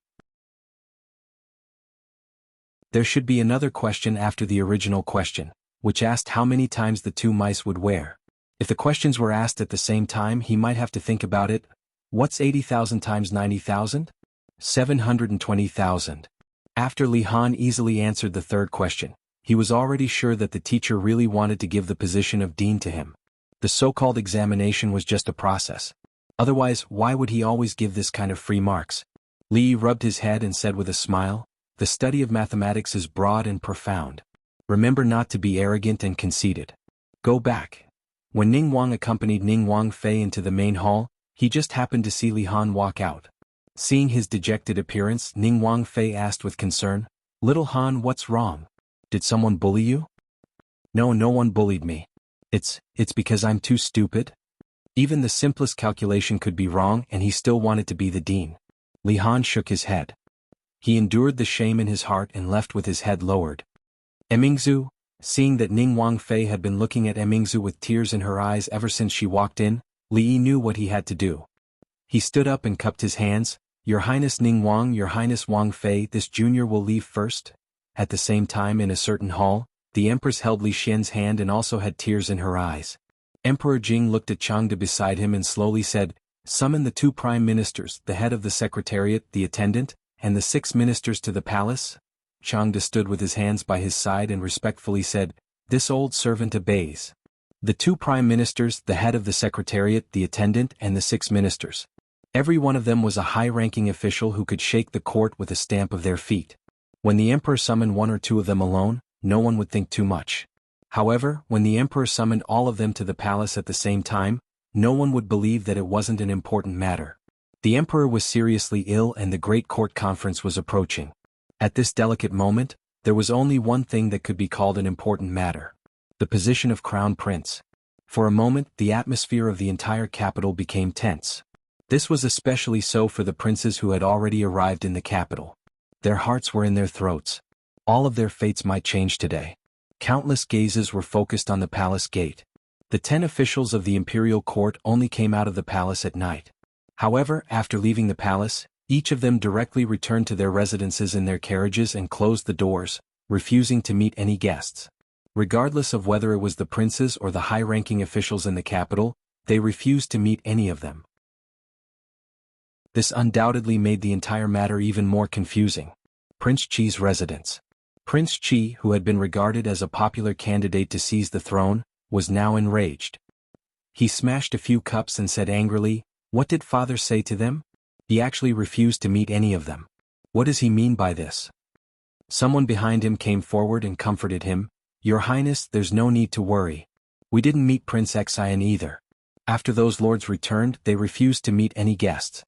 Speaker 1: There should be another question after the original question, which asked how many times the 2 mice would wear. If the questions were asked at the same time, he might have to think about it. What's 80,000 times 90,000? 720,000. After Li Han easily answered the 3rd question, he was already sure that the teacher really wanted to give the position of dean to him. The so-called examination was just a process. Otherwise, why would he always give this kind of free marks? Li rubbed his head and said with a smile, "The study of mathematics is broad and profound. Remember not to be arrogant and conceited. Go back." When Ning Wang accompanied Ning Wang Fei into the main hall, he just happened to see Li Han walk out. Seeing his dejected appearance, Ning Wang Fei asked with concern, "Little Han, what's wrong? Did someone bully you?" "No, no one bullied me. It's because I'm too stupid." Even the simplest calculation could be wrong and he still wanted to be the dean. Li Han shook his head. He endured the shame in his heart and left with his head lowered. Emingzu, seeing that Ning Wang Fei had been looking at Emingzu with tears in her eyes ever since she walked in, Li knew what he had to do. He stood up and cupped his hands. "Your Highness Ning Wang, Your Highness Wang Fei, this junior will leave first." At the same time in a certain hall, the Empress held Li Xian's hand and also had tears in her eyes. Emperor Jing looked at Changde beside him and slowly said, "Summon the 2 prime ministers, the head of the secretariat, the attendant, and the 6 ministers to the palace." Changde stood with his hands by his side and respectfully said, "This old servant obeys." The 2 prime ministers, the head of the secretariat, the attendant, and the 6 ministers. Every one of them was a high-ranking official who could shake the court with a stamp of their feet. When the emperor summoned 1 or 2 of them alone, no one would think too much. However, when the emperor summoned all of them to the palace at the same time, no one would believe that it wasn't an important matter. The emperor was seriously ill and the great court conference was approaching. At this delicate moment, there was only one thing that could be called an important matter: the position of crown prince. For a moment, the atmosphere of the entire capital became tense. This was especially so for the princes who had already arrived in the capital. Their hearts were in their throats. All of their fates might change today. Countless gazes were focused on the palace gate. The 10 officials of the imperial court only came out of the palace at night. However, after leaving the palace, Each of them directly returned to their residences in their carriages and closed the doors, refusing to meet any guests. Regardless of whether it was the princes or the high-ranking officials in the capital, they refused to meet any of them. This undoubtedly made the entire matter even more confusing. Prince Qi's residence. Prince Qi, who had been regarded as a popular candidate to seize the throne, was now enraged. He smashed a few cups and said angrily, "What did father say to them? He actually refused to meet any of them. What does he mean by this?" Someone behind him came forward and comforted him, "Your Highness, there's no need to worry. We didn't meet Prince Xian either. After those lords returned, they refused to meet any guests."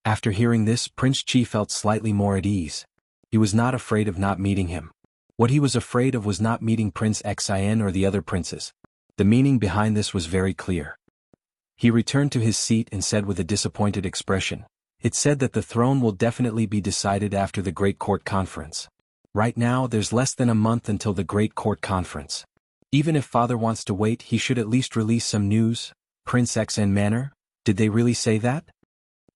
Speaker 1: After hearing this, Prince Qi felt slightly more at ease. He was not afraid of not meeting him. What he was afraid of was not meeting Prince Xian or the other princes. The meaning behind this was very clear. He returned to his seat and said with a disappointed expression, "It's said that the throne will definitely be decided after the Great Court Conference. Right now there's less than a month until the Great Court Conference. Even if father wants to wait, he should at least release some news." Prince Xian Manor? Did they really say that?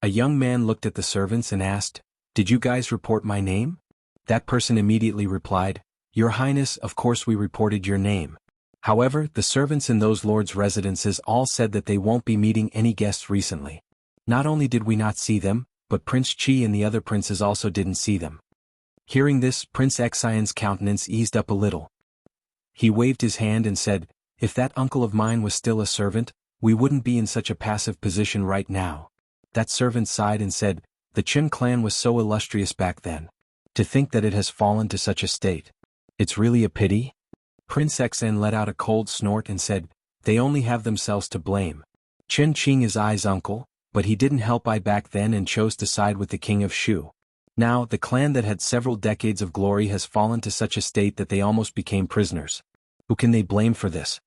Speaker 1: A young man looked at the servants and asked, "Did you guys report my name?" That person immediately replied, "Your Highness, of course we reported your name. However, the servants in those lords' residences all said that they won't be meeting any guests recently. Not only did we not see them, but Prince Qi and the other princes also didn't see them." Hearing this, Prince Xian's countenance eased up a little. He waved his hand and said, "If that uncle of mine was still a servant, we wouldn't be in such a passive position right now." That servant sighed and said, "The Qin clan was so illustrious back then. To think that it has fallen to such a state. It's really a pity." Prince Xian let out a cold snort and said, "They only have themselves to blame. Qin Qing is Ai's uncle, but he didn't help Ai back then and chose to side with the king of Shu. Now, the clan that had several decades of glory has fallen to such a state that they almost became prisoners. Who can they blame for this?"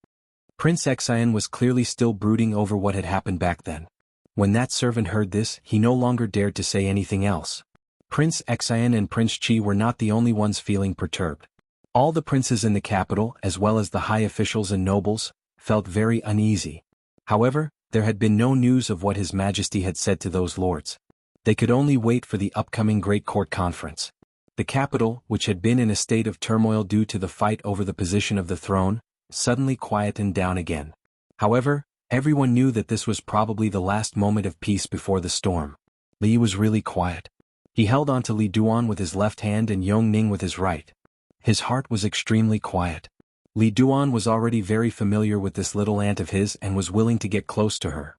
Speaker 1: Prince Xian was clearly still brooding over what had happened back then. When that servant heard this, he no longer dared to say anything else. Prince Xian and Prince Qi were not the only ones feeling perturbed. All the princes in the capital, as well as the high officials and nobles, felt very uneasy. However, there had been no news of what His Majesty had said to those lords. They could only wait for the upcoming Great Court Conference. The capital, which had been in a state of turmoil due to the fight over the position of the throne, suddenly quietened down again. However, everyone knew that this was probably the last moment of peace before the storm. Li was really quiet. He held on to Li Duan with his left hand and Yong Ning with his right. His heart was extremely quiet. Li Duan was already very familiar with this little aunt of his and was willing to get close to her.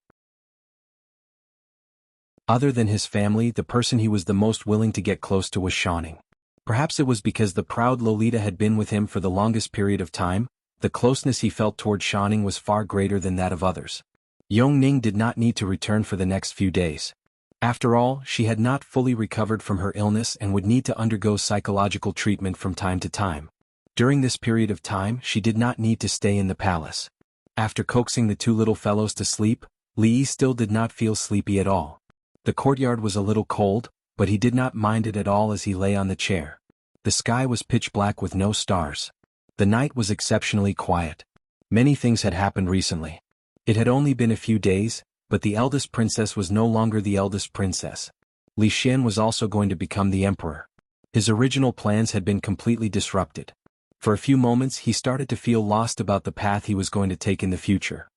Speaker 1: Other than his family, the person he was the most willing to get close to was Shaning. Perhaps it was because the proud Lolita had been with him for the longest period of time. The closeness he felt toward Shaning was far greater than that of others. Yong Ning did not need to return for the next few days. After all, she had not fully recovered from her illness and would need to undergo psychological treatment from time to time. During this period of time, she did not need to stay in the palace. After coaxing the two little fellows to sleep, Li Yi still did not feel sleepy at all. The courtyard was a little cold, but he did not mind it at all as he lay on the chair. The sky was pitch black with no stars. The night was exceptionally quiet. Many things had happened recently. It had only been a few days, but the eldest princess was no longer the eldest princess. Li Xian was also going to become the emperor. His original plans had been completely disrupted. For a few moments he started to feel lost about the path he was going to take in the future.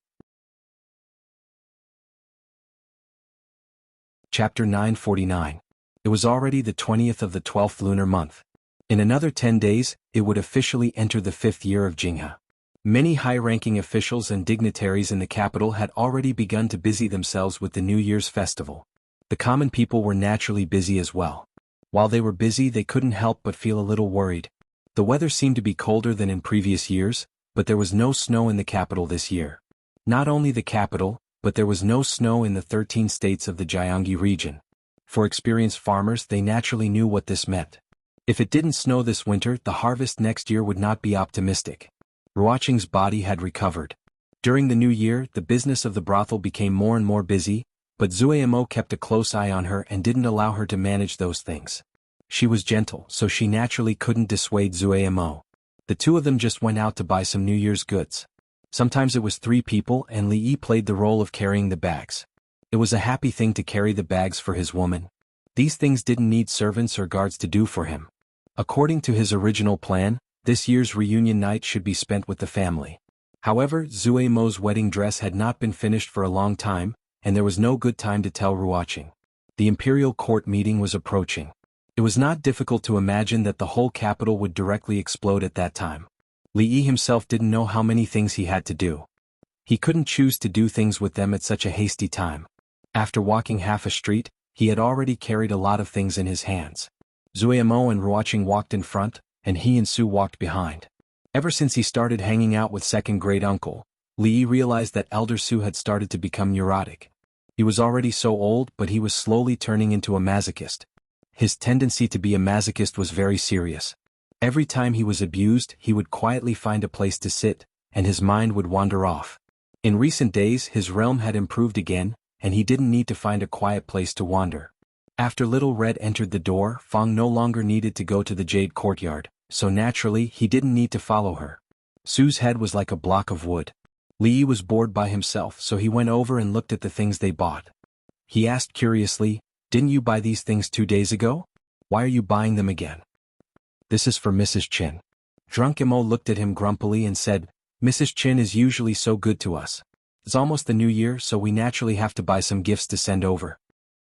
Speaker 1: Chapter 949. It was already the 20th of the 12th lunar month. In another 10 days, it would officially enter the 5th year of Jinghe. Many high-ranking officials and dignitaries in the capital had already begun to busy themselves with the New Year's festival. The common people were naturally busy as well. While they were busy, they couldn't help but feel a little worried. The weather seemed to be colder than in previous years, but there was no snow in the capital this year. Not only the capital, but there was no snow in the 13 states of the Jiangxi region. For experienced farmers, they naturally knew what this meant. If it didn't snow this winter, the harvest next year would not be optimistic. Ruoqing's body had recovered. During the new year, the business of the brothel became more and more busy, but Zuemo kept a close eye on her and didn't allow her to manage those things. She was gentle, so she naturally couldn't dissuade Zuemo. The two of them just went out to buy some New Year's goods. Sometimes it was 3 people and Li Yi played the role of carrying the bags. It was a happy thing to carry the bags for his woman. These things didn't need servants or guards to do for him. According to his original plan, this year's reunion night should be spent with the family. However, Zue Mo's wedding dress had not been finished for a long time, and there was no good time to tell Ruoqing. The imperial court meeting was approaching. It was not difficult to imagine that the whole capital would directly explode at that time. Li Yi himself didn't know how many things he had to do. He couldn't choose to do things with them at such a hasty time. After walking half a street, he had already carried a lot of things in his hands. Zue Mo and Ruoqing walked in front, and he and Su walked behind. Ever since he started hanging out with second-grade uncle, Li Yi realized that elder Su had started to become neurotic. He was already so old, but he was slowly turning into a masochist. His tendency to be a masochist was very serious. Every time he was abused, he would quietly find a place to sit, and his mind would wander off. In recent days, his realm had improved again, and he didn't need to find a quiet place to wander. After Little Red entered the door, Fang no longer needed to go to the Jade Courtyard, so naturally he didn't need to follow her. Su's head was like a block of wood. Li Yi was bored by himself, so he went over and looked at the things they bought. He asked curiously, "Didn't you buy these things 2 days ago? Why are you buying them again?" "This is for Mrs. Chin." Drunk Imo looked at him grumpily and said, "Mrs. Chin is usually so good to us. It's almost the new year, so we naturally have to buy some gifts to send over."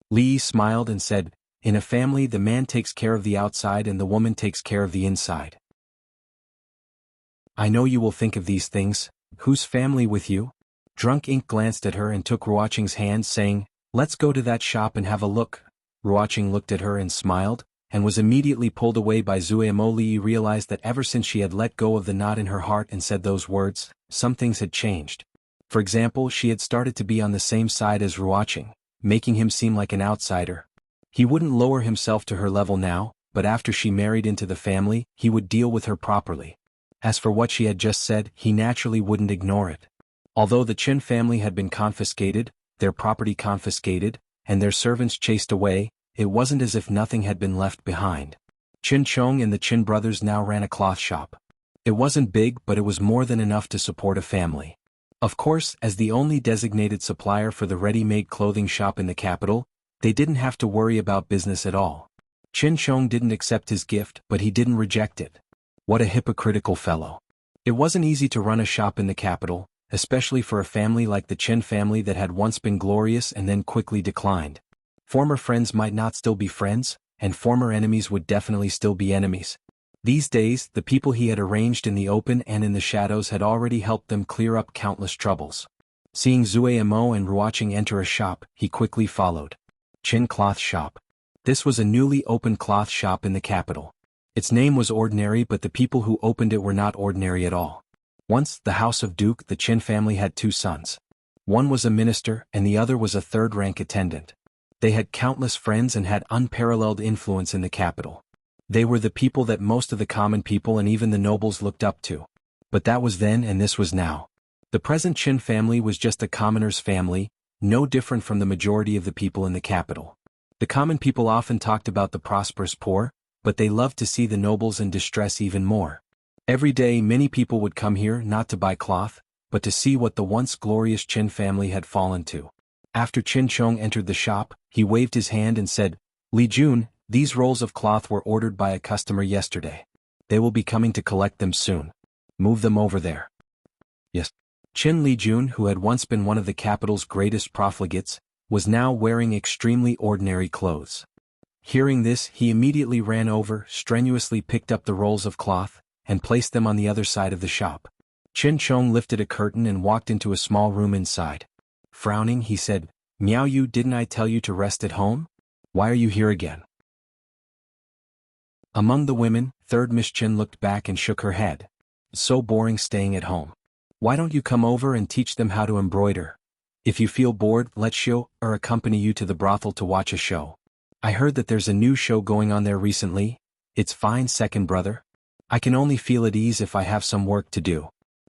Speaker 1: Li Yi smiled and said, "In a family the man takes care of the outside and the woman takes care of the inside. I know you will think of these things. Whose family with you?" Drunk Ink glanced at her and took Ruoqing's hand, saying, "Let's go to that shop and have a look." Ruoqing looked at her and smiled, and was immediately pulled away by Zue Mo. Li Yi realized that ever since she had let go of the knot in her heart and said those words, some things had changed. For example, she had started to be on the same side as Ruoqing, making him seem like an outsider. He wouldn't lower himself to her level now, but after she married into the family, he would deal with her properly. As for what she had just said, he naturally wouldn't ignore it. Although the Qin family had been confiscated, their property confiscated, and their servants chased away, it wasn't as if nothing had been left behind. Qin Chong and the Qin brothers now ran a cloth shop. It wasn't big, but it was more than enough to support a family. Of course, as the only designated supplier for the ready-made clothing shop in the capital, they didn't have to worry about business at all. Qin Chong didn't accept his gift, but he didn't reject it. What a hypocritical fellow. It wasn't easy to run a shop in the capital, especially for a family like the Qin family that had once been glorious and then quickly declined. Former friends might not still be friends, and former enemies would definitely still be enemies. These days, the people he had arranged in the open and in the shadows had already helped them clear up countless troubles. Seeing Zue Mo and Ruoqing enter a shop, he quickly followed. Qin Cloth Shop. This was a newly opened cloth shop in the capital. Its name was ordinary, but the people who opened it were not ordinary at all. Once, the House of Duke, the Qin family had 2 sons. One was a minister, and the other was a third-rank attendant. They had countless friends and had unparalleled influence in the capital. They were the people that most of the common people and even the nobles looked up to. But that was then and this was now. The present Qin family was just a commoner's family, no different from the majority of the people in the capital. The common people often talked about the prosperous poor, but they loved to see the nobles in distress even more. Every day many people would come here not to buy cloth, but to see what the once glorious Qin family had fallen to. After Qin Chong entered the shop, he waved his hand and said, "Li Jun, these rolls of cloth were ordered by a customer yesterday. They will be coming to collect them soon. Move them over there." "Yes." Qin Li Jun, who had once been one of the capital's greatest profligates, was now wearing extremely ordinary clothes. Hearing this, he immediately ran over, strenuously picked up the rolls of cloth, and placed them on the other side of the shop. Qin Chong lifted a curtain and walked into a small room inside. Frowning, he said, "Miao Yu, didn't I tell you to rest at home? Why are you here again?" Among the women, third Miss Qin looked back and shook her head. "It's so boring staying at home. Why don't you come over and teach them how to embroider? If you feel bored, let Shio or accompany you to the brothel to watch a show. I heard that there's a new show going on there recently. It's fine, second brother. I can only feel at ease if I have some work to do."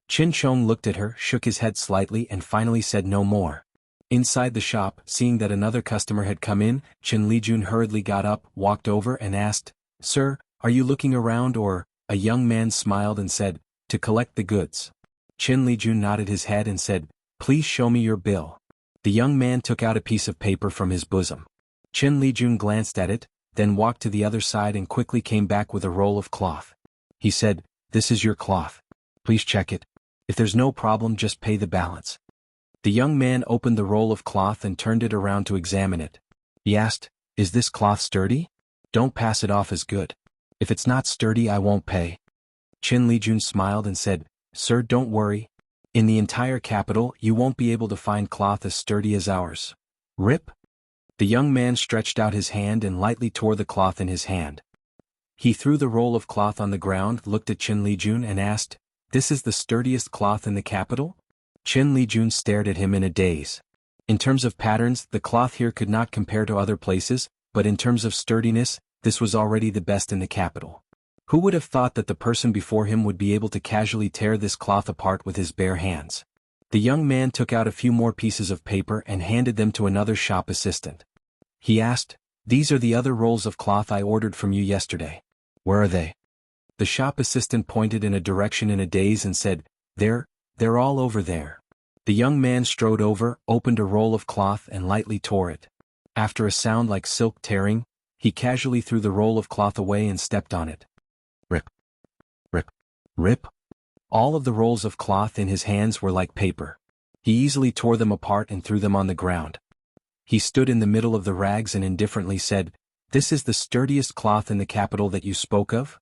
Speaker 1: Qin Chong looked at her, shook his head slightly and finally said no more. Inside the shop, seeing that another customer had come in, Qin Lijun hurriedly got up, walked over and asked, "Sir, are you looking around or?" A young man smiled and said, "To collect the goods." Qin Lijun nodded his head and said, "Please show me your bill." The young man took out a piece of paper from his bosom. Chen Lijun glanced at it, then walked to the other side and quickly came back with a roll of cloth. He said, "This is your cloth. Please check it. If there's no problem, just pay the balance." The young man opened the roll of cloth and turned it around to examine it. He asked, "Is this cloth sturdy? Don't pass it off as good. If it's not sturdy, I won't pay." Chen Lijun smiled and said, "Sir, don't worry. In the entire capital, you won't be able to find cloth as sturdy as ours." Rip? The young man stretched out his hand and lightly tore the cloth in his hand. He threw the roll of cloth on the ground, looked at Chen Lijun and asked, "This is the sturdiest cloth in the capital?" Chen Lijun stared at him in a daze. In terms of patterns, the cloth here could not compare to other places, but in terms of sturdiness, this was already the best in the capital. Who would have thought that the person before him would be able to casually tear this cloth apart with his bare hands? The young man took out a few more pieces of paper and handed them to another shop assistant. He asked, "These are the other rolls of cloth I ordered from you yesterday. Where are they?" The shop assistant pointed in a direction in a daze and said, They're all over there." The young man strode over, opened a roll of cloth and lightly tore it. After a sound like silk tearing, he casually threw the roll of cloth away and stepped on it. Rip. Rip. Rip. All of the rolls of cloth in his hands were like paper. He easily tore them apart and threw them on the ground. He stood in the middle of the rags and indifferently said, "This is the sturdiest cloth in the capital that you spoke of?"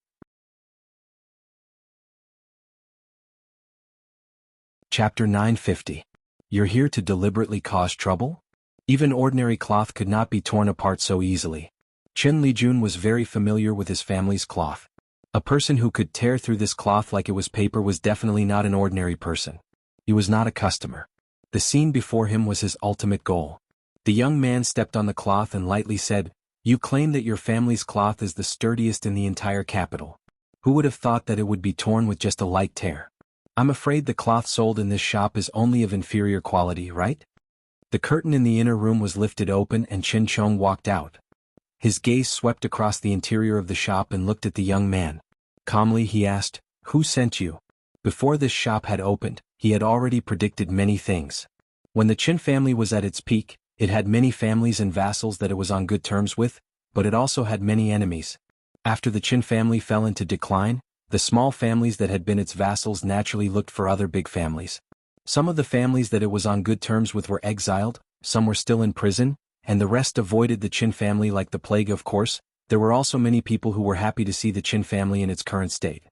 Speaker 1: Chapter 950. You're here to deliberately cause trouble? Even ordinary cloth could not be torn apart so easily. Chen Lijun was very familiar with his family's cloth. A person who could tear through this cloth like it was paper was definitely not an ordinary person. He was not a customer. The scene before him was his ultimate goal. The young man stepped on the cloth and lightly said, "You claim that your family's cloth is the sturdiest in the entire capital. Who would have thought that it would be torn with just a light tear? I'm afraid the cloth sold in this shop is only of inferior quality, right?" The curtain in the inner room was lifted open and Qin Chong walked out. His gaze swept across the interior of the shop and looked at the young man. Calmly he asked, "Who sent you?" Before this shop had opened, he had already predicted many things. When the Qin family was at its peak, it had many families and vassals that it was on good terms with, but it also had many enemies. After the Qin family fell into decline, the small families that had been its vassals naturally looked for other big families. Some of the families that it was on good terms with were exiled, some were still in prison, and the rest avoided the Qin family like the plague. Of course, there were also many people who were happy to see the Qin family in its current state.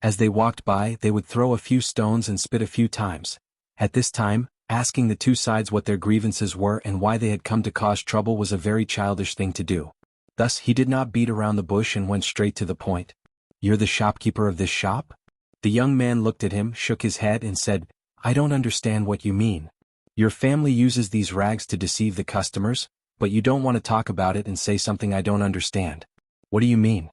Speaker 1: As they walked by, they would throw a few stones and spit a few times. At this time, asking the two sides what their grievances were and why they had come to cause trouble was a very childish thing to do. Thus he did not beat around the bush and went straight to the point. "You're the shopkeeper of this shop?" The young man looked at him, shook his head and said, "I don't understand what you mean. Your family uses these rags to deceive the customers, but you don't want to talk about it and say something I don't understand. What do you mean?"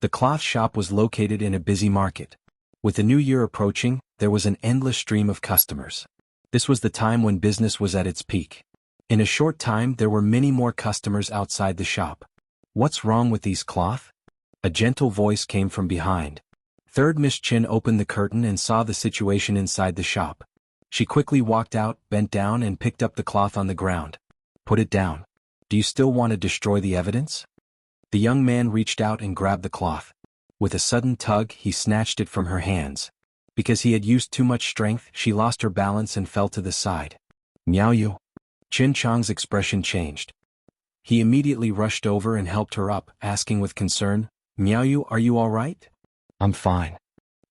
Speaker 1: The cloth shop was located in a busy market. With the new year approaching, there was an endless stream of customers. This was the time when business was at its peak. In a short time there were many more customers outside the shop. "What's wrong with these cloth?" A gentle voice came from behind. Third Miss Chin opened the curtain and saw the situation inside the shop. She quickly walked out, bent down and picked up the cloth on the ground. "Put it down. Do you still want to destroy the evidence?" The young man reached out and grabbed the cloth. With a sudden tug, he snatched it from her hands. Because he had used too much strength, she lost her balance and fell to the side. "Miao Yu." Qin Chong's expression changed. He immediately rushed over and helped her up, asking with concern, "Miao Yu, are you all right?" "I'm fine."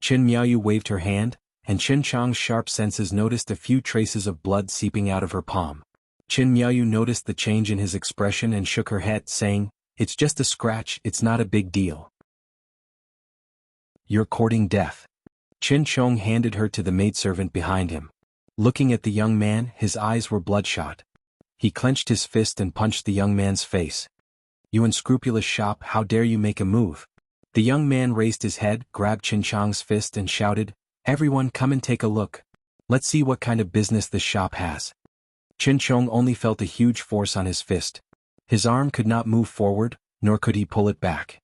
Speaker 1: Qin Miao Yu waved her hand, and Qin Chong's sharp senses noticed a few traces of blood seeping out of her palm. Qin Miao Yu noticed the change in his expression and shook her head, saying, "It's just a scratch, it's not a big deal." "You're courting death." Qin Chong handed her to the maidservant behind him. Looking at the young man, his eyes were bloodshot. He clenched his fist and punched the young man's face. "You unscrupulous shop, how dare you make a move?" The young man raised his head, grabbed Qin Chong's fist and shouted, "Everyone come and take a look. Let's see what kind of business this shop has." Qin Chong only felt a huge force on his fist. His arm could not move forward, nor could he pull it back.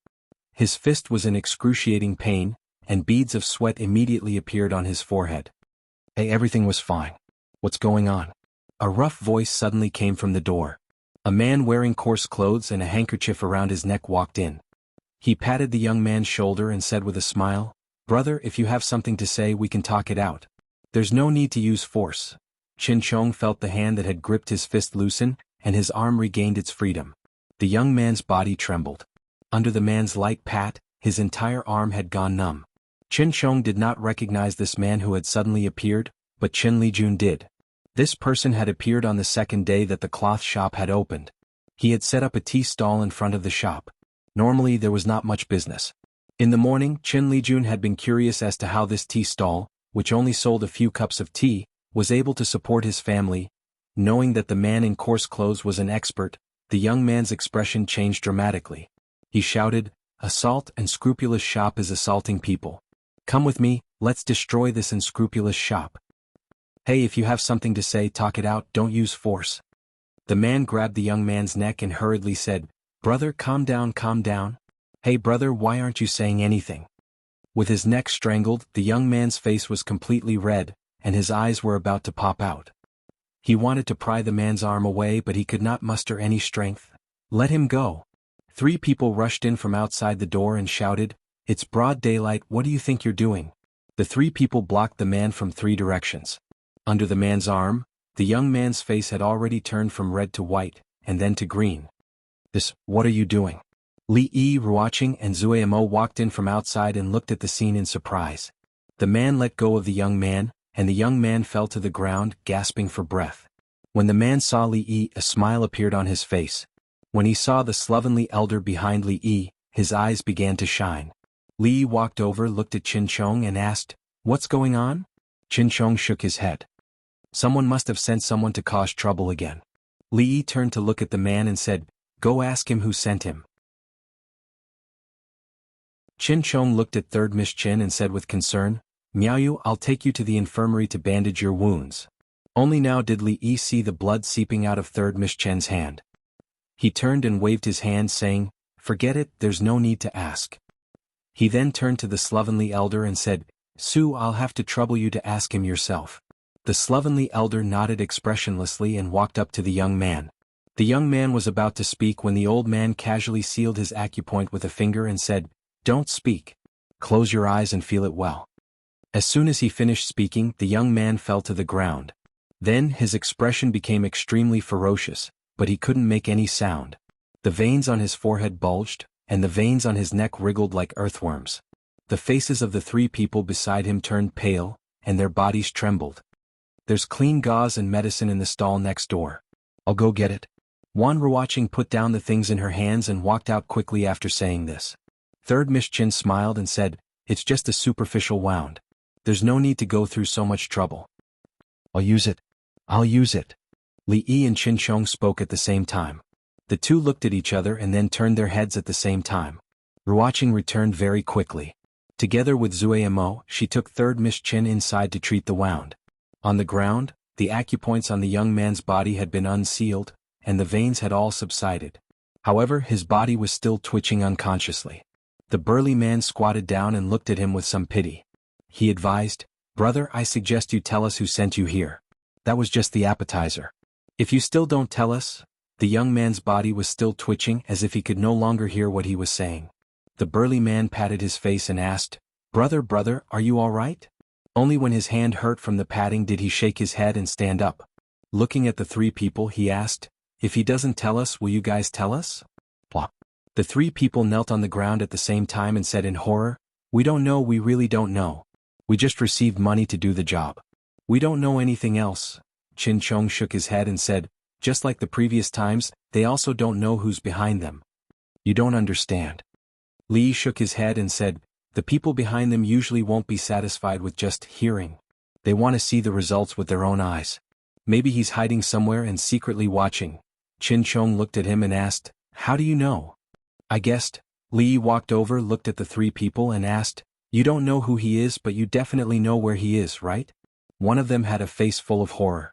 Speaker 1: His fist was in excruciating pain, and beads of sweat immediately appeared on his forehead. "Hey, everything was fine. What's going on?" A rough voice suddenly came from the door. A man wearing coarse clothes and a handkerchief around his neck walked in. He patted the young man's shoulder and said with a smile, "Brother, if you have something to say we can talk it out. There's no need to use force." Qin Chong felt the hand that had gripped his fist loosen, and his arm regained its freedom. The young man's body trembled. Under the man's light pat, his entire arm had gone numb. Qin Chong did not recognize this man who had suddenly appeared, but Qin Lijun did. This person had appeared on the second day that the cloth shop had opened. He had set up a tea stall in front of the shop. Normally there was not much business. In the morning, Qin Lijun had been curious as to how this tea stall, which only sold a few cups of tea, was able to support his family. Knowing that the man in coarse clothes was an expert, the young man's expression changed dramatically. He shouted, "Assault and scrupulous shop is assaulting people. Come with me, let's destroy this unscrupulous shop. Hey, if you have something to say, talk it out, don't use force." The man grabbed the young man's neck and hurriedly said, "Brother, calm down, calm down. Hey brother, why aren't you saying anything?" With his neck strangled, the young man's face was completely red, and his eyes were about to pop out. He wanted to pry the man's arm away, but he could not muster any strength. "Let him go." 3 people rushed in from outside the door and shouted, "It's broad daylight, what do you think you're doing?" The 3 people blocked the man from 3 directions. Under the man's arm, the young man's face had already turned from red to white, and then to green. What are you doing?" Li Yi, Ruoqing and Zui Mo walked in from outside and looked at the scene in surprise. The man let go of the young man, and the young man fell to the ground, gasping for breath. When the man saw Li Yi, a smile appeared on his face. When he saw the slovenly elder behind Li Yi, his eyes began to shine. Li Yi walked over, looked at Qin Chong and asked, "What's going on?" Qin Chong shook his head. "Someone must have sent someone to cause trouble again." Li Yi turned to look at the man and said, "Go ask him who sent him." Qin Chong looked at Third Miss Qin and said with concern, "Miaoyu, I'll take you to the infirmary to bandage your wounds." Only now did Li Yi see the blood seeping out of Third Miss Chen's hand. He turned and waved his hand saying, "Forget it, there's no need to ask." He then turned to the slovenly elder and said, "Su, I'll have to trouble you to ask him yourself." The slovenly elder nodded expressionlessly and walked up to the young man. The young man was about to speak when the old man casually sealed his acupoint with a finger and said, "Don't speak. Close your eyes and feel it well." As soon as he finished speaking, the young man fell to the ground. Then his expression became extremely ferocious, but he couldn't make any sound. The veins on his forehead bulged, and the veins on his neck wriggled like earthworms. The faces of the 3 people beside him turned pale, and their bodies trembled. "There's clean gauze and medicine in the stall next door. I'll go get it." Wan Ruoqing put down the things in her hands and walked out quickly after saying this. Third Miss Qin smiled and said, "It's just a superficial wound. There's no need to go through so much trouble." "I'll use it. I'll use it." Li Yi and Qin Chong spoke at the same time. The 2 looked at each other and then turned their heads at the same time. Ruoqing returned very quickly. Together with Zui Mo, she took Third Miss Qin inside to treat the wound. On the ground, the acupoints on the young man's body had been unsealed, and the veins had all subsided. However, his body was still twitching unconsciously. The burly man squatted down and looked at him with some pity. He advised, "Brother, I suggest you tell us who sent you here. That was just the appetizer. If you still don't tell us..." The young man's body was still twitching as if he could no longer hear what he was saying. The burly man patted his face and asked, Brother, are you all right?" Only when his hand hurt from the patting did he shake his head and stand up. Looking at the 3 people, he asked, "If he doesn't tell us, will you guys tell us?" Blah. The 3 people knelt on the ground at the same time and said in horror, "We don't know, we really don't know. We just received money to do the job. We don't know anything else." Qin Chong shook his head and said, "Just like the previous times, they also don't know who's behind them." "You don't understand." Li shook his head and said, "The people behind them usually won't be satisfied with just hearing. They want to see the results with their own eyes. Maybe he's hiding somewhere and secretly watching." Qin Chong looked at him and asked, "How do you know?" "I guessed." Li walked over, looked at the 3 people and asked, "You don't know who he is, but you definitely know where he is, right?" One of them had a face full of horror.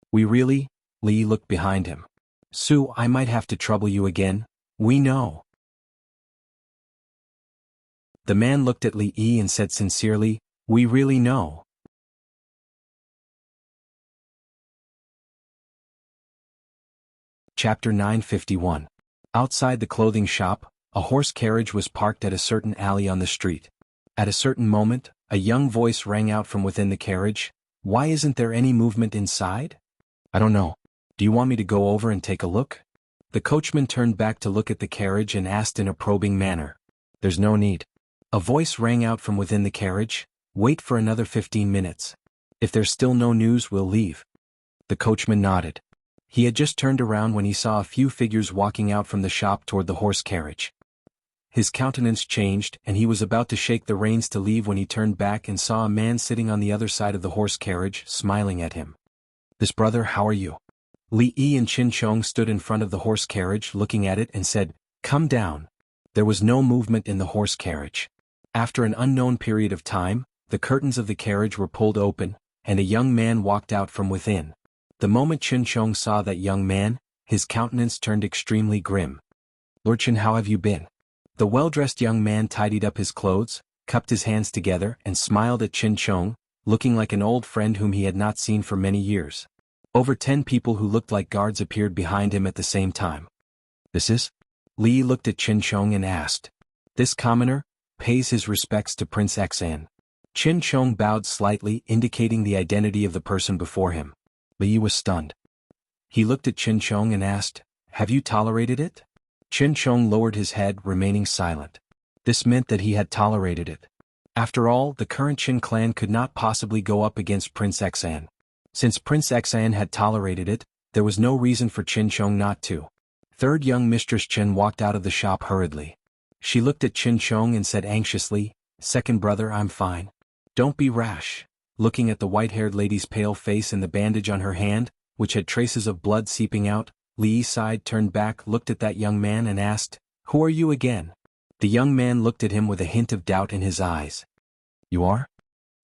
Speaker 1: "We really?" Li looked behind him. "Su, I might have to trouble you again. We know." The man looked at Li Yi and said sincerely, "We really know." Chapter 951. Outside the clothing shop, a horse carriage was parked at a certain alley on the street. At a certain moment, a young voice rang out from within the carriage. "Why isn't there any movement inside?" "I don't know. Do you want me to go over and take a look?" The coachman turned back to look at the carriage and asked in a probing manner. "There's no need." A voice rang out from within the carriage. "Wait for another 15 minutes. If there's still no news, we'll leave." The coachman nodded. He had just turned around when he saw a few figures walking out from the shop toward the horse carriage. His countenance changed, and he was about to shake the reins to leave when he turned back and saw a man sitting on the other side of the horse carriage, smiling at him. "This brother, how are you?" Li Yi and Qin Chong stood in front of the horse carriage looking at it and said, "Come down." There was no movement in the horse carriage. After an unknown period of time, the curtains of the carriage were pulled open, and a young man walked out from within. The moment Qin Chong saw that young man, his countenance turned extremely grim. "Lord Qin, how have you been?" The well-dressed young man tidied up his clothes, cupped his hands together and smiled at Qin Chong, looking like an old friend whom he had not seen for many years. Over 10 people who looked like guards appeared behind him at the same time. "This is?" Li looked at Qin Chong and asked. "This commoner pays his respects to Prince Xan." Qin Chong bowed slightly, indicating the identity of the person before him. Li was stunned. He looked at Qin Chong and asked, "Have you tolerated it?" Qin Chong lowered his head, remaining silent. This meant that he had tolerated it. After all, the current Qin clan could not possibly go up against Prince Xan. Since Prince Xan had tolerated it, there was no reason for Qin Chong not to. Third young Mistress Qin walked out of the shop hurriedly. She looked at Qin Chong and said anxiously, "Second brother, I'm fine. Don't be rash." Looking at the white-haired lady's pale face and the bandage on her hand, which had traces of blood seeping out, Li sighed, turned back, looked at that young man and asked, "Who are you again?" The young man looked at him with a hint of doubt in his eyes. "You are?"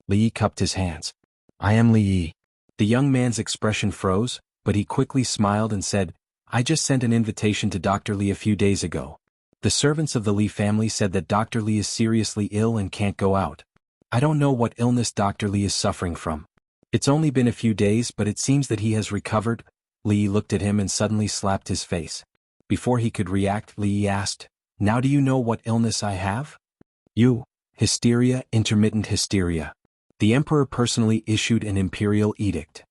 Speaker 1: Li cupped his hands. "I am Li." The young man's expression froze, but he quickly smiled and said, "I just sent an invitation to Dr. Li a few days ago. The servants of the Li family said that Dr. Li is seriously ill and can't go out. I don't know what illness Dr. Li is suffering from. It's only been a few days, but it seems that he has recovered." Li looked at him and suddenly slapped his face. Before he could react, Li asked, "Now do you know what illness I have?" "You. Hysteria, intermittent hysteria. The emperor personally issued an imperial edict.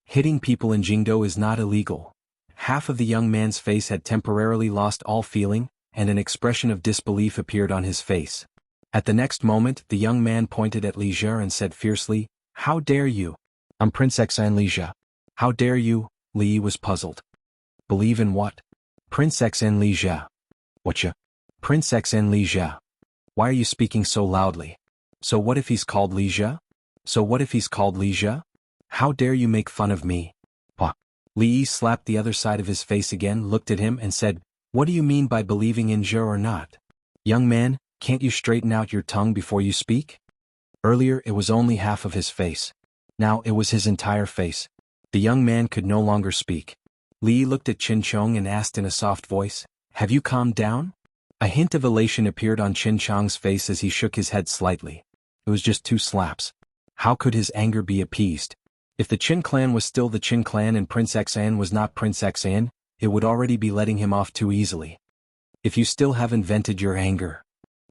Speaker 1: Hitting people in Jingdo is not illegal." Half of the young man's face had temporarily lost all feeling, and an expression of disbelief appeared on his face. At the next moment, the young man pointed at Li Jie and said fiercely, "How dare you?" "I'm Prince Xan Li Jie." "How dare you?" Li was puzzled. "Believe in what?" "Prince Xan Li Jie." "Whatcha?" "Prince Xan Li Jie." "Why are you speaking so loudly?" "So what if he's called Li Jie?" "So what if he's called Li Jie?" "How dare you make fun of me?" "Pah." Li slapped the other side of his face again, looked at him and said, "What do you mean by believing in Jie or not? Young man, can't you straighten out your tongue before you speak?" Earlier it was only half of his face. Now it was his entire face. The young man could no longer speak. Li looked at Qin Chong and asked in a soft voice, "Have you calmed down?" A hint of elation appeared on Qin Chong's face as he shook his head slightly. It was just 2 slaps. How could his anger be appeased? If the Qin clan was still the Qin clan and Prince Xan was not Prince Xan, it would already be letting him off too easily. "If you still haven't vented your anger."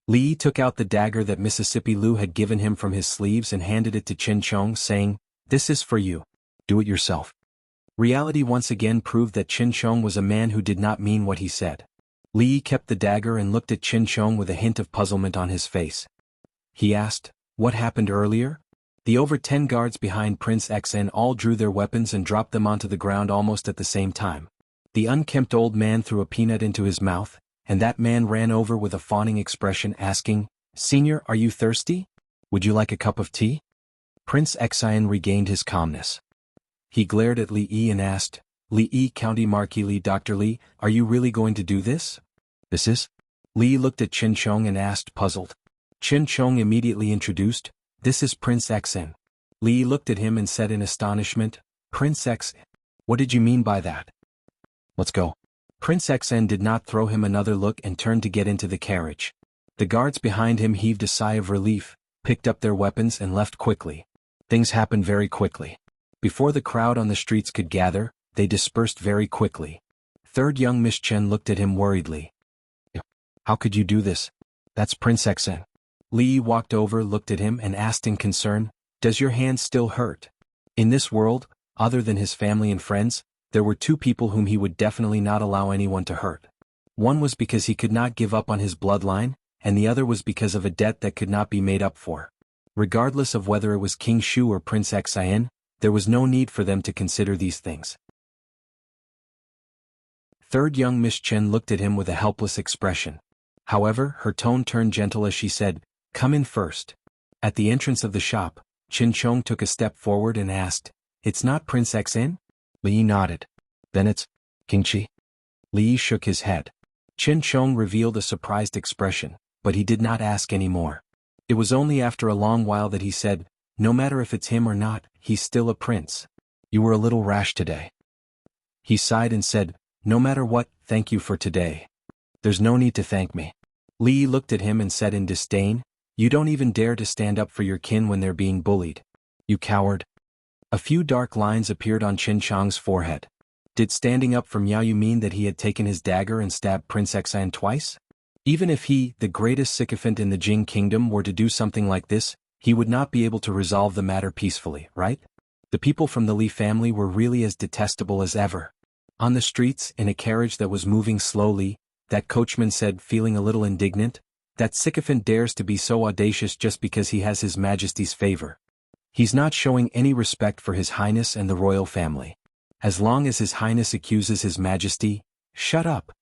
Speaker 1: Li took out the dagger that Mississippi Lu had given him from his sleeves and handed it to Qin Chong, saying, "This is for you. Do it yourself." Reality once again proved that Qin Chong was a man who did not mean what he said. Li kept the dagger and looked at Qin Chong with a hint of puzzlement on his face. He asked, "What happened earlier?" The over 10 guards behind Prince Xan all drew their weapons and dropped them onto the ground almost at the same time. The unkempt old man threw a peanut into his mouth, and that man ran over with a fawning expression asking, "Senior, are you thirsty? Would you like a cup of tea?" Prince Xan regained his calmness. He glared at Li Yi and asked, "Li Yi, County Marquis Li, Dr. Li, are you really going to do this?" "This is?" Li looked at Qin Chong and asked, puzzled. Qin Chong immediately introduced, "This is Prince Xan." Li looked at him and said in astonishment, "Prince Xan? What did you mean by that?" "Let's go." Prince Xan did not throw him another look and turned to get into the carriage. The guards behind him heaved a sigh of relief, picked up their weapons and left quickly. Things happened very quickly. Before the crowd on the streets could gather, they dispersed very quickly. Third young Miss Chen looked at him worriedly. How could you do this? That's Prince Xn. Li Yi walked over, looked at him and asked in concern, does your hand still hurt? In this world, other than his family and friends, there were two people whom he would definitely not allow anyone to hurt. One was because he could not give up on his bloodline, and the other was because of a debt that could not be made up for. Regardless of whether it was King Shu or Prince Xn, there was no need for them to consider these things. Third young Miss Chen looked at him with a helpless expression. However, her tone turned gentle as she said, come in first. At the entrance of the shop, Qin Chong took a step forward and asked, it's not Prince Xn? Li Yi nodded. Then it's King Qi. Li Yi shook his head. Qin Chong revealed a surprised expression, but he did not ask any more. It was only after a long while that he said, no matter if it's him or not, he's still a prince. You were a little rash today. He sighed and said, no matter what, thank you for today. There's no need to thank me. Li Yi looked at him and said in disdain, you don't even dare to stand up for your kin when they're being bullied. You coward. A few dark lines appeared on Qin Chong's forehead. Did standing up for Miao Yu mean that he had taken his dagger and stabbed Prince Xan twice? Even if he, the greatest sycophant in the Jing kingdom, were to do something like this, he would not be able to resolve the matter peacefully, right? The people from the Li family were really as detestable as ever. On the streets, in a carriage that was moving slowly, that coachman said, feeling a little indignant, that sycophant dares to be so audacious just because he has His Majesty's favor. He's not showing any respect for His Highness and the royal family. As long as His Highness accuses His Majesty, shut up.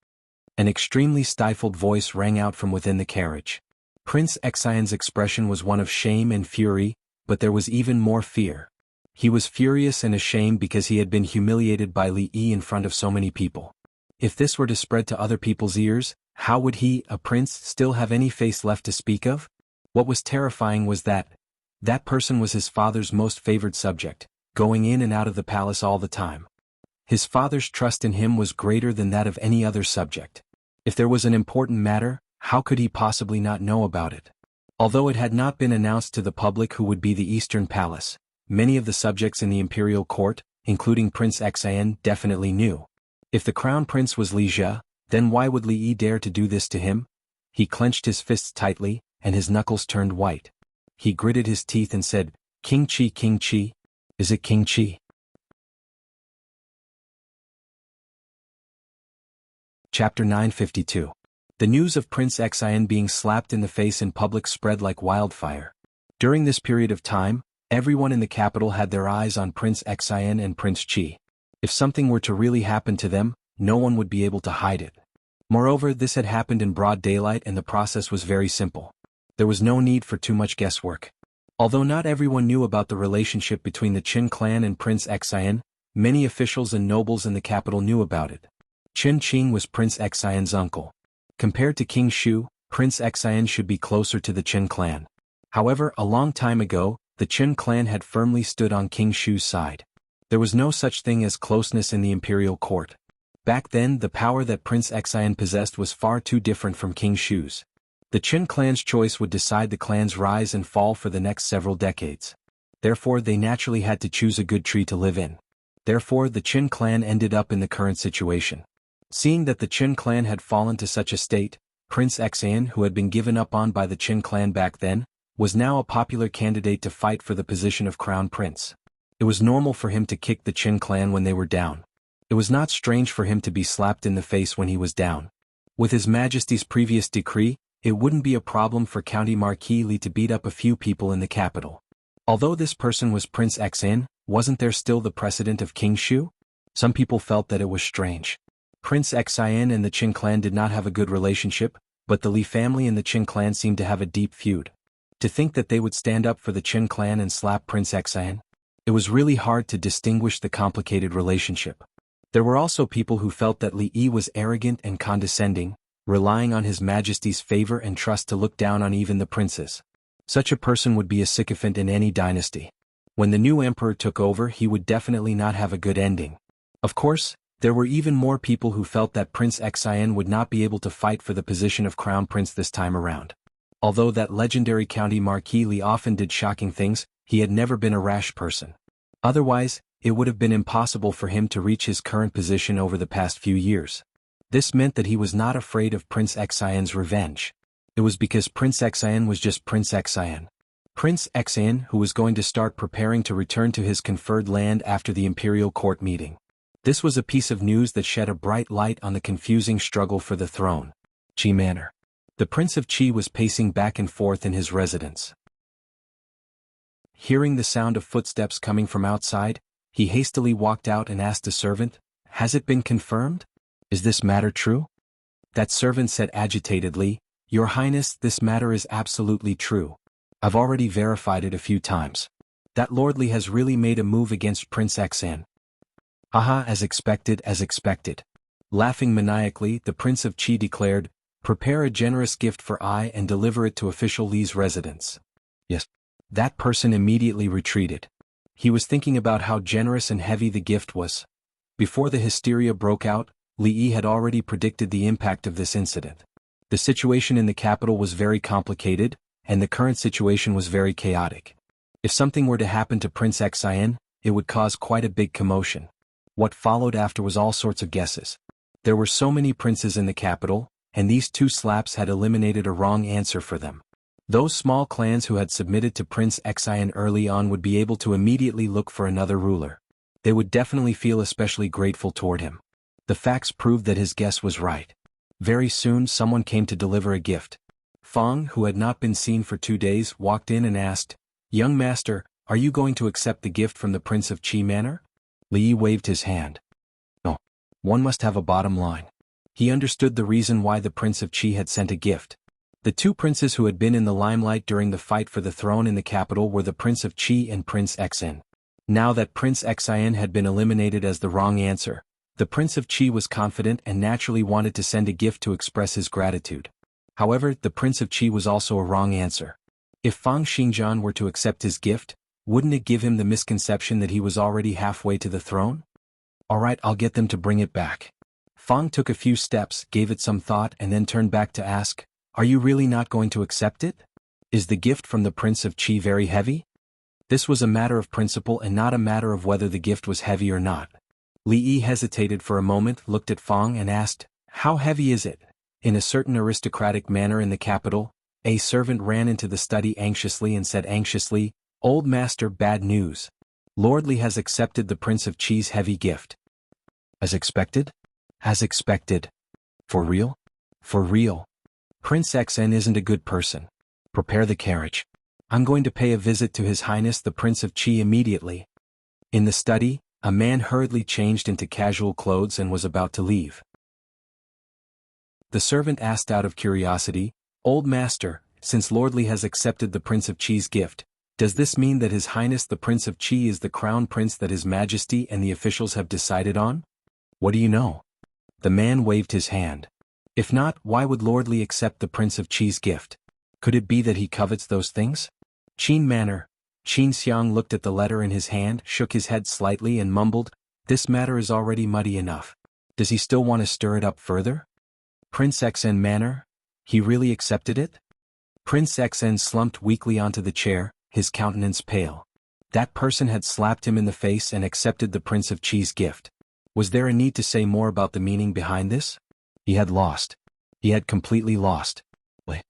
Speaker 1: An extremely stifled voice rang out from within the carriage. Prince Xian's expression was one of shame and fury, but there was even more fear. He was furious and ashamed because he had been humiliated by Li Yi in front of so many people. If this were to spread to other people's ears, how would he, a prince, still have any face left to speak of? What was terrifying was that person was his father's most favored subject, going in and out of the palace all the time. His father's trust in him was greater than that of any other subject. If there was an important matter, how could he possibly not know about it? Although it had not been announced to the public who would be the Eastern Palace, many of the subjects in the imperial court, including Prince Xan, definitely knew. If the crown prince was Li Jia, then why would Li Yi dare to do this to him? He clenched his fists tightly, and his knuckles turned white. He gritted his teeth and said, King Qi, is it King Qi? Chapter 952. The news of Prince Xan being slapped in the face in public spread like wildfire. During this period of time, everyone in the capital had their eyes on Prince Xan and Prince Qi. If something were to really happen to them, no one would be able to hide it. Moreover, this had happened in broad daylight and the process was very simple. There was no need for too much guesswork. Although not everyone knew about the relationship between the Qin clan and Prince Xan, many officials and nobles in the capital knew about it. Qin Qing was Prince Xan's uncle. Compared to King Shu, Prince Xan should be closer to the Qin clan. However, a long time ago, the Qin clan had firmly stood on King Shu's side. There was no such thing as closeness in the imperial court. Back then, the power that Prince Xan possessed was far too different from King Shu's. The Qin clan's choice would decide the clan's rise and fall for the next several decades. Therefore, they naturally had to choose a good tree to live in. Therefore, the Qin clan ended up in the current situation. Seeing that the Qin clan had fallen to such a state, Prince Xan, who had been given up on by the Qin clan back then, was now a popular candidate to fight for the position of crown prince. It was normal for him to kick the Qin clan when they were down. It was not strange for him to be slapped in the face when he was down. With His Majesty's previous decree, it wouldn't be a problem for County Marquis Li to beat up a few people in the capital. Although this person was Prince Xan, wasn't there still the precedent of King Shu? Some people felt that it was strange. Prince Xan and the Qin clan did not have a good relationship, but the Li family and the Qin clan seemed to have a deep feud. To think that they would stand up for the Qin clan and slap Prince Xan? It was really hard to distinguish the complicated relationship. There were also people who felt that Li Yi was arrogant and condescending, relying on His Majesty's favor and trust to look down on even the princes. Such a person would be a sycophant in any dynasty. When the new emperor took over, he would definitely not have a good ending. Of course, there were even more people who felt that Prince Xan would not be able to fight for the position of crown prince this time around. Although that legendary County Marquis Li often did shocking things, he had never been a rash person. Otherwise, it would have been impossible for him to reach his current position over the past few years. This meant that he was not afraid of Prince Xian's revenge. It was because Prince Xian was just Prince Xian. Prince Xian, who was going to start preparing to return to his conferred land after the imperial court meeting. This was a piece of news that shed a bright light on the confusing struggle for the throne. Qi Manor. The Prince of Qi was pacing back and forth in his residence. Hearing the sound of footsteps coming from outside, he hastily walked out and asked a servant, "Has it been confirmed? Is this matter true?" That servant said agitatedly, "Your Highness, this matter is absolutely true. I've already verified it a few times. That lordly has really made a move against Prince Xian." "Haha, as expected, as expected." Laughing maniacally, the Prince of Qi declared, "Prepare a generous gift for I and deliver it to official Li's residence." Yes. That person immediately retreated. He was thinking about how generous and heavy the gift was. Before the hysteria broke out, Li Yi had already predicted the impact of this incident. The situation in the capital was very complicated, and the current situation was very chaotic. If something were to happen to Prince Xian, it would cause quite a big commotion. What followed after was all sorts of guesses. There were so many princes in the capital, and these two slaps had eliminated a wrong answer for them. Those small clans who had submitted to Prince Xian early on would be able to immediately look for another ruler. They would definitely feel especially grateful toward him. The facts proved that his guess was right. Very soon someone came to deliver a gift. Fang, who had not been seen for 2 days, walked in and asked, "Young master, are you going to accept the gift from the Prince of Qi Manor?" Li Yi waved his hand. No. One must have a bottom line. He understood the reason why the Prince of Qi had sent a gift. The two princes who had been in the limelight during the fight for the throne in the capital were the Prince of Qi and Prince Xian. Now that Prince Xian had been eliminated as the wrong answer, the Prince of Qi was confident and naturally wanted to send a gift to express his gratitude. However, the Prince of Qi was also a wrong answer. If Fang Xingjian were to accept his gift, wouldn't it give him the misconception that he was already halfway to the throne? "Alright, I'll get them to bring it back." Fang took a few steps, gave it some thought and then turned back to ask, "Are you really not going to accept it? Is the gift from the Prince of Qi very heavy?" This was a matter of principle and not a matter of whether the gift was heavy or not. Li Yi hesitated for a moment, looked at Fang and asked, "How heavy is it?" In a certain aristocratic manner in the capital, a servant ran into the study anxiously and said anxiously, "Old master, bad news. Lord Li has accepted the Prince of Qi's heavy gift." "As expected?" "As expected." "For real?" "For real. Prince Xian isn't a good person. Prepare the carriage. I'm going to pay a visit to His Highness the Prince of Qi immediately." In the study, a man hurriedly changed into casual clothes and was about to leave. The servant asked out of curiosity, "Old master, since Lord Li has accepted the Prince of Qi's gift, does this mean that His Highness the Prince of Qi is the crown prince that His Majesty and the officials have decided on?" "What do you know?" The man waved his hand. "If not, why would Lord Li accept the Prince of Qi's gift? Could it be that he covets those things?" Qin Manor. Qin Xiang looked at the letter in his hand, shook his head slightly and mumbled, "This matter is already muddy enough. Does he still want to stir it up further?" Prince Xian Manor? He really accepted it? Prince Xian slumped weakly onto the chair, his countenance pale. That person had slapped him in the face and accepted the Prince of Qi's gift. Was there a need to say more about the meaning behind this? He had lost. He had completely lost. Wait.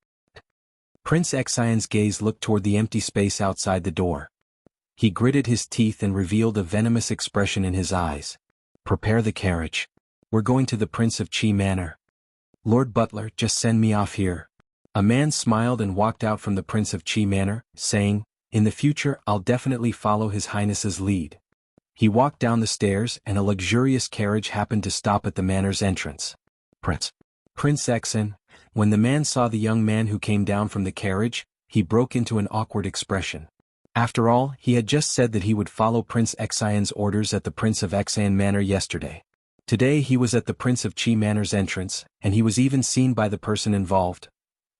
Speaker 1: Prince Xian's gaze looked toward the empty space outside the door. He gritted his teeth and revealed a venomous expression in his eyes. "Prepare the carriage. We're going to the Prince of Qi Manor." "Lord Butler, just send me off here." A man smiled and walked out from the Prince of Qi Manor, saying, "In the future I'll definitely follow His Highness's lead." He walked down the stairs and a luxurious carriage happened to stop at the manor's entrance. Prince Xian. When the man saw the young man who came down from the carriage, he broke into an awkward expression. After all, he had just said that he would follow Prince Xian's orders at the Prince of Xian Manor yesterday. Today he was at the Prince of Qi Manor's entrance, and he was even seen by the person involved.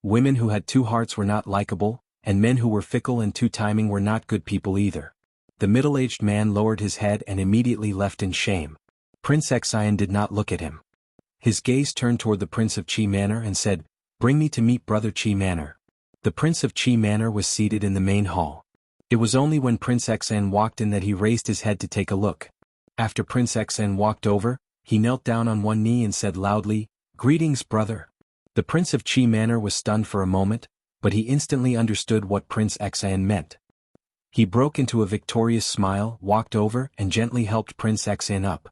Speaker 1: Women who had two hearts were not likable, and men who were fickle and two-timing were not good people either. The middle-aged man lowered his head and immediately left in shame. Prince Xian did not look at him. His gaze turned toward the Prince of Qi Manor and said, "Bring me to meet Brother Qi Manor." The Prince of Qi Manor was seated in the main hall. It was only when Prince Xn walked in that he raised his head to take a look. After Prince Xn walked over, he knelt down on one knee and said loudly, "Greetings, brother." The Prince of Qi Manor was stunned for a moment, but he instantly understood what Prince Xn meant. He broke into a victorious smile, walked over, and gently helped Prince Xn up.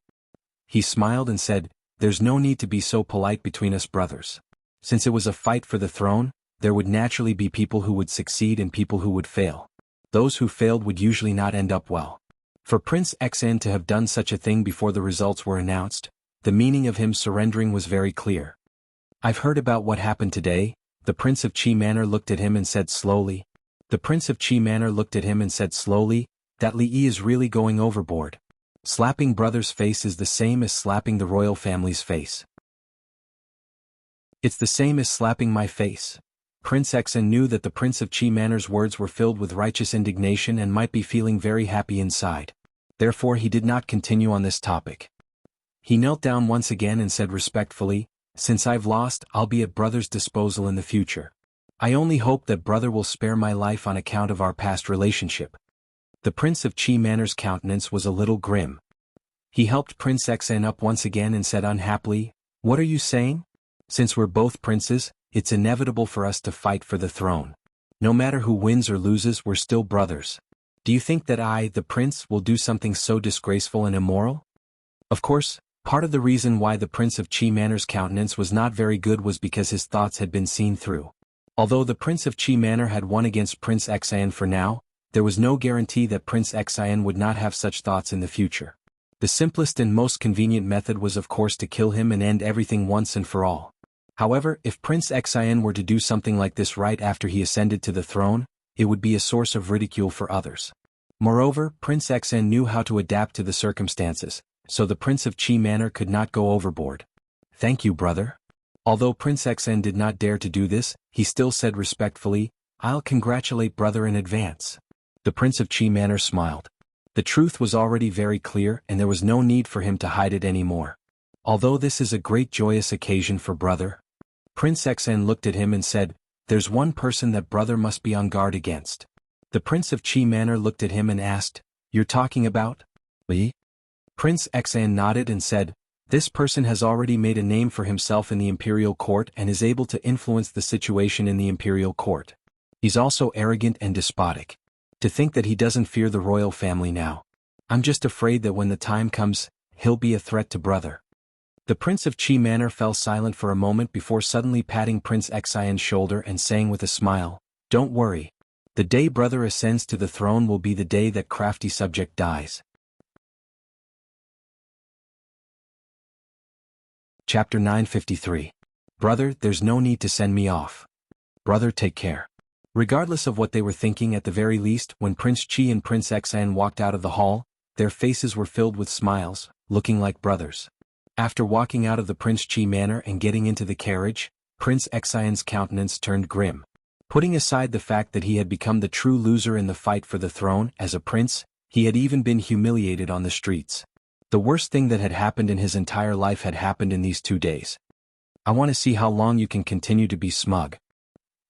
Speaker 1: He smiled and said, "There's no need to be so polite between us brothers. Since it was a fight for the throne, there would naturally be people who would succeed and people who would fail. Those who failed would usually not end up well. For Prince Xn to have done such a thing before the results were announced, the meaning of him surrendering was very clear. I've heard about what happened today." The Prince of Qi Manor looked at him and said slowly. That Li Yi is really going overboard. Slapping brother's face is the same as slapping the royal family's face. It's the same as slapping my face. Prince Xn knew that the Prince of Qi Manor's words were filled with righteous indignation and might be feeling very happy inside. Therefore he did not continue on this topic. He knelt down once again and said respectfully, "Since I've lost, I'll be at brother's disposal in the future. I only hope that brother will spare my life on account of our past relationship." The Prince of Qi Manor's countenance was a little grim. He helped Prince Xn up once again and said unhappily, "What are you saying? Since we're both princes, it's inevitable for us to fight for the throne. No matter who wins or loses, we're still brothers. Do you think that I, the prince, will do something so disgraceful and immoral?" Of course, part of the reason why the Prince of Qi Manor's countenance was not very good was because his thoughts had been seen through. Although the Prince of Qi Manor had won against Prince Xn for now, there was no guarantee that Prince Xn would not have such thoughts in the future. The simplest and most convenient method was of course to kill him and end everything once and for all. However, if Prince Xn were to do something like this right after he ascended to the throne, it would be a source of ridicule for others. Moreover, Prince Xn knew how to adapt to the circumstances, so the Prince of Qi Manor could not go overboard. "Thank you, brother." Although Prince Xn did not dare to do this, he still said respectfully, "I'll congratulate brother in advance." The Prince of Qi Manor smiled. The truth was already very clear and there was no need for him to hide it anymore. "Although this is a great joyous occasion for brother." Prince Xn looked at him and said, "There's one person that brother must be on guard against." The Prince of Qi Manor looked at him and asked, "You're talking about Li?" Prince Xn nodded and said, "This person has already made a name for himself in the imperial court and is able to influence the situation in the imperial court. He's also arrogant and despotic. To think that he doesn't fear the royal family now. I'm just afraid that when the time comes, he'll be a threat to brother." The Prince of Qi Manor fell silent for a moment before suddenly patting Prince Xn's shoulder and saying with a smile, "Don't worry. The day brother ascends to the throne will be the day that crafty subject dies." Chapter 953. Brother, there's no need to send me off. Brother, take care. Regardless of what they were thinking, at the very least, when Prince Qi and Prince Xn walked out of the hall, their faces were filled with smiles, looking like brothers. After walking out of the Prince Qi Manor and getting into the carriage, Prince Xn's countenance turned grim. Putting aside the fact that he had become the true loser in the fight for the throne, as a prince, he had even been humiliated on the streets. The worst thing that had happened in his entire life had happened in these 2 days. "I want to see how long you can continue to be smug."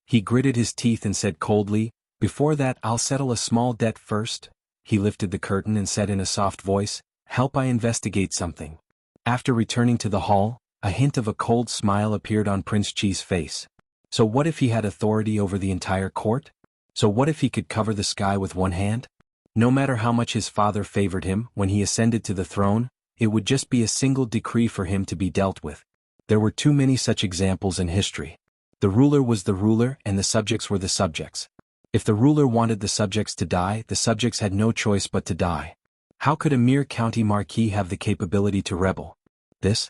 Speaker 1: He gritted his teeth and said coldly, "Before that, I'll settle a small debt first." He lifted the curtain and said in a soft voice, "Help I investigate something." After returning to the hall, a hint of a cold smile appeared on Prince Qi's face. So what if he had authority over the entire court? So what if he could cover the sky with one hand? No matter how much his father favored him, when he ascended to the throne, it would just be a single decree for him to be dealt with. There were too many such examples in history. The ruler was the ruler and the subjects were the subjects. If the ruler wanted the subjects to die, the subjects had no choice but to die. How could a mere county marquis have the capability to rebel? Is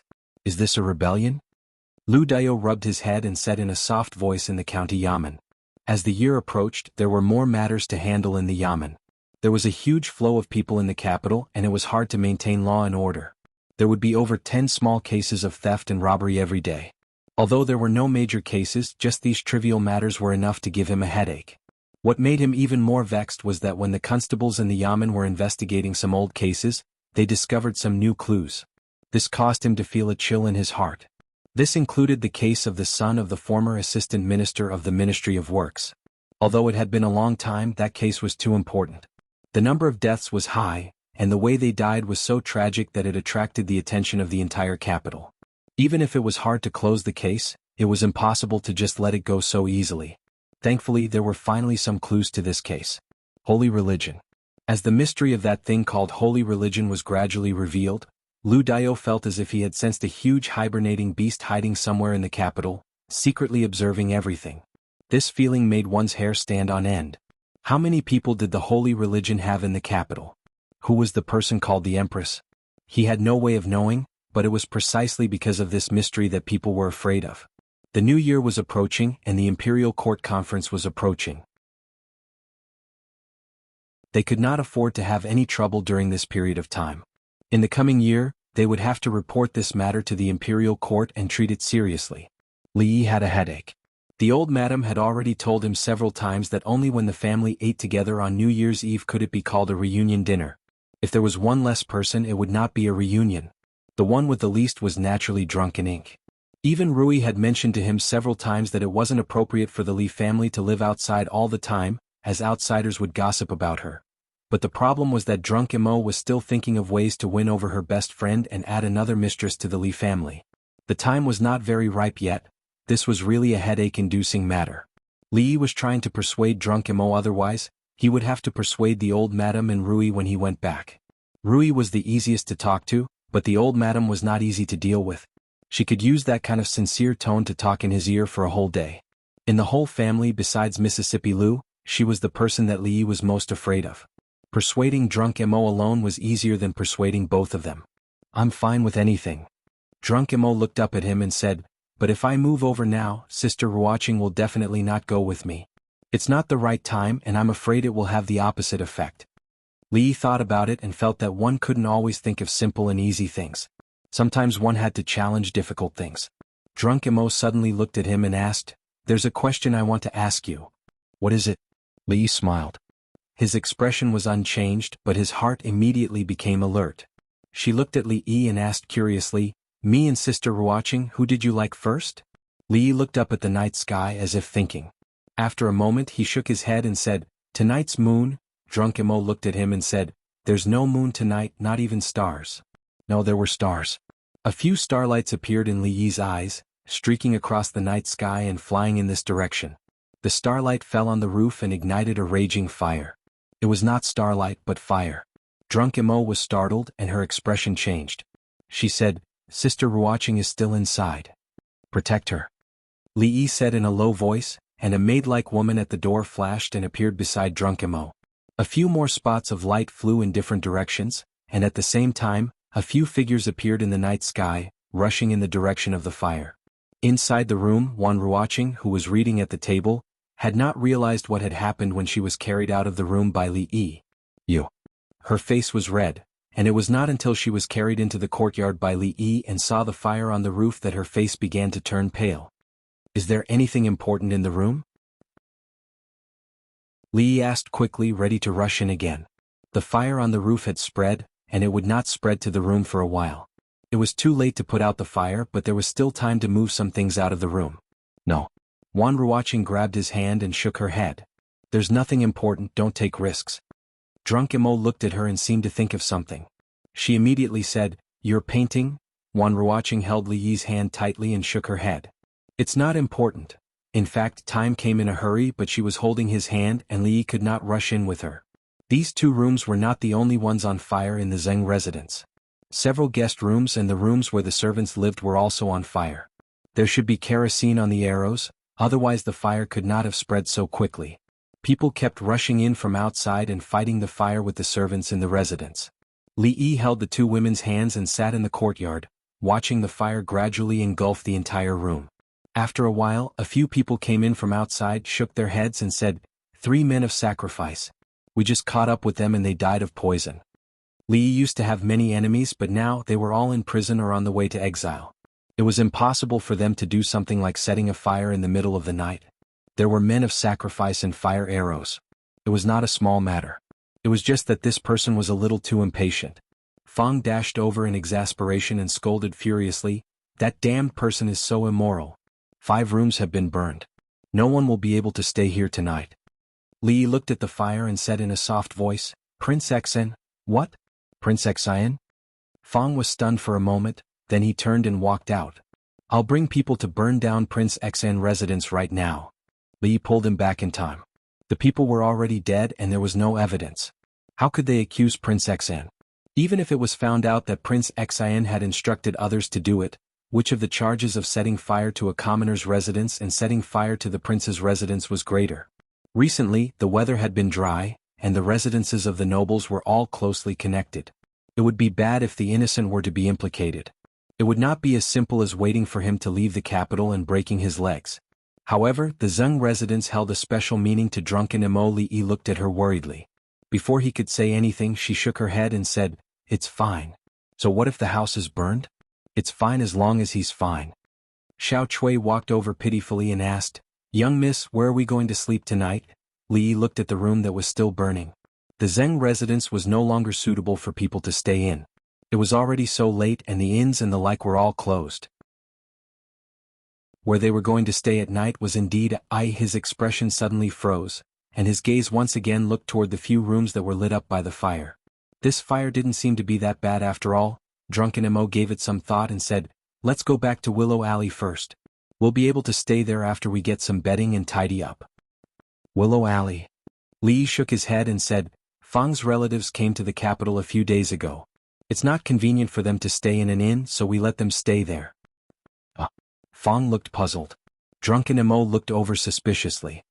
Speaker 1: this a rebellion? Lu Dao rubbed his head and said in a soft voice in the county yamen. As the year approached, there were more matters to handle in the yamen. There was a huge flow of people in the capital and it was hard to maintain law and order. There would be over 10 small cases of theft and robbery every day. Although there were no major cases, just these trivial matters were enough to give him a headache. What made him even more vexed was that when the constables in the yamen were investigating some old cases, they discovered some new clues. This caused him to feel a chill in his heart. This included the case of the son of the former assistant minister of the Ministry of Works. Although it had been a long time, that case was too important. The number of deaths was high, and the way they died was so tragic that it attracted the attention of the entire capital. Even if it was hard to close the case, it was impossible to just let it go so easily. Thankfully, there were finally some clues to this case. Holy religion. As the mystery of that thing called holy religion was gradually revealed, Lu Dio felt as if he had sensed a huge hibernating beast hiding somewhere in the capital, secretly observing everything. This feeling made one's hair stand on end. How many people did the holy religion have in the capital? Who was the person called the Empress? He had no way of knowing, but it was precisely because of this mystery that people were afraid of. The new year was approaching and the imperial court conference was approaching. They could not afford to have any trouble during this period of time. In the coming year, they would have to report this matter to the imperial court and treat it seriously. Li Yi had a headache. The old madam had already told him several times that only when the family ate together on New Year's Eve could it be called a reunion dinner. If there was one less person, it would not be a reunion. The one with the least was naturally drunk in ink. Even Rui had mentioned to him several times that it wasn't appropriate for the Li family to live outside all the time, as outsiders would gossip about her. But the problem was that drunk Imo was still thinking of ways to win over her best friend and add another mistress to the Li family. The time was not very ripe yet. This was really a headache-inducing matter. Li Yi was trying to persuade drunk Imo otherwise, he would have to persuade the old madam and Rui when he went back. Rui was the easiest to talk to, but the old madam was not easy to deal with. She could use that kind of sincere tone to talk in his ear for a whole day. In the whole family besides Mississippi Lu, she was the person that Li Yi was most afraid of. Persuading drunk Imo alone was easier than persuading both of them. "I'm fine with anything." Drunk Imo looked up at him and said, "But if I move over now, Sister Ruoqing will definitely not go with me. It's not the right time and I'm afraid it will have the opposite effect." Li Yi thought about it and felt that one couldn't always think of simple and easy things. Sometimes one had to challenge difficult things. Drunk Imo suddenly looked at him and asked, "There's a question I want to ask you." "What is it?" Li Yi smiled. His expression was unchanged, but his heart immediately became alert. She looked at Li Yi and asked curiously, "Me and Sister Ruoqing, who did you like first?" Li Yi looked up at the night sky as if thinking. After a moment he shook his head and said, "Tonight's moon." Drunk Imo looked at him and said, "There's no moon tonight, not even stars." No, there were stars. A few starlights appeared in Li Yi's eyes, streaking across the night sky and flying in this direction. The starlight fell on the roof and ignited a raging fire. It was not starlight but fire. Drunk Imo was startled and her expression changed. She said, "Sister Ruoqing is still inside. Protect her." Li Yi said in a low voice, and a maid-like woman at the door flashed and appeared beside drunk Imo. A few more spots of light flew in different directions, and at the same time, a few figures appeared in the night sky, rushing in the direction of the fire. Inside the room, Wan Ruoqing, who was reading at the table, had not realized what had happened when she was carried out of the room by Li Yi. "You." Her face was red, and it was not until she was carried into the courtyard by Li Yi and saw the fire on the roof that her face began to turn pale. "Is there anything important in the room?" Li Yi asked quickly, ready to rush in again. The fire on the roof had spread, and it would not spread to the room for a while. It was too late to put out the fire, but there was still time to move some things out of the room. "No." Wan Ruoqing grabbed his hand and shook her head. "There's nothing important, don't take risks." Drunk Imo looked at her and seemed to think of something. She immediately said, "You're painting?" Wan Ruoqing held Li Yi's hand tightly and shook her head. "It's not important." In fact, time came in a hurry, but she was holding his hand and Li Yi could not rush in with her. These two rooms were not the only ones on fire in the Zheng residence. Several guest rooms and the rooms where the servants lived were also on fire. There should be kerosene on the arrows, otherwise the fire could not have spread so quickly. People kept rushing in from outside and fighting the fire with the servants in the residence. Li Yi held the two women's hands and sat in the courtyard, watching the fire gradually engulf the entire room. After a while, a few people came in from outside, shook their heads and said, "3 men of sacrifice. We just caught up with them and they died of poison." Li Yi used to have many enemies, but now they were all in prison or on the way to exile. It was impossible for them to do something like setting a fire in the middle of the night. There were men of sacrifice and fire arrows. It was not a small matter. It was just that this person was a little too impatient. Fang dashed over in exasperation and scolded furiously, "That damned person is so immoral. 5 rooms have been burned. No one will be able to stay here tonight." Li looked at the fire and said in a soft voice, Prince Xen. What? Prince Xian? Fang was stunned for a moment, then he turned and walked out. I'll bring people to burn down Prince Xen residence right now. Li pulled him back in time. The people were already dead and there was no evidence. How could they accuse Prince Xen? Even if it was found out that Prince Xian had instructed others to do it, which of the charges of setting fire to a commoner's residence and setting fire to the prince's residence was greater? Recently, the weather had been dry, and the residences of the nobles were all closely connected. It would be bad if the innocent were to be implicated. It would not be as simple as waiting for him to leave the capital and breaking his legs. However, the Zheng residence held a special meaning to drunken Mo. Li looked at her worriedly. Before he could say anything, she shook her head and said, It's fine. So what if the house is burned? It's fine as long as he's fine. Xiao Chui walked over pitifully and asked, Young miss, where are we going to sleep tonight? Li looked at the room that was still burning. The Zheng residence was no longer suitable for people to stay in. It was already so late and the inns and the like were all closed. Where they were going to stay at night was indeed his expression suddenly froze, and his gaze once again looked toward the few rooms that were lit up by the fire. This fire didn't seem to be that bad after all. Drunken Mo gave it some thought and said, Let's go back to Willow Alley first. We'll be able to stay there after we get some bedding and tidy up. Willow Alley. Li shook his head and said, Fang's relatives came to the capital a few days ago. It's not convenient for them to stay in an inn, so we let them stay there. Fang looked puzzled. Drunken Mo looked over suspiciously.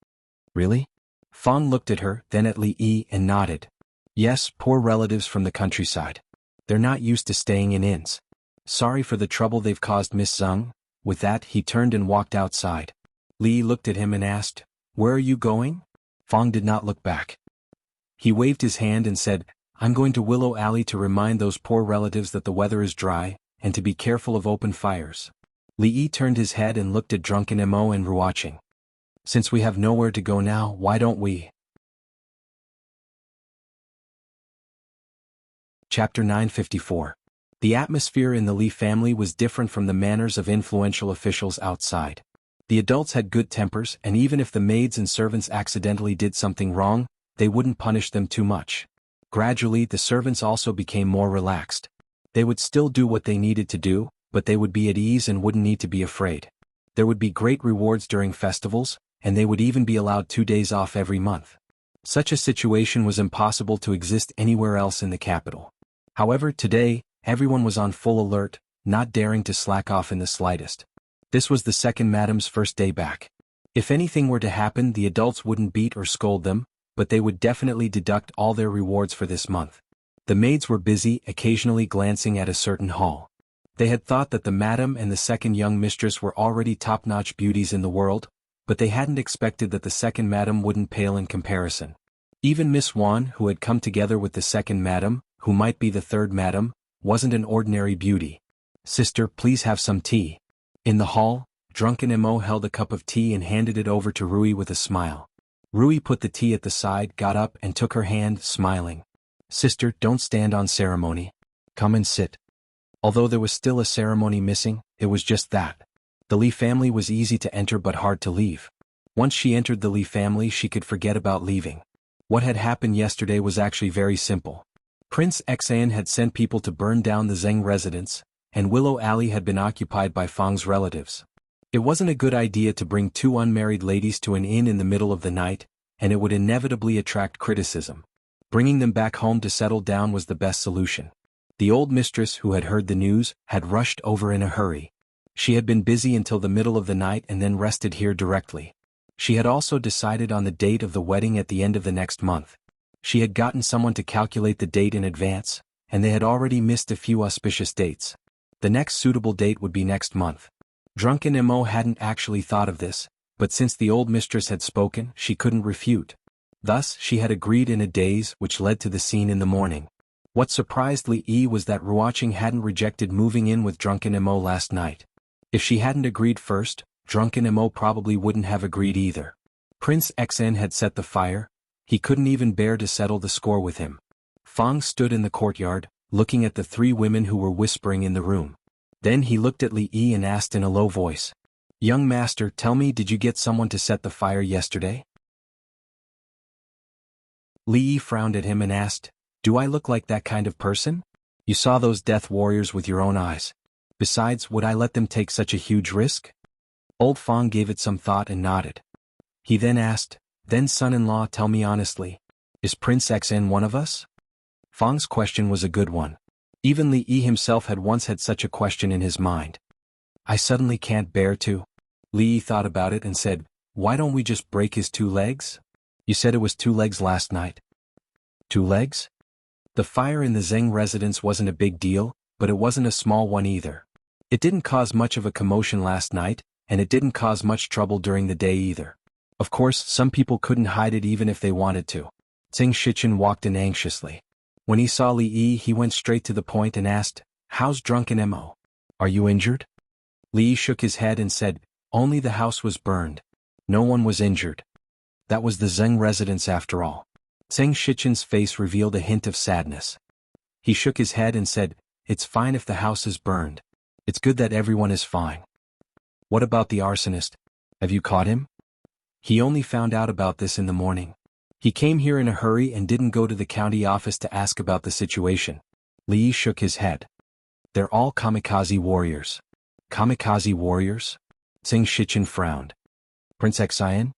Speaker 1: Really? Fang looked at her, then at Li and nodded. Yes, poor relatives from the countryside. They're not used to staying in inns. Sorry for the trouble they've caused Miss Zheng. With that, he turned and walked outside. Li looked at him and asked, Where are you going? Fang did not look back. He waved his hand and said, I'm going to Willow Alley to remind those poor relatives that the weather is dry, and to be careful of open fires. Li turned his head and looked at Drunken Mo and Ruoqing. Since we have nowhere to go now, why don't we? Chapter 954. The atmosphere in the Li family was different from the manners of influential officials outside. The adults had good tempers, and even if the maids and servants accidentally did something wrong, they wouldn't punish them too much. Gradually, the servants also became more relaxed. They would still do what they needed to do, but they would be at ease and wouldn't need to be afraid. There would be great rewards during festivals, and they would even be allowed 2 days off every month. Such a situation was impossible to exist anywhere else in the capital. However, today, everyone was on full alert, not daring to slack off in the slightest. This was the second madam's first day back. If anything were to happen, the adults wouldn't beat or scold them, but they would definitely deduct all their rewards for this month. The maids were busy, occasionally glancing at a certain hall. They had thought that the madam and the second young mistress were already top-notch beauties in the world, but they hadn't expected that the second madam wouldn't pale in comparison. Even Miss Wan, who had come together with the second madam, who might be the third madam, wasn't an ordinary beauty. Sister, please have some tea. In the hall, Drunken Mo held a cup of tea and handed it over to Rui with a smile. Rui put the tea at the side, got up and took her hand, smiling. Sister, don't stand on ceremony. Come and sit. Although there was still a ceremony missing, it was just that. The Li family was easy to enter but hard to leave. Once she entered the Li family, she could forget about leaving. What had happened yesterday was actually very simple. Prince Xan had sent people to burn down the Zheng residence, and Willow Alley had been occupied by Fang's relatives. It wasn't a good idea to bring 2 unmarried ladies to an inn in the middle of the night, and it would inevitably attract criticism. Bringing them back home to settle down was the best solution. The old mistress, who had heard the news, had rushed over in a hurry. She had been busy until the middle of the night and then rested here directly. She had also decided on the date of the wedding at the end of the next month. She had gotten someone to calculate the date in advance, and they had already missed a few auspicious dates. The next suitable date would be next month. Drunken Mo hadn't actually thought of this, but since the old mistress had spoken, she couldn't refute. Thus, she had agreed in a daze, which led to the scene in the morning. What surprised Li was that Ruoqing hadn't rejected moving in with Drunken Mo last night. If she hadn't agreed first, Drunken Mo probably wouldn't have agreed either. Prince Xen had set the fire. He couldn't even bear to settle the score with him. Fang stood in the courtyard, looking at the 3 women who were whispering in the room. Then he looked at Li and asked in a low voice, Young master, tell me, did you get someone to set the fire yesterday? Li Yi frowned at him and asked, "Do I look like that kind of person? You saw those death warriors with your own eyes. Besides, would I let them take such a huge risk?" Old Fang gave it some thought and nodded. He then asked, "Then son-in-law, tell me honestly, is Prince XN one of us?" Fang's question was a good one. Even Li Yi himself had once had such a question in his mind. "I suddenly can't bear to." Li Yi thought about it and said, "Why don't we just break his 2 legs? You said it was 2 legs last night." 2 legs? The fire in the Zheng residence wasn't a big deal, but it wasn't a small one either. It didn't cause much of a commotion last night, and it didn't cause much trouble during the day either. Of course, some people couldn't hide it even if they wanted to. Zheng Shichen walked in anxiously. When he saw Li Yi, he went straight to the point and asked, "How's drunken Mo? Are you injured?" Li Yi shook his head and said, "Only the house was burned. No one was injured." That was the Zheng residence after all. Zheng Shichen's face revealed a hint of sadness. He shook his head and said, "It's fine if the house is burned. It's good that everyone is fine." "What about the arsonist? Have you caught him?" "He only found out about this in the morning. He came here in a hurry and didn't go to the county office to ask about the situation." Li Yi shook his head. "They're all kamikaze warriors." "Kamikaze warriors?" Zheng Shichen frowned. "Prince Xian?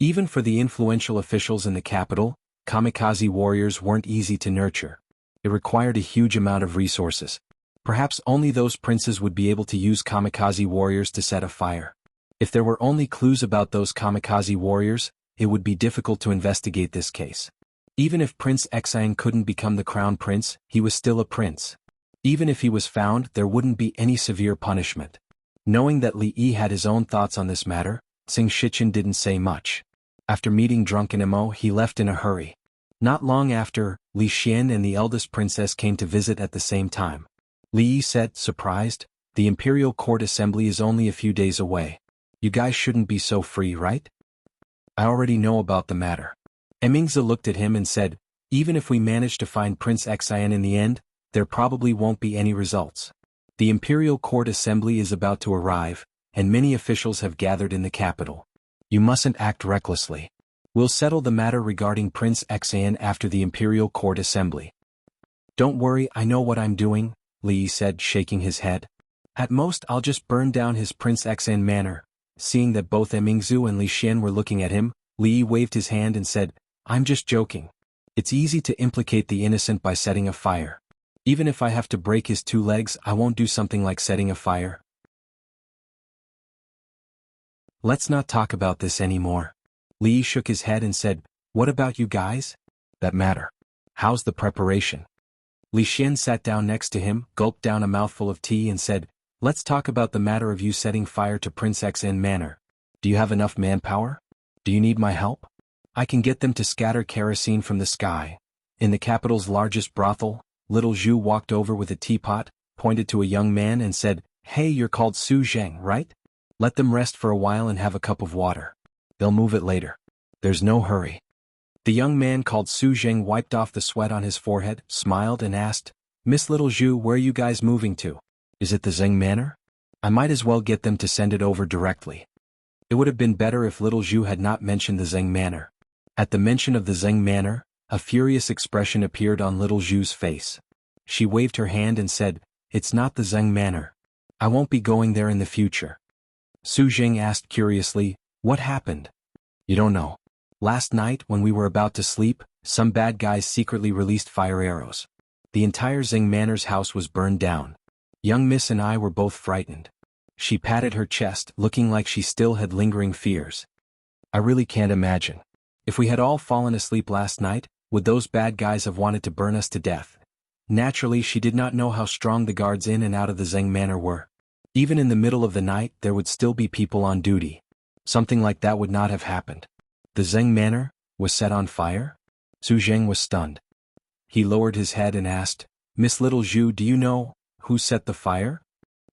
Speaker 1: Even for the influential officials in the capital, kamikaze warriors weren't easy to nurture. It required a huge amount of resources. Perhaps only those princes would be able to use kamikaze warriors to set a fire. If there were only clues about those kamikaze warriors, it would be difficult to investigate this case. Even if Prince Xian couldn't become the crown prince, he was still a prince. Even if he was found, there wouldn't be any severe punishment. Knowing that Li Yi had his own thoughts on this matter, Zheng Shichen didn't say much. After meeting drunken Mo, he left in a hurry. Not long after, Li Xian and the eldest princess came to visit at the same time. Li Yi said, surprised, "The imperial court assembly is only a few days away. You guys shouldn't be so free, right?" "I already know about the matter." Emingzi looked at him and said, "Even if we manage to find Prince Xian in the end, there probably won't be any results. The imperial court assembly is about to arrive, and many officials have gathered in the capital. You mustn't act recklessly. We'll settle the matter regarding Prince Xian after the imperial court assembly." "Don't worry, I know what I'm doing," Li Yi said, shaking his head. "At most I'll just burn down his Prince Xian manor." Seeing that both Emingzi and Li Xian were looking at him, Li Yi waved his hand and said, "I'm just joking. It's easy to implicate the innocent by setting a fire. Even if I have to break his 2 legs, I won't do something like setting a fire." "Let's not talk about this anymore." Li Yi shook his head and said, "What about you guys? That matter. How's the preparation?" Li Xian sat down next to him, gulped down a mouthful of tea and said, "Let's talk about the matter of you setting fire to Prince Xian manor. Do you have enough manpower? Do you need my help? I can get them to scatter kerosene from the sky." In the capital's largest brothel, little Zhu walked over with a teapot, pointed to a young man and said, "Hey, you're called Su Zheng, right? Let them rest for a while and have a cup of water. They'll move it later. There's no hurry." The young man called Su Zheng wiped off the sweat on his forehead, smiled and asked, "Miss Little Zhu, where are you guys moving to? Is it the Zheng manor? I might as well get them to send it over directly." It would have been better if little Zhu had not mentioned the Zheng manor. At the mention of the Zheng manor, a furious expression appeared on little Zhu's face. She waved her hand and said, "It's not the Zheng manor. I won't be going there in the future." Su Zheng asked curiously, "What happened?" "You don't know. Last night when we were about to sleep, some bad guys secretly released fire arrows. The entire Zheng manor's house was burned down. Young Miss and I were both frightened." She patted her chest, looking like she still had lingering fears. "I really can't imagine. If we had all fallen asleep last night, would those bad guys have wanted to burn us to death?" Naturally, she did not know how strong the guards in and out of the Zheng manor were. Even in the middle of the night, there would still be people on duty. Something like that would not have happened. The Zheng manor was set on fire? Su Zheng was stunned. He lowered his head and asked, "Miss Little Zhu, do you know who set the fire?"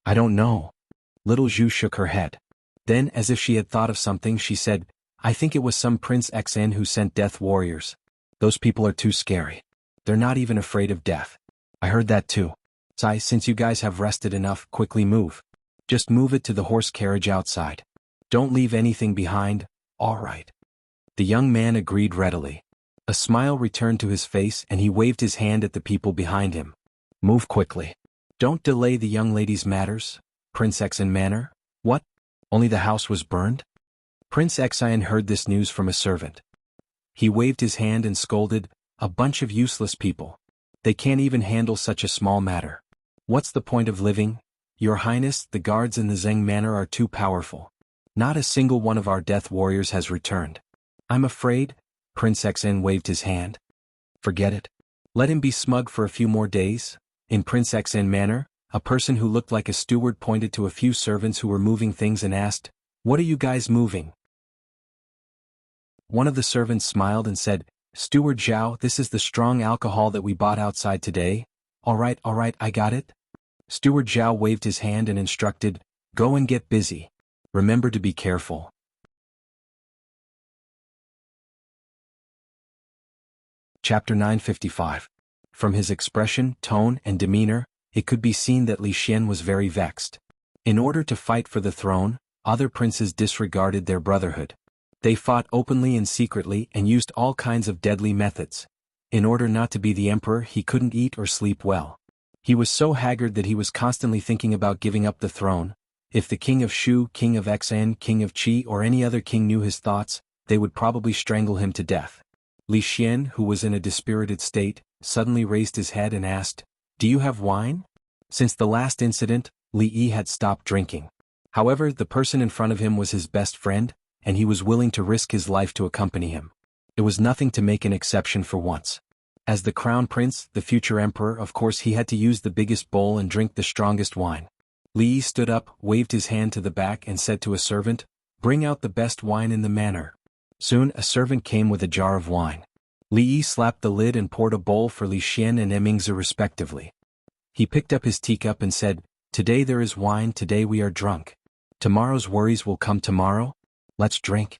Speaker 1: "I don't know." Little Zhu shook her head. Then, as if she had thought of something, she said, "I think it was some Prince Xian who sent death warriors. Those people are too scary. They're not even afraid of death." "I heard that too. Since you guys have rested enough, quickly move. Just move it to the horse carriage outside. Don't leave anything behind." "All right." The young man agreed readily. A smile returned to his face and he waved his hand at the people behind him. Move quickly. Don't delay the young lady's matters, Prince Exan Manor. What? Only the house was burned? Prince Exan heard this news from a servant. He waved his hand and scolded, a bunch of useless people. They can't even handle such a small matter. What's the point of living? Your Highness, the guards in the Zheng Manor are too powerful. Not a single one of our death warriors has returned. I'm afraid, Prince Exan waved his hand. Forget it. Let him be smug for a few more days. In Prince Exan Manor, a person who looked like a steward pointed to a few servants who were moving things and asked, "What are you guys moving?" One of the servants smiled and said, "Steward Zhao, this is the strong alcohol that we bought outside today." All right, I got it." Steward Zhao waved his hand and instructed, "Go and get busy. Remember to be careful." Chapter 955. From his expression, tone, and demeanor, it could be seen that Li Xian was very vexed. In order to fight for the throne, other princes disregarded their brotherhood. They fought openly and secretly and used all kinds of deadly methods. In order not to be the emperor, he couldn't eat or sleep well. He was so haggard that he was constantly thinking about giving up the throne. If the king of Shu, king of Exan, king of Qi, or any other king knew his thoughts, they would probably strangle him to death. Li Xian, who was in a dispirited state, suddenly raised his head and asked, "Do you have wine?" Since the last incident, Li Yi had stopped drinking. However, the person in front of him was his best friend, and he was willing to risk his life to accompany him. It was nothing to make an exception for once. As the crown prince, the future emperor, of course he had to use the biggest bowl and drink the strongest wine. Li Yi stood up, waved his hand to the back and said to a servant, "Bring out the best wine in the manor." Soon a servant came with a jar of wine. Li Yi slapped the lid and poured a bowl for Li Xian and Emingzi respectively. He picked up his teacup and said, "Today there is wine, today we are drunk. Tomorrow's worries will come tomorrow. Let's drink."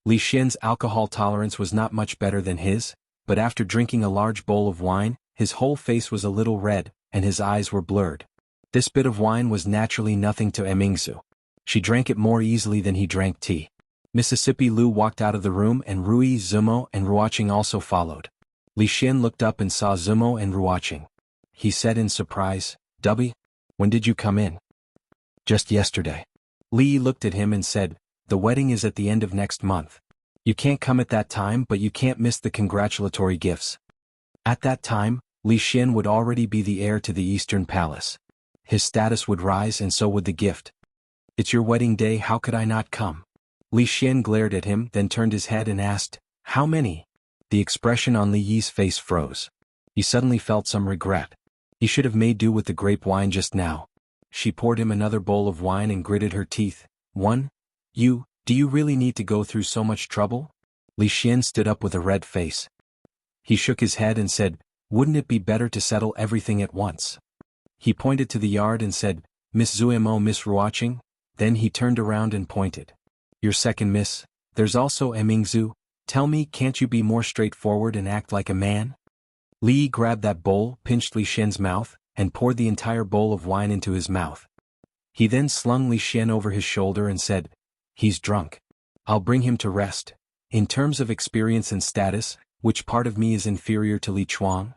Speaker 1: Li Xian's alcohol tolerance was not much better than his, but after drinking a large bowl of wine, his whole face was a little red, and his eyes were blurred. This bit of wine was naturally nothing to Emingzi. She drank it more easily than he drank tea. Mississippi Lu walked out of the room and Rui, Zumo, and Ruoqing also followed. Li Xian looked up and saw Zumo and Ruoqing. He said in surprise, "Dubby, when did you come in?" "Just yesterday." Li looked at him and said, "The wedding is at the end of next month. You can't come at that time, but you can't miss the congratulatory gifts." At that time, Li Xian would already be the heir to the Eastern Palace. His status would rise and so would the gift. "It's your wedding day, how could I not come?" Li Xian glared at him, then turned his head and asked, "How many?" The expression on Li Yi's face froze. He suddenly felt some regret. He should have made do with the grape wine just now. She poured him another bowl of wine and gritted her teeth. "One? Do you really need to go through so much trouble?" Li Xian stood up with a red face. He shook his head and said, "Wouldn't it be better to settle everything at once?" He pointed to the yard and said, "Miss Zuimo, Miss Ruoqing." Then he turned around and pointed. "Your second miss, there's also Emingzi. Tell me, can't you be more straightforward and act like a man?" Li grabbed that bowl, pinched Li Xian's mouth, and poured the entire bowl of wine into his mouth. He then slung Li Xian over his shoulder and said, "He's drunk. I'll bring him to rest. In terms of experience and status, which part of me is inferior to Li Chuang?"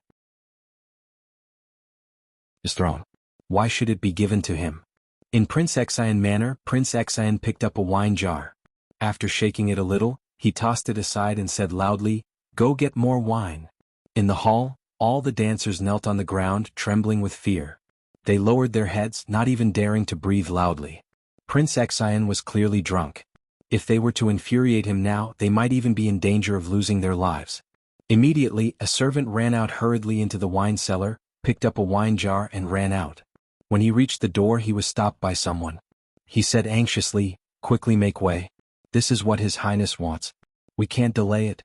Speaker 1: His throne. Why should it be given to him? In Prince Exan Manor, Prince Exan picked up a wine jar. After shaking it a little, he tossed it aside and said loudly, "Go get more wine." In the hall, all the dancers knelt on the ground, trembling with fear. They lowered their heads, not even daring to breathe loudly. Prince Exan was clearly drunk. If they were to infuriate him now, they might even be in danger of losing their lives. Immediately, a servant ran out hurriedly into the wine cellar, picked up a wine jar and ran out. When he reached the door, he was stopped by someone. He said anxiously, "Quickly make way. This is what His Highness wants. We can't delay it."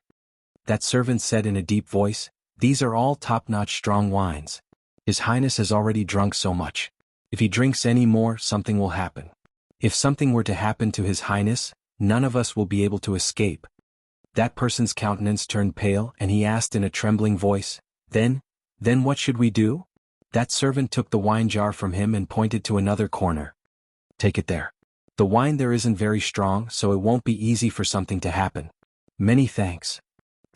Speaker 1: That servant said in a deep voice, "These are all top-notch strong wines. His Highness has already drunk so much. If he drinks any more, something will happen. If something were to happen to His Highness, none of us will be able to escape." That person's countenance turned pale and he asked in a trembling voice, Then what should we do?" That servant took the wine jar from him and pointed to another corner. "Take it there. The wine there isn't very strong, so it won't be easy for something to happen. Many thanks."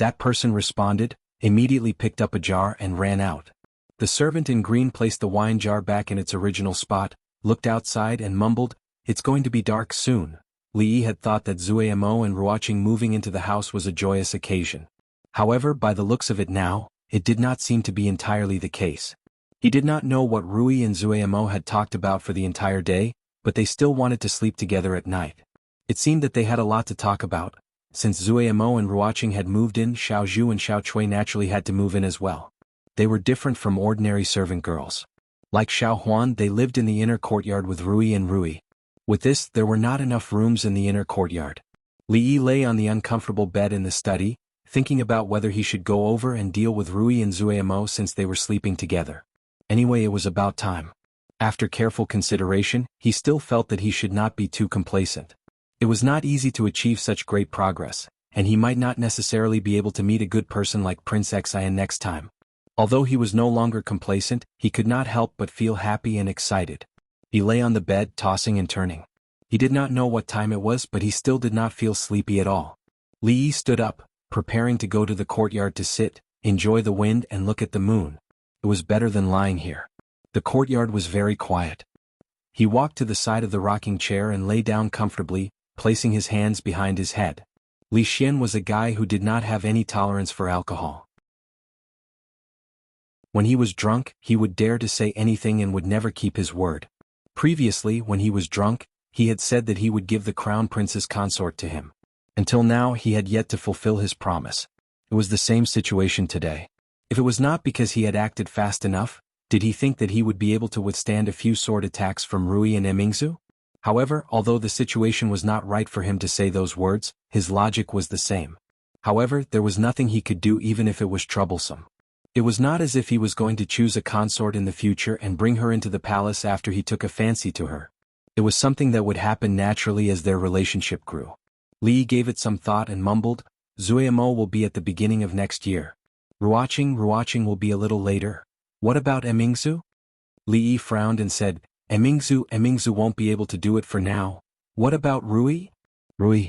Speaker 1: That person responded, immediately picked up a jar and ran out. The servant in green placed the wine jar back in its original spot, looked outside and mumbled, "It's going to be dark soon." Li Yi had thought that Zuemo and Ruoqing moving into the house was a joyous occasion. However, by the looks of it now, it did not seem to be entirely the case. He did not know what Rui and Zuemo had talked about for the entire day, but they still wanted to sleep together at night. It seemed that they had a lot to talk about. Since Zuemo and Ruoqing had moved in, Xiao Zhu and Xiao Chui naturally had to move in as well. They were different from ordinary servant girls. Like Xiao Huan, they lived in the inner courtyard with Rui and Rui. With this, there were not enough rooms in the inner courtyard. Li Yi lay on the uncomfortable bed in the study, thinking about whether he should go over and deal with Rui and Zuemo since they were sleeping together. Anyway, it was about time. After careful consideration, he still felt that he should not be too complacent. It was not easy to achieve such great progress, and he might not necessarily be able to meet a good person like Prince Xian next time. Although he was no longer complacent, he could not help but feel happy and excited. He lay on the bed, tossing and turning. He did not know what time it was, but he still did not feel sleepy at all. Li Yi stood up, preparing to go to the courtyard to sit, enjoy the wind and look at the moon. It was better than lying here. The courtyard was very quiet. He walked to the side of the rocking chair and lay down comfortably, placing his hands behind his head. Li Xian was a guy who did not have any tolerance for alcohol. When he was drunk, he would dare to say anything and would never keep his word. Previously, when he was drunk, he had said that he would give the crown prince's consort to him. Until now, he had yet to fulfill his promise. It was the same situation today. If it was not because he had acted fast enough, did he think that he would be able to withstand a few sword attacks from Rui and Emingzu? However, although the situation was not right for him to say those words, his logic was the same. However, there was nothing he could do even if it was troublesome. It was not as if he was going to choose a consort in the future and bring her into the palace after he took a fancy to her. It was something that would happen naturally as their relationship grew. Li gave it some thought and mumbled, "Zuemo will be at the beginning of next year. Ruoqing will be a little later. What about Emingzu?" Li frowned and said, Emingzu won't be able to do it for now. What about Rui? Rui.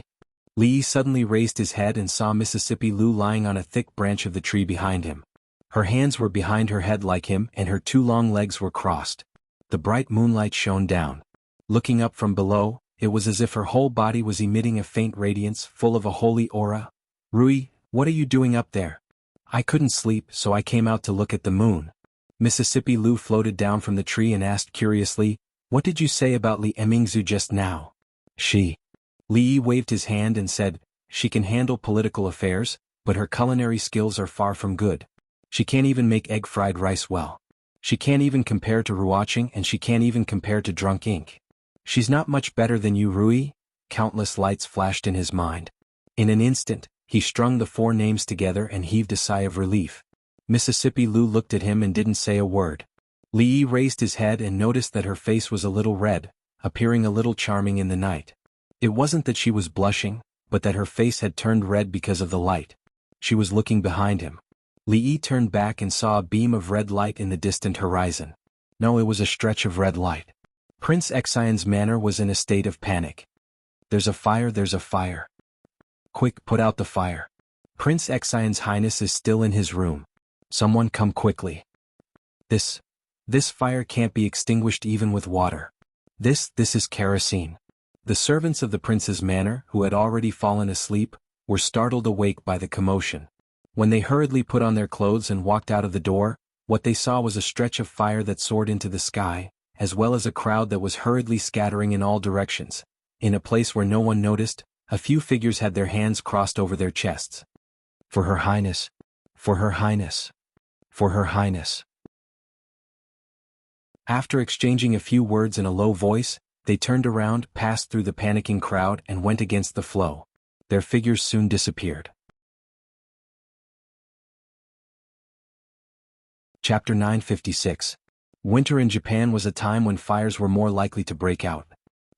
Speaker 1: Li suddenly raised his head and saw Mississippi Lu lying on a thick branch of the tree behind him. Her hands were behind her head like him and her two long legs were crossed. The bright moonlight shone down. Looking up from below, it was as if her whole body was emitting a faint radiance full of a holy aura. "Rui, what are you doing up there?" "I couldn't sleep, so I came out to look at the moon." Mississippi Lu floated down from the tree and asked curiously, "What did you say about Li Emingzu just now?" "She." Li waved his hand and said, "She can handle political affairs, but her culinary skills are far from good. She can't even make egg fried rice well. She can't even compare to Ruoqing and she can't even compare to Drunk Ink. She's not much better than you, Rui." Countless lights flashed in his mind. In an instant, he strung the four names together and heaved a sigh of relief. Mississippi Lu looked at him and didn't say a word. Li raised his head and noticed that her face was a little red, appearing a little charming in the night. It wasn't that she was blushing, but that her face had turned red because of the light. She was looking behind him. Li turned back and saw a beam of red light in the distant horizon. No, it was a stretch of red light. Prince Xian's manner was in a state of panic. "There's a fire, there's a fire. Quick, put out the fire. Prince Xian's Highness is still in his room. Someone come quickly. This fire can't be extinguished even with water. This is kerosene." The servants of the prince's manor, who had already fallen asleep, were startled awake by the commotion. When they hurriedly put on their clothes and walked out of the door, what they saw was a stretch of fire that soared into the sky, as well as a crowd that was hurriedly scattering in all directions. In a place where no one noticed, a few figures had their hands crossed over their chests. "For Her Highness! For Her Highness! For Her Highness!" After exchanging a few words in a low voice, they turned around, passed through the panicking crowd and went against the flow. Their figures soon disappeared. Chapter 956. Winter in Japan was a time when fires were more likely to break out.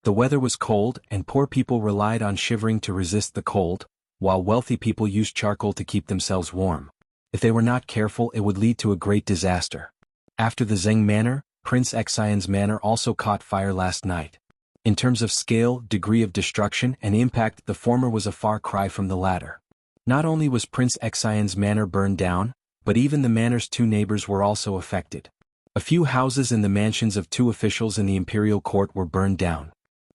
Speaker 1: The weather was cold and poor people relied on shivering to resist the cold, while wealthy people used charcoal to keep themselves warm. If they were not careful, it would lead to a great disaster. After the Zheng Manor, Prince Xian's manor also caught fire last night. In terms of scale, degree of destruction, and impact, the former was a far cry from the latter. Not only was Prince Xian's manor burned down, but even the manor's 2 neighbors were also affected. A few houses and the mansions of 2 officials in the imperial court were burned down.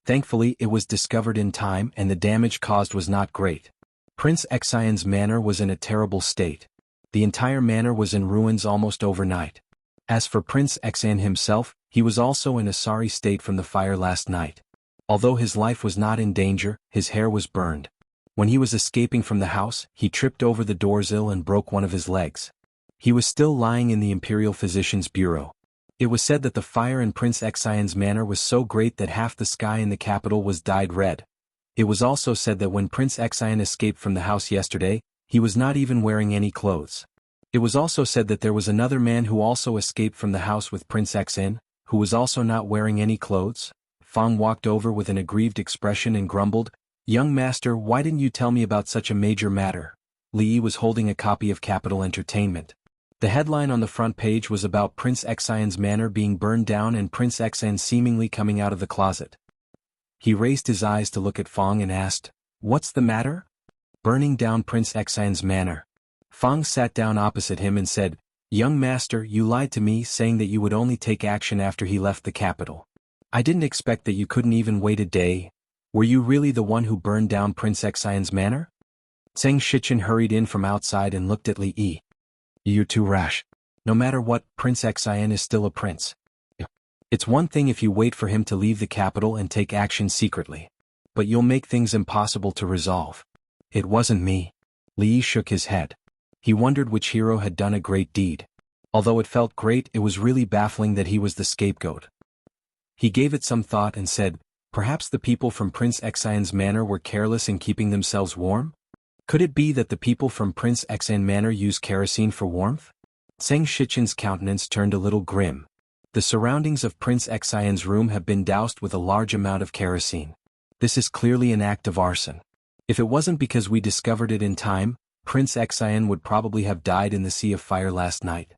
Speaker 1: Thankfully, it was discovered in time and the damage caused was not great. Prince Xian's manor was in a terrible state. The entire manor was in ruins almost overnight. As for Prince Xian himself, he was also in a sorry state from the fire last night. Although his life was not in danger, his hair was burned. When he was escaping from the house, he tripped over the doorsill and broke one of his legs. He was still lying in the imperial physician's bureau. It was said that the fire in Prince Xian's manor was so great that half the sky in the capital was dyed red. It was also said that when Prince Xian escaped from the house yesterday, he was not even wearing any clothes. It was also said that there was another man who also escaped from the house with Prince Xian, who was also not wearing any clothes. Fang walked over with an aggrieved expression and grumbled, "Young master, why didn't you tell me about such a major matter?" Li Yi was holding a copy of Capital Entertainment. The headline on the front page was about Prince Xian's manor being burned down and Prince Xian seemingly coming out of the closet. He raised his eyes to look at Fang and asked, "What's the matter?" "Burning down Prince Xian's manor." Fang sat down opposite him and said, "Young master, you lied to me saying that you would only take action after he left the capital. I didn't expect that you couldn't even wait a day. Were you really the one who burned down Prince Xian's manor?" Zheng Shichen hurried in from outside and looked at Li Yi. "You're too rash. No matter what, Prince Xian is still a prince. It's one thing if you wait for him to leave the capital and take action secretly. But you'll make things impossible to resolve." "It wasn't me." Li Yi shook his head. He wondered which hero had done a great deed. Although it felt great, it was really baffling that he was the scapegoat. He gave it some thought and said, "Perhaps the people from Prince Xian's manor were careless in keeping themselves warm? Could it be that the people from Prince Xian manor use kerosene for warmth?" Zheng Shichen's countenance turned a little grim. The surroundings of Prince Xian's room have been doused with a large amount of kerosene. This is clearly an act of arson. If it wasn't because we discovered it in time, Prince Xian would probably have died in the sea of fire last night.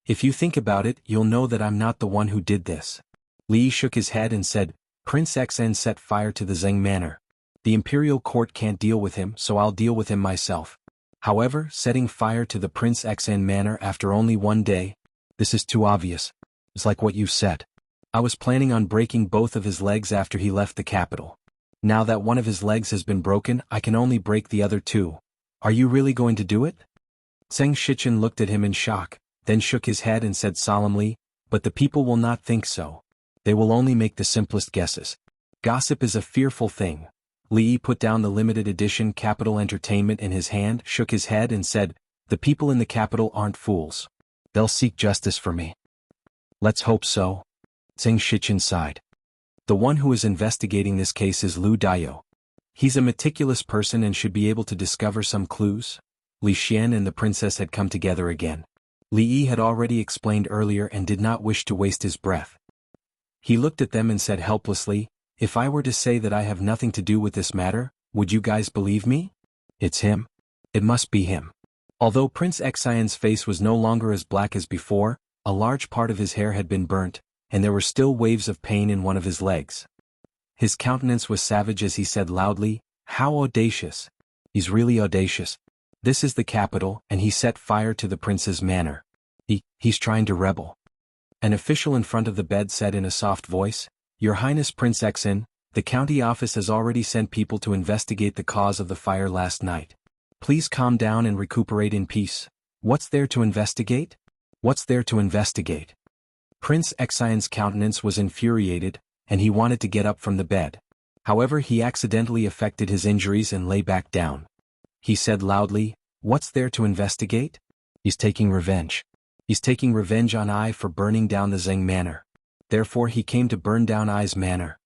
Speaker 1: If you think about it, you'll know that I'm not the one who did this. Li Yi shook his head and said, "Prince Xian set fire to the Zheng manor. The imperial court can't deal with him, so I'll deal with him myself. However, setting fire to the Prince Xian manor after only 1 day, this is too obvious. It's like what you said. I was planning on breaking both of his legs after he left the capital. Now that one of his legs has been broken, I can only break the other 2. Are you really going to do it?" Zheng Shichen looked at him in shock, then shook his head and said solemnly, "But the people will not think so. They will only make the simplest guesses. Gossip is a fearful thing." Li Yi put down the limited edition Capital Entertainment in his hand, shook his head and said, "The people in the capital aren't fools. They'll seek justice for me." "Let's hope so." Zheng Shichen sighed. "The one who is investigating this case is Lu Daiyou. He's a meticulous person and should be able to discover some clues." Li Xian and the princess had come together again. Li Yi had already explained earlier and did not wish to waste his breath. He looked at them and said helplessly, "If I were to say that I have nothing to do with this matter, would you guys believe me? It's him. It must be him." Although Prince Xian's face was no longer as black as before, a large part of his hair had been burnt, and there were still waves of pain in one of his legs. His countenance was savage as he said loudly, "How audacious! He's really audacious. This is the capital, and he set fire to the prince's manor. He's trying to rebel." An official in front of the bed said in a soft voice, "Your Highness Prince Xian, the county office has already sent people to investigate the cause of the fire last night. Please calm down and recuperate in peace. What's there to investigate? What's there to investigate?" Prince Xian's countenance was infuriated, and he wanted to get up from the bed. However, he accidentally affected his injuries and lay back down. He said loudly, "What's there to investigate? He's taking revenge. He's taking revenge on I for burning down the Zheng manor. Therefore he came to burn down I's manor."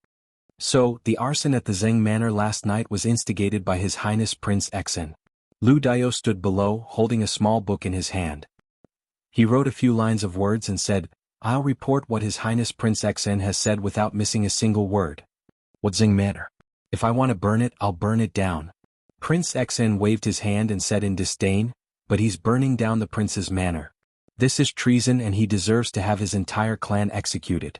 Speaker 1: So, the arson at the Zheng manor last night was instigated by His Highness Prince Xian. Lu Daiyou stood below, holding a small book in his hand. He wrote a few lines of words and said, "I'll report what His Highness Prince Xian has said without missing a single word. What Zheng manor? If I want to burn it, I'll burn it down." Prince Xian waved his hand and said in disdain, "But he's burning down the prince's manor. This is treason and he deserves to have his entire clan executed."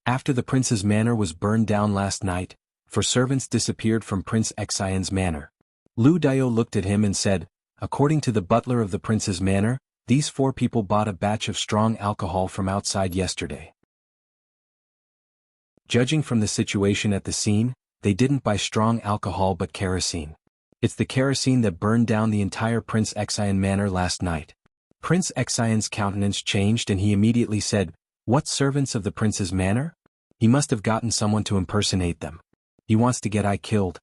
Speaker 1: After the prince's manor was burned down last night, for servants disappeared from Prince Xian's manor. Lu Dao looked at him and said, according to the butler of the prince's manor, these 4 people bought a batch of strong alcohol from outside yesterday. Judging from the situation at the scene, they didn't buy strong alcohol but kerosene. It's the kerosene that burned down the entire Prince Xian manor last night. Prince Xian's countenance changed and he immediately said, what servants of the prince's manor? He must have gotten someone to impersonate them. He wants to get I killed.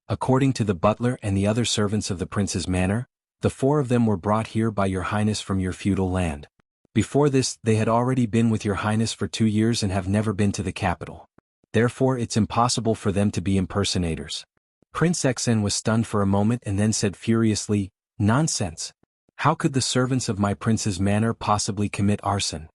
Speaker 1: According to the butler and the other servants of the prince's manor, the 4 of them were brought here by your highness from your feudal land. Before this, they had already been with your highness for 2 years and have never been to the capital. Therefore it's impossible for them to be impersonators. Prince Xian was stunned for a moment and then said furiously, nonsense. How could the servants of my prince's manor possibly commit arson?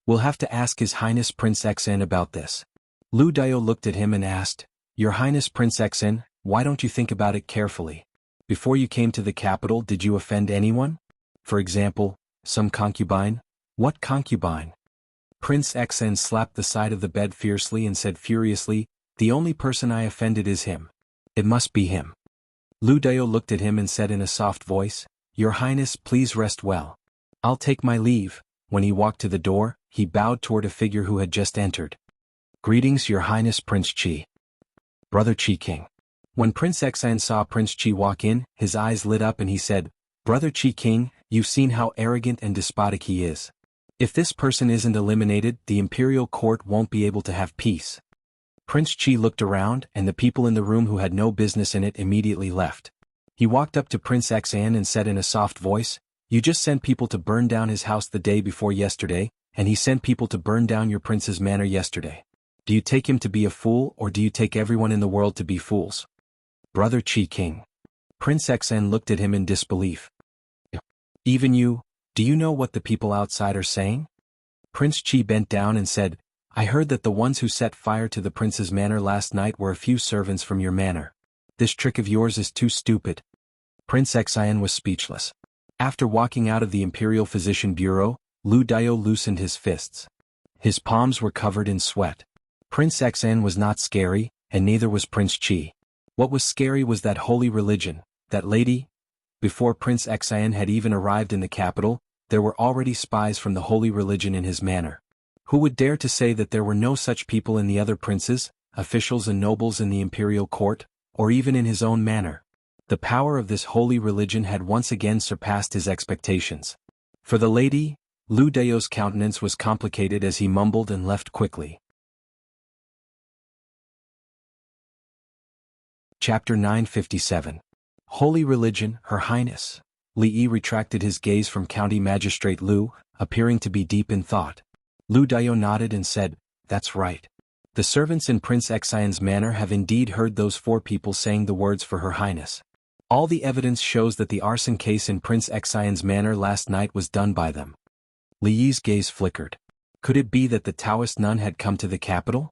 Speaker 1: We'll have to ask His Highness Prince Xian about this. Lu Dao looked at him and asked, Your Highness Prince Xian, why don't you think about it carefully? Before you came to the capital, did you offend anyone? For example, some concubine? What concubine? Prince Xian slapped the side of the bed fiercely and said furiously, the only person I offended is him. It must be him. Lu Dao looked at him and said in a soft voice, Your Highness, please rest well. I'll take my leave. When he walked to the door, he bowed toward a figure who had just entered. Greetings, Your Highness Prince Qi. Brother Qi King. When Prince Xian saw Prince Qi walk in, his eyes lit up and he said, Brother Qi King, you've seen how arrogant and despotic he is. If this person isn't eliminated, the imperial court won't be able to have peace. Prince Qi looked around, and the people in the room who had no business in it immediately left. He walked up to Prince Xian and said in a soft voice, You just sent people to burn down his house the day before yesterday, and he sent people to burn down your prince's manor yesterday. Do you take him to be a fool, or do you take everyone in the world to be fools? Brother Qi King. Prince Xian looked at him in disbelief. Even you, do you know what the people outside are saying? Prince Qi bent down and said, I heard that the ones who set fire to the prince's manor last night were a few servants from your manor. This trick of yours is too stupid. Prince Xian was speechless. After walking out of the Imperial Physician Bureau, Lu Dao loosened his fists. His palms were covered in sweat. Prince Xian was not scary, and neither was Prince Qi. What was scary was that holy religion, that lady. Before Prince Xian had even arrived in the capital, there were already spies from the holy religion in his manor. Who would dare to say that there were no such people in the other princes, officials and nobles in the imperial court, or even in his own manor? The power of this holy religion had once again surpassed his expectations. For the lady, Lu Dao's countenance was complicated as he mumbled and left quickly. Chapter 957. Holy Religion, Her Highness. Li Yi retracted his gaze from County Magistrate Lu, appearing to be deep in thought. Lu Dao nodded and said, That's right. The servants in Prince Xian's manor have indeed heard those 4 people saying the words for Her Highness. All the evidence shows that the arson case in Prince Xian's manor last night was done by them. Li Yi's gaze flickered. Could it be that the Taoist nun had come to the capital?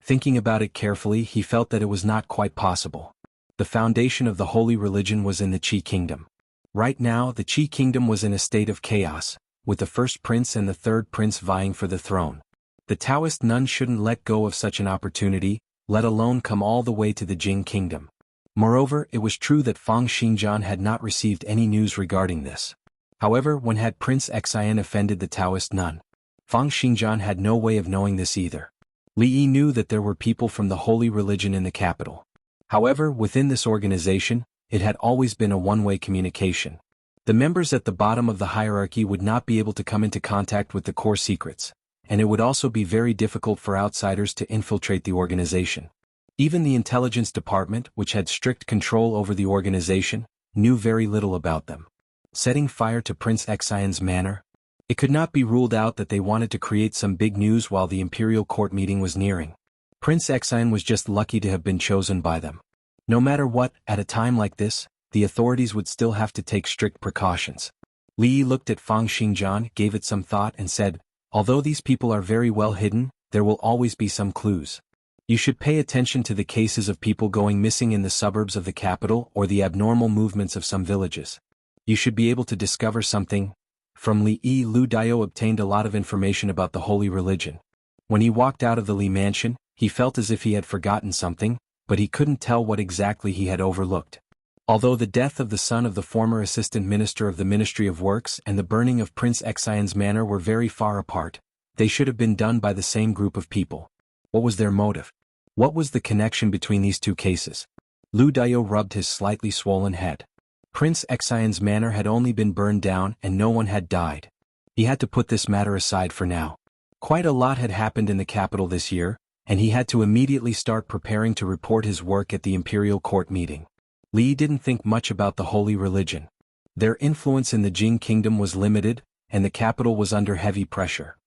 Speaker 1: Thinking about it carefully, he felt that it was not quite possible. The foundation of the holy religion was in the Qi kingdom. Right now, the Qi kingdom was in a state of chaos, with the first prince and the third prince vying for the throne. The Taoist nun shouldn't let go of such an opportunity, let alone come all the way to the Jing kingdom. Moreover, it was true that Fang Xinjian had not received any news regarding this. However, when had Prince Xian offended the Taoist nun? Fang Xinjian had no way of knowing this either. Li Yi knew that there were people from the holy religion in the capital. However, within this organization, it had always been a one-way communication. The members at the bottom of the hierarchy would not be able to come into contact with the core secrets, and it would also be very difficult for outsiders to infiltrate the organization. Even the intelligence department, which had strict control over the organization, knew very little about them. Setting fire to Prince Xian's manor? It could not be ruled out that they wanted to create some big news while the imperial court meeting was nearing. Prince Xian was just lucky to have been chosen by them. No matter what, at a time like this, the authorities would still have to take strict precautions. Li Yi looked at Fang Xinjian, gave it some thought and said, Although these people are very well hidden, there will always be some clues. You should pay attention to the cases of people going missing in the suburbs of the capital or the abnormal movements of some villages. You should be able to discover something. From Li Yi, Lu Dao obtained a lot of information about the holy religion. When he walked out of the Li mansion, He felt as if he had forgotten something, but he couldn't tell what exactly he had overlooked. Although the death of the son of the former assistant minister of the Ministry of Works and the burning of Prince Xian's manor were very far apart, they should have been done by the same group of people. What was their motive? What was the connection between these two cases? Lu Diao rubbed his slightly swollen head. Prince Xian's manor had only been burned down and no one had died. He had to put this matter aside for now. Quite a lot had happened in the capital this year, and he had to immediately start preparing to report his work at the imperial court meeting. Li didn't think much about the holy religion. Their influence in the Jing kingdom was limited, and the capital was under heavy pressure.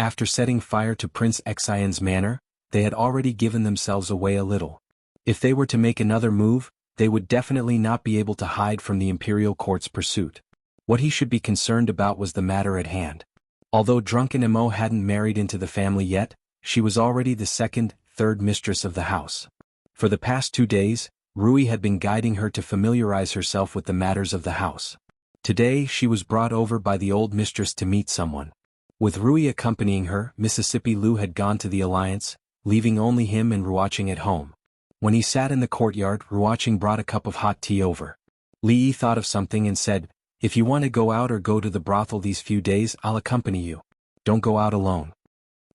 Speaker 1: After setting fire to Prince Xian's manor, they had already given themselves away a little. If they were to make another move, they would definitely not be able to hide from the imperial court's pursuit. What he should be concerned about was the matter at hand. Although drunken Emo hadn't married into the family yet, she was already the second, third mistress of the house. For the past 2 days, Rui had been guiding her to familiarize herself with the matters of the house. Today she was brought over by the old mistress to meet someone. With Rui accompanying her, Mississippi Lu had gone to the alliance, leaving only him and Ruoqing at home. When he sat in the courtyard, Ruoqing brought a cup of hot tea over. Li thought of something and said, "If you want to go out or go to the brothel these few days, I'll accompany you. Don't go out alone."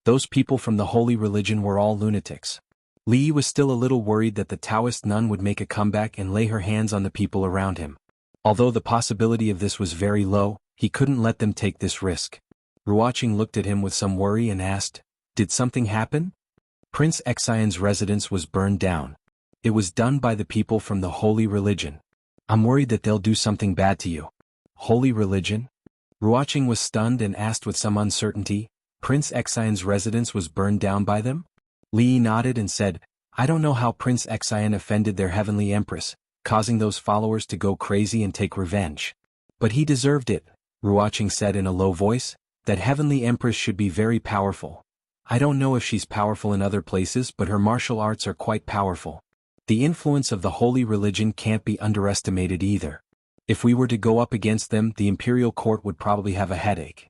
Speaker 1: Those people from the holy religion were all lunatics. Li was still a little worried that the Taoist nun would make a comeback and lay her hands on the people around him. Although the possibility of this was very low, he couldn't let them take this risk. Ruoqing looked at him with some worry and asked, "Did something happen?" Prince Xian's residence was burned down. It was done by the people from the holy religion. "I'm worried that they'll do something bad to you." Holy religion? Ruoqing was stunned and asked with some uncertainty, "Prince Xian's residence was burned down by them?" Li nodded and said, "I don't know how Prince Xian offended their heavenly empress, causing those followers to go crazy and take revenge. But he deserved it," Ruoqing said in a low voice. "That heavenly empress should be very powerful. I don't know if she's powerful in other places, but her martial arts are quite powerful. The influence of the holy religion can't be underestimated either. If we were to go up against them, the imperial court would probably have a headache."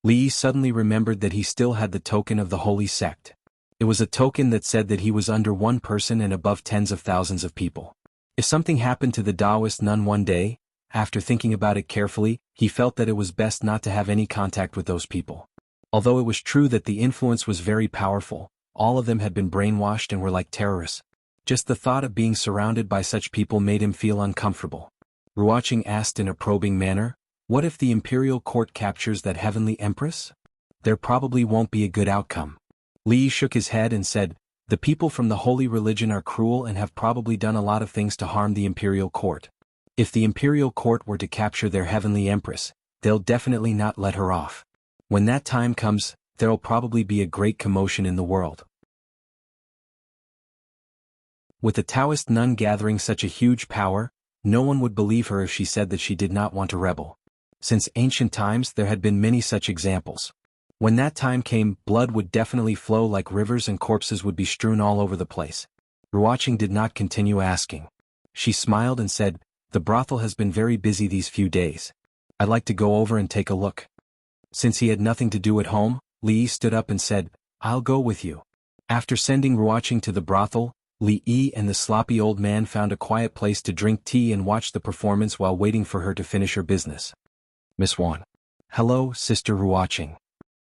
Speaker 1: Li suddenly remembered that he still had the token of the holy sect. It was a token that said that he was under one person and above tens of thousands of people. If something happened to the Taoist nun one day, after thinking about it carefully, he felt that it was best not to have any contact with those people. Although it was true that the influence was very powerful, all of them had been brainwashed and were like terrorists. Just the thought of being surrounded by such people made him feel uncomfortable. Ruoqing asked in a probing manner, "What if the imperial court captures that heavenly empress? There probably won't be a good outcome." Li shook his head and said, "The people from the holy religion are cruel and have probably done a lot of things to harm the imperial court. If the imperial court were to capture their heavenly empress, they'll definitely not let her off. When that time comes, there'll probably be a great commotion in the world." With the Taoist nun gathering such a huge power, no one would believe her if she said that she did not want to rebel. Since ancient times there had been many such examples. When that time came, blood would definitely flow like rivers and corpses would be strewn all over the place. Ruoqing did not continue asking. She smiled and said, "The brothel has been very busy these few days. I'd like to go over and take a look." Since he had nothing to do at home, Li stood up and said, "I'll go with you." After sending Ruoqing to the brothel, Li and the sloppy old man found a quiet place to drink tea and watch the performance while waiting for her to finish her business. "Miss Wan." "Hello, Sister Ruoqing."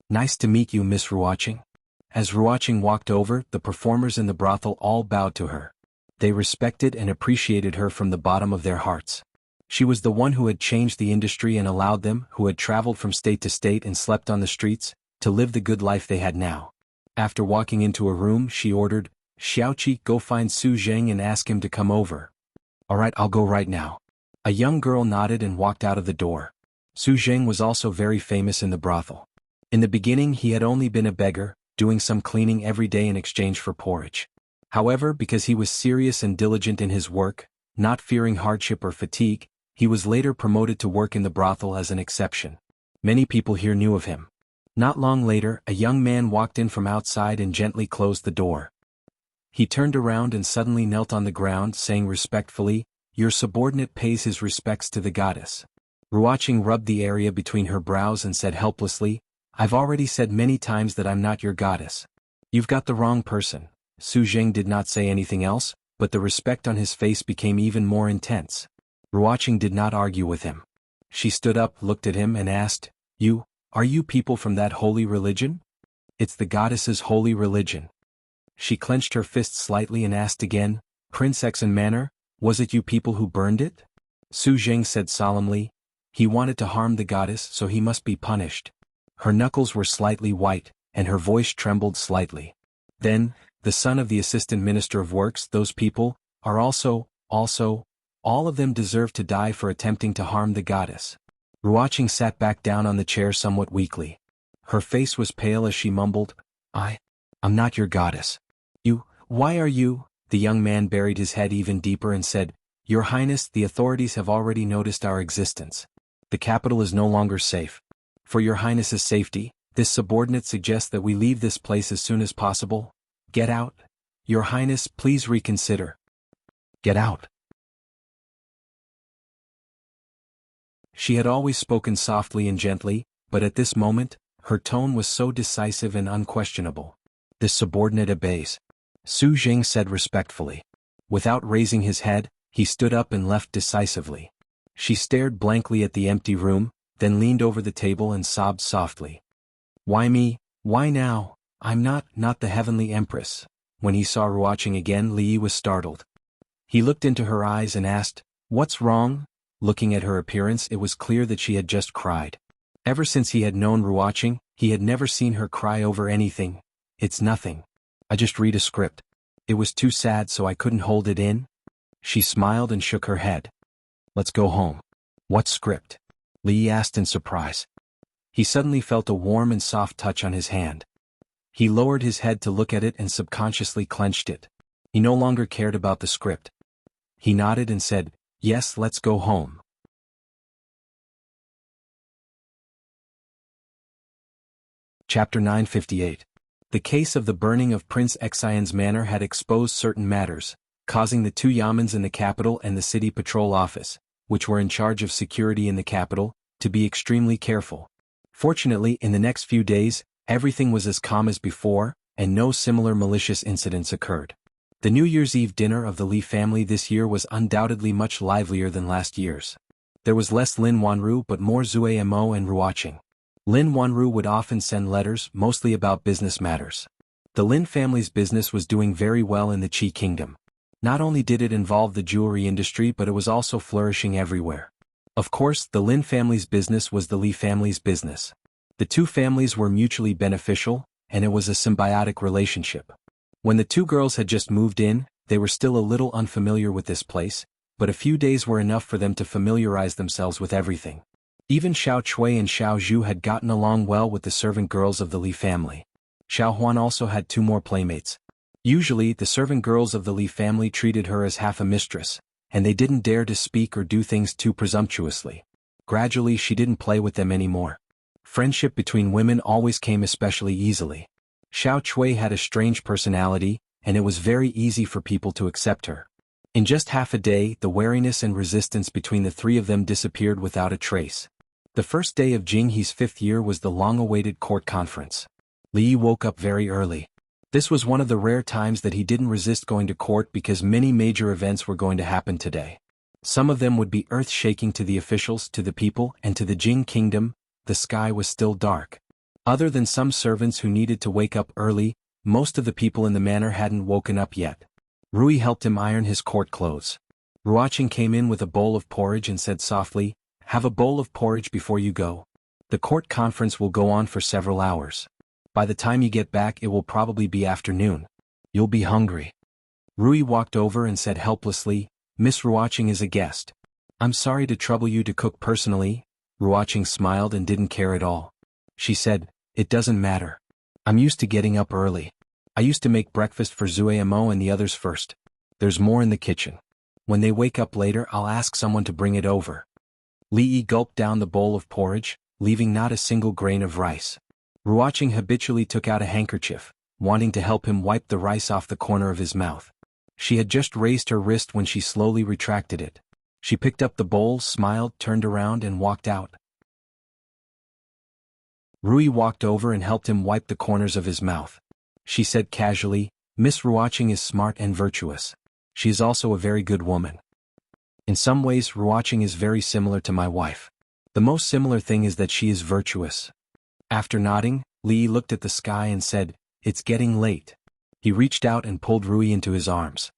Speaker 1: "Nice to meet you, Miss Ruoqing." As Ruoqing walked over, the performers in the brothel all bowed to her. They respected and appreciated her from the bottom of their hearts. She was the one who had changed the industry and allowed them, who had traveled from state to state and slept on the streets, to live the good life they had now. After walking into a room, she ordered, "Xiaoqi, go find Su Zheng and ask him to come over." "All right, I'll go right now." A young girl nodded and walked out of the door. Su Zheng was also very famous in the brothel. In the beginning he had only been a beggar, doing some cleaning every day in exchange for porridge. However, because he was serious and diligent in his work, not fearing hardship or fatigue, he was later promoted to work in the brothel as an exception. Many people here knew of him. Not long later, a young man walked in from outside and gently closed the door. He turned around and suddenly knelt on the ground, saying respectfully, "Your subordinate pays his respects to the goddess." Ruoqing rubbed the area between her brows and said helplessly, "I've already said many times that I'm not your goddess. You've got the wrong person. Su Zheng did not say anything else, but the respect on his face became even more intense. Ruoqing did not argue with him. She stood up, looked at him and asked, Are you people from that holy religion? It's the goddess's holy religion. She clenched her fist slightly and asked again, Prince Exon Manor, was it you people who burned it? Su Zheng said solemnly, He wanted to harm the goddess, so he must be punished. Her knuckles were slightly white, and her voice trembled slightly. Then, the son of the assistant minister of works, those people, are also, all of them deserve to die for attempting to harm the goddess. Ruoqing sat back down on the chair somewhat weakly. Her face was pale as she mumbled, I'm not your goddess. Why are you? The young man buried his head even deeper and said, Your Highness, the authorities have already noticed our existence. The capital is no longer safe. For your Highness's safety, this subordinate suggests that we leave this place as soon as possible. Get out. Your Highness, please reconsider. Get out. She had always spoken softly and gently, but at this moment, her tone was so decisive and unquestionable. This subordinate obeys. Su Zheng said respectfully. Without raising his head, he stood up and left decisively. She stared blankly at the empty room, then leaned over the table and sobbed softly. Why me? Why now? I'm not the heavenly empress. When he saw Ruoqing again, Li Yi was startled. He looked into her eyes and asked, What's wrong? Looking at her appearance, it was clear that she had just cried. Ever since he had known Ruoqing, he had never seen her cry over anything. It's nothing. I just read a script. It was too sad so I couldn't hold it in. She smiled and shook her head. Let's go home. What script? Li Yi asked in surprise. He suddenly felt a warm and soft touch on his hand. He lowered his head to look at it and subconsciously clenched it. He no longer cared about the script. He nodded and said, Yes, let's go home. Chapter 958. The case of the burning of Prince Xian's manor had exposed certain matters, causing the two yamens in the capital and the city patrol office, which were in charge of security in the capital, to be extremely careful. Fortunately, in the next few days, everything was as calm as before, and no similar malicious incidents occurred. The New Year's Eve dinner of the Li family this year was undoubtedly much livelier than last year's. There was less Lin Wanru but more Zue Mo and Ruoqing. Lin Wanru would often send letters, mostly about business matters. The Lin family's business was doing very well in the Qi kingdom. Not only did it involve the jewelry industry but it was also flourishing everywhere. Of course, the Lin family's business was the Li family's business. The two families were mutually beneficial, and it was a symbiotic relationship. When the two girls had just moved in, they were still a little unfamiliar with this place, but a few days were enough for them to familiarize themselves with everything. Even Xiao Chui and Xiao Zhu had gotten along well with the servant girls of the Li family. Xiao Huan also had two more playmates. Usually, the servant girls of the Li family treated her as half a mistress, and they didn't dare to speak or do things too presumptuously. Gradually, she didn't play with them anymore. Friendship between women always came especially easily. Xiao Chui had a strange personality, and it was very easy for people to accept her. In just half a day, the wariness and resistance between the three of them disappeared without a trace. The first day of Jing He's 5th year was the long-awaited court conference. Li Yi woke up very early. This was one of the rare times that he didn't resist going to court because many major events were going to happen today. Some of them would be earth-shaking to the officials, to the people, and to the Jing kingdom. The sky was still dark. Other than some servants who needed to wake up early, most of the people in the manor hadn't woken up yet. Rui helped him iron his court clothes. Ruoqing came in with a bowl of porridge and said softly, Have a bowl of porridge before you go. The court conference will go on for several hours. By the time you get back it will probably be afternoon. You'll be hungry. Rui walked over and said helplessly, Miss Ruoqing is a guest. I'm sorry to trouble you to cook personally. Ruoqing smiled and didn't care at all. She said, It doesn't matter. I'm used to getting up early. I used to make breakfast for Zue Mo and the others first. There's more in the kitchen. When they wake up later I'll ask someone to bring it over. Li Yi gulped down the bowl of porridge, leaving not a single grain of rice. Ruoqing habitually took out a handkerchief, wanting to help him wipe the rice off the corner of his mouth. She had just raised her wrist when she slowly retracted it. She picked up the bowl, smiled, turned around and walked out. Rui walked over and helped him wipe the corners of his mouth. she said casually, Miss Ruoqing is smart and virtuous. She is also a very good woman. In some ways Ruoqing is very similar to my wife. The most similar thing is that she is virtuous. After nodding, Li looked at the sky and said, It's getting late. He reached out and pulled Rui into his arms.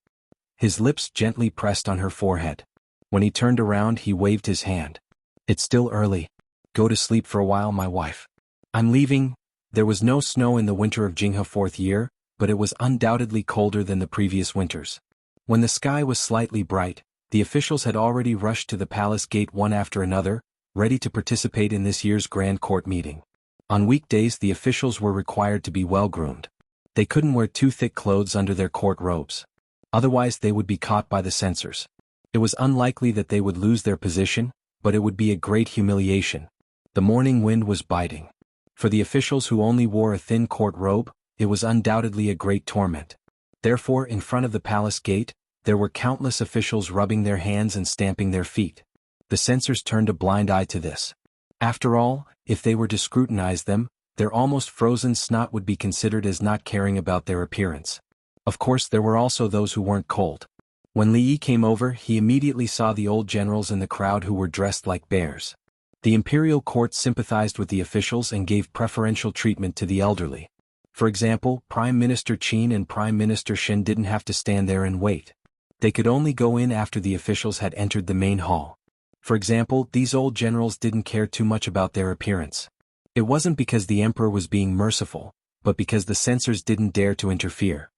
Speaker 1: His lips gently pressed on her forehead. When he turned around he waved his hand. It's still early. Go to sleep for a while, my wife. I'm leaving. There was no snow in the winter of Jinghe 4th year, but it was undoubtedly colder than the previous winters. When the sky was slightly bright, the officials had already rushed to the palace gate one after another, ready to participate in this year's grand court meeting. On weekdays the officials were required to be well-groomed. They couldn't wear too thick clothes under their court robes. Otherwise they would be caught by the censors. It was unlikely that they would lose their position, but it would be a great humiliation. The morning wind was biting. For the officials who only wore a thin court robe, it was undoubtedly a great torment. Therefore, in front of the palace gate, there were countless officials rubbing their hands and stamping their feet. The censors turned a blind eye to this. After all, if they were to scrutinize them, their almost frozen snot would be considered as not caring about their appearance. Of course there were also those who weren't cold. When Li Yi came over he immediately saw the old generals in the crowd who were dressed like bears. The imperial court sympathized with the officials and gave preferential treatment to the elderly. For example, Prime Minister Qin and Prime Minister Shen didn't have to stand there and wait. They could only go in after the officials had entered the main hall. For example, these old generals didn't care too much about their appearance. It wasn't because the emperor was being merciful, but because the censors didn't dare to interfere.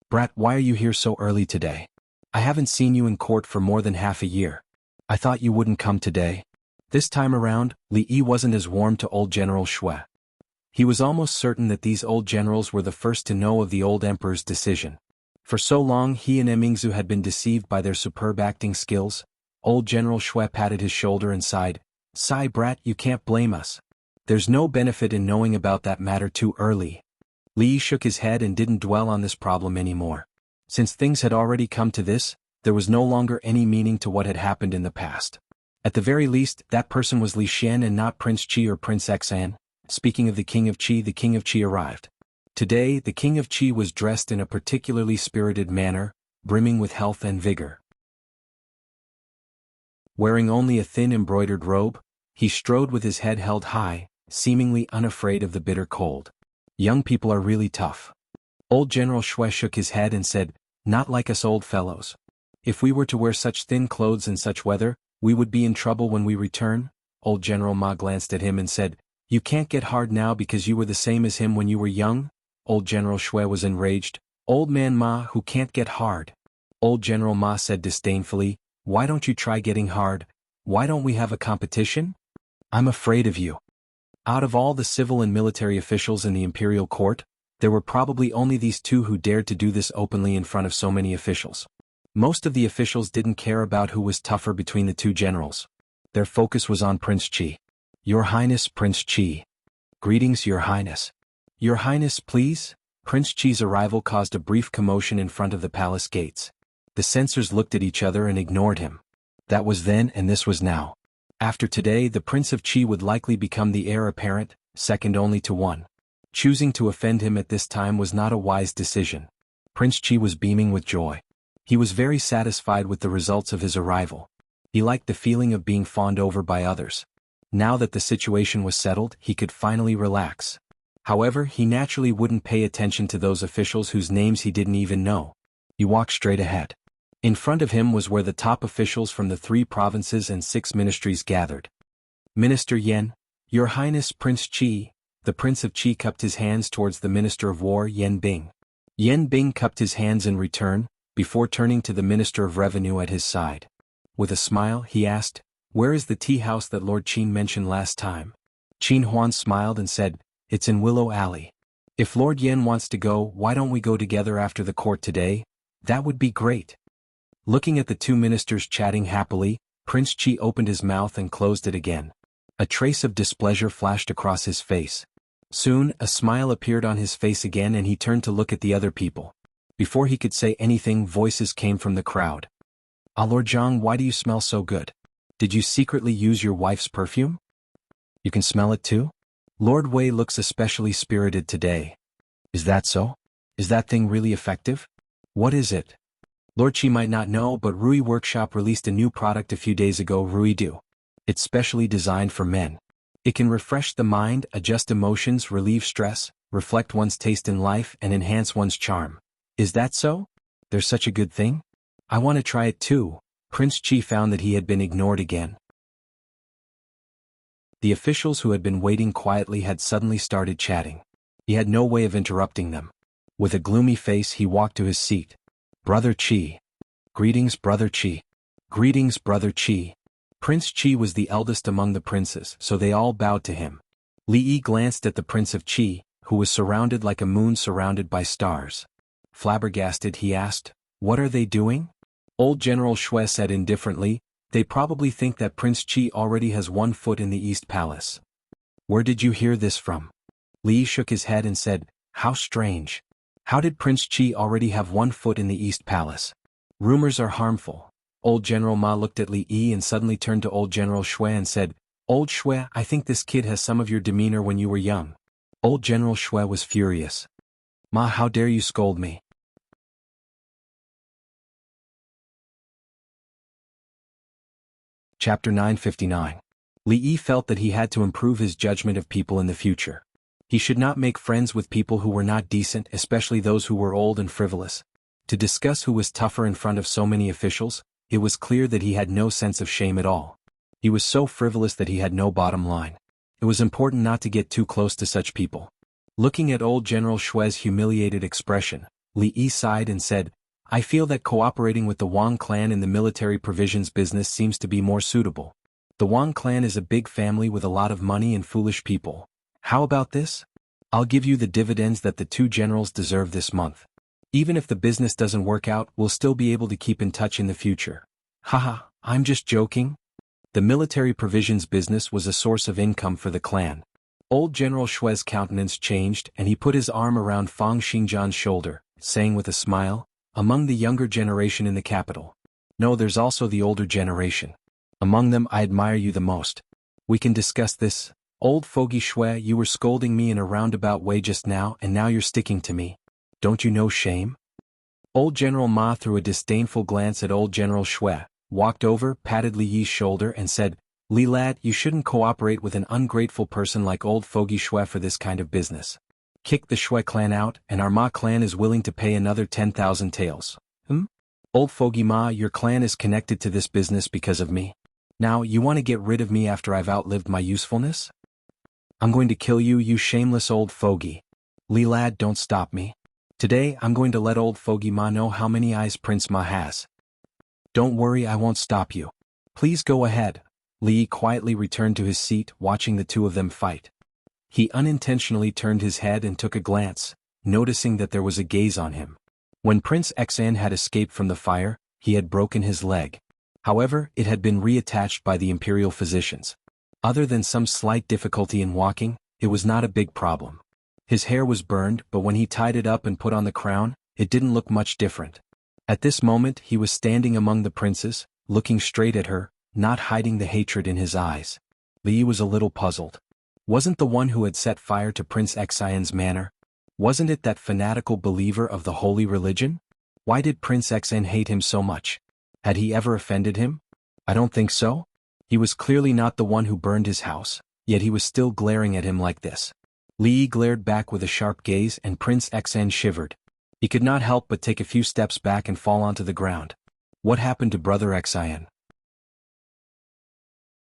Speaker 1: Brat, why are you here so early today? I haven't seen you in court for more than half a year. I thought you wouldn't come today. This time around, Li Yi wasn't as warm to old General Shui. He was almost certain that these old generals were the first to know of the old emperor's decision. For so long he and Emingzu had been deceived by their superb acting skills. Old General Shui patted his shoulder and sighed, Sigh, brat, you can't blame us. There's no benefit in knowing about that matter too early. Li Yi shook his head and didn't dwell on this problem anymore. Since things had already come to this, there was no longer any meaning to what had happened in the past. At the very least, that person was Li Xian and not Prince Qi or Prince Xan. Speaking of the King of Qi arrived. Today, the King of Qi was dressed in a particularly spirited manner, brimming with health and vigor. Wearing only a thin embroidered robe, he strode with his head held high, seemingly unafraid of the bitter cold. Young people are really tough. Old General Shui shook his head and said, Not like us old fellows. If we were to wear such thin clothes in such weather, we would be in trouble when we return. Old General Ma glanced at him and said, You can't get hard now because you were the same as him when you were young? Old General Shui was enraged. Old man Ma who can't get hard. Old General Ma said disdainfully, Why don't you try getting hard? Why don't we have a competition? I'm afraid of you. Out of all the civil and military officials in the imperial court, there were probably only these two who dared to do this openly in front of so many officials. Most of the officials didn't care about who was tougher between the two generals. Their focus was on Prince Qi. Your Highness, Prince Qi. Greetings, Your Highness. Your Highness, please? Prince Qi's arrival caused a brief commotion in front of the palace gates. The censors looked at each other and ignored him. That was then and this was now. After today, the Prince of Qi would likely become the heir apparent, second only to one. Choosing to offend him at this time was not a wise decision. Prince Qi was beaming with joy. He was very satisfied with the results of his arrival. He liked the feeling of being fawned over by others. Now that the situation was settled, he could finally relax. However, he naturally wouldn't pay attention to those officials whose names he didn't even know. He walked straight ahead. In front of him was where the top officials from the 3 provinces and 6 ministries gathered. Minister Yan, Your Highness Prince Qi. The Prince of Qi cupped his hands towards the Minister of War Yan Bing. Yan Bing cupped his hands in return, before turning to the Minister of Revenue at his side. With a smile, he asked, Where is the tea house that Lord Qin mentioned last time? Qin Huan smiled and said, It's in Willow Alley. If Lord Yan wants to go, why don't we go together after the court today? That would be great. Looking at the 2 ministers chatting happily, Prince Qi opened his mouth and closed it again. A trace of displeasure flashed across his face. Soon, a smile appeared on his face again and he turned to look at the other people. Before he could say anything, voices came from the crowd. Lord Zhang, why do you smell so good? Did you secretly use your wife's perfume? You can smell it too? Lord Wei looks especially spirited today. Is that so? Is that thing really effective? What is it? Lord Qi might not know, but Rui Workshop released a new product a few days ago, Rui Do. It's specially designed for men. It can refresh the mind, adjust emotions, relieve stress, reflect one's taste in life, and enhance one's charm. Is that so? There's such a good thing? I want to try it too. Prince Qi found that he had been ignored again. The officials who had been waiting quietly had suddenly started chatting. He had no way of interrupting them. With a gloomy face he walked to his seat. Brother Qi. Greetings, Brother Qi. Greetings, Brother Qi. Prince Qi was the eldest among the princes, so they all bowed to him. Li Yi glanced at the Prince of Qi, who was surrounded like a moon surrounded by stars. Flabbergasted, he asked, "What are they doing?" Old General Shui said indifferently, "They probably think that Prince Qi already has one foot in the East Palace." "Where did you hear this from?" Li Yi shook his head and said, "How strange. How did Prince Qi already have one foot in the East Palace? Rumors are harmful." Old General Ma looked at Li Yi and suddenly turned to Old General Shui and said, "Old Shui, I think this kid has some of your demeanor when you were young." Old General Shui was furious. "Ma, how dare you scold me?" Chapter 959. Li Yi felt that he had to improve his judgment of people in the future. He should not make friends with people who were not decent, especially those who were old and frivolous. To discuss who was tougher in front of so many officials, it was clear that he had no sense of shame at all. He was so frivolous that he had no bottom line. It was important not to get too close to such people. Looking at old General Shui's humiliated expression, Li Yi sighed and said, "I feel that cooperating with the Wang clan in the military provisions business seems to be more suitable. The Wang clan is a big family with a lot of money and foolish people. How about this? I'll give you the dividends that the two generals deserve this month. Even if the business doesn't work out, we'll still be able to keep in touch in the future." "Haha, I'm just joking." The military provisions business was a source of income for the clan. Old General Shui's countenance changed and he put his arm around Fang Xingjian's shoulder, saying with a smile, "Among the younger generation in the capital. No, there's also the older generation. Among them I admire you the most. We can discuss this. Old fogey Shui, you were scolding me in a roundabout way just now and now you're sticking to me. Don't you know shame?" Old General Ma threw a disdainful glance at Old General Shui, walked over, patted Li Yi's shoulder and said, "Li lad, you shouldn't cooperate with an ungrateful person like old fogey Shui for this kind of business. Kick the Shui clan out and our Ma clan is willing to pay another 10,000 taels. Old fogey Ma, your clan is connected to this business because of me. Now, you want to get rid of me after I've outlived my usefulness? I'm going to kill you, you shameless old fogey. Li lad, don't stop me. Today, I'm going to let old fogey Ma know how many eyes Prince Ma has. Don't worry, I won't stop you. Please go ahead." Li Yi quietly returned to his seat, watching the two of them fight. He unintentionally turned his head and took a glance, noticing that there was a gaze on him. When Prince Xan had escaped from the fire, he had broken his leg. However, it had been reattached by the imperial physicians. Other than some slight difficulty in walking, it was not a big problem. His hair was burned, but when he tied it up and put on the crown, it didn't look much different. At this moment he was standing among the princes, looking straight at her, not hiding the hatred in his eyes. Li Yi was a little puzzled. Wasn't the one who had set fire to Prince Xian's manor? Wasn't it that fanatical believer of the holy religion? Why did Prince Xian hate him so much? Had he ever offended him? I don't think so. He was clearly not the one who burned his house, yet he was still glaring at him like this. Li Yi glared back with a sharp gaze and Prince Xian shivered. He could not help but take a few steps back and fall onto the ground. What happened to Brother Xian?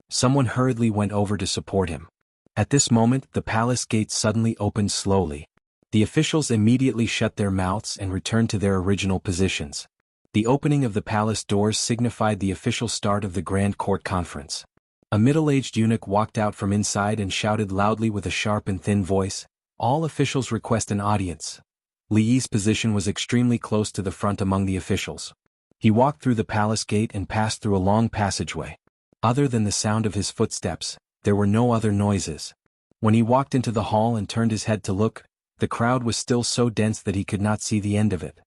Speaker 1: Someone hurriedly went over to support him. At this moment, the palace gates suddenly opened slowly. The officials immediately shut their mouths and returned to their original positions. The opening of the palace doors signified the official start of the Grand Court Conference. A middle-aged eunuch walked out from inside and shouted loudly with a sharp and thin voice, "All officials request an audience." Li Yi's position was extremely close to the front among the officials. He walked through the palace gate and passed through a long passageway. Other than the sound of his footsteps, there were no other noises. When he walked into the hall and turned his head to look, the crowd was still so dense that he could not see the end of it.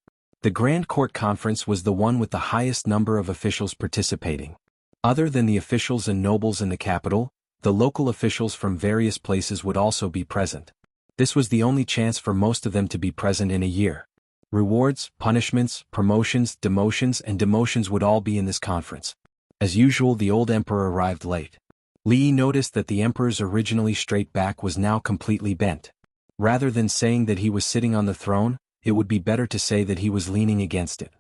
Speaker 1: The Grand Court Conference was the one with the highest number of officials participating. Other than the officials and nobles in the capital, the local officials from various places would also be present. This was the only chance for most of them to be present in a year. Rewards, punishments, promotions, demotions, and demotions would all be in this conference. As usual, the old emperor arrived late. Li Yi noticed that the emperor's originally straight back was now completely bent. Rather than saying that he was sitting on the throne, it would be better to say that he was leaning against it.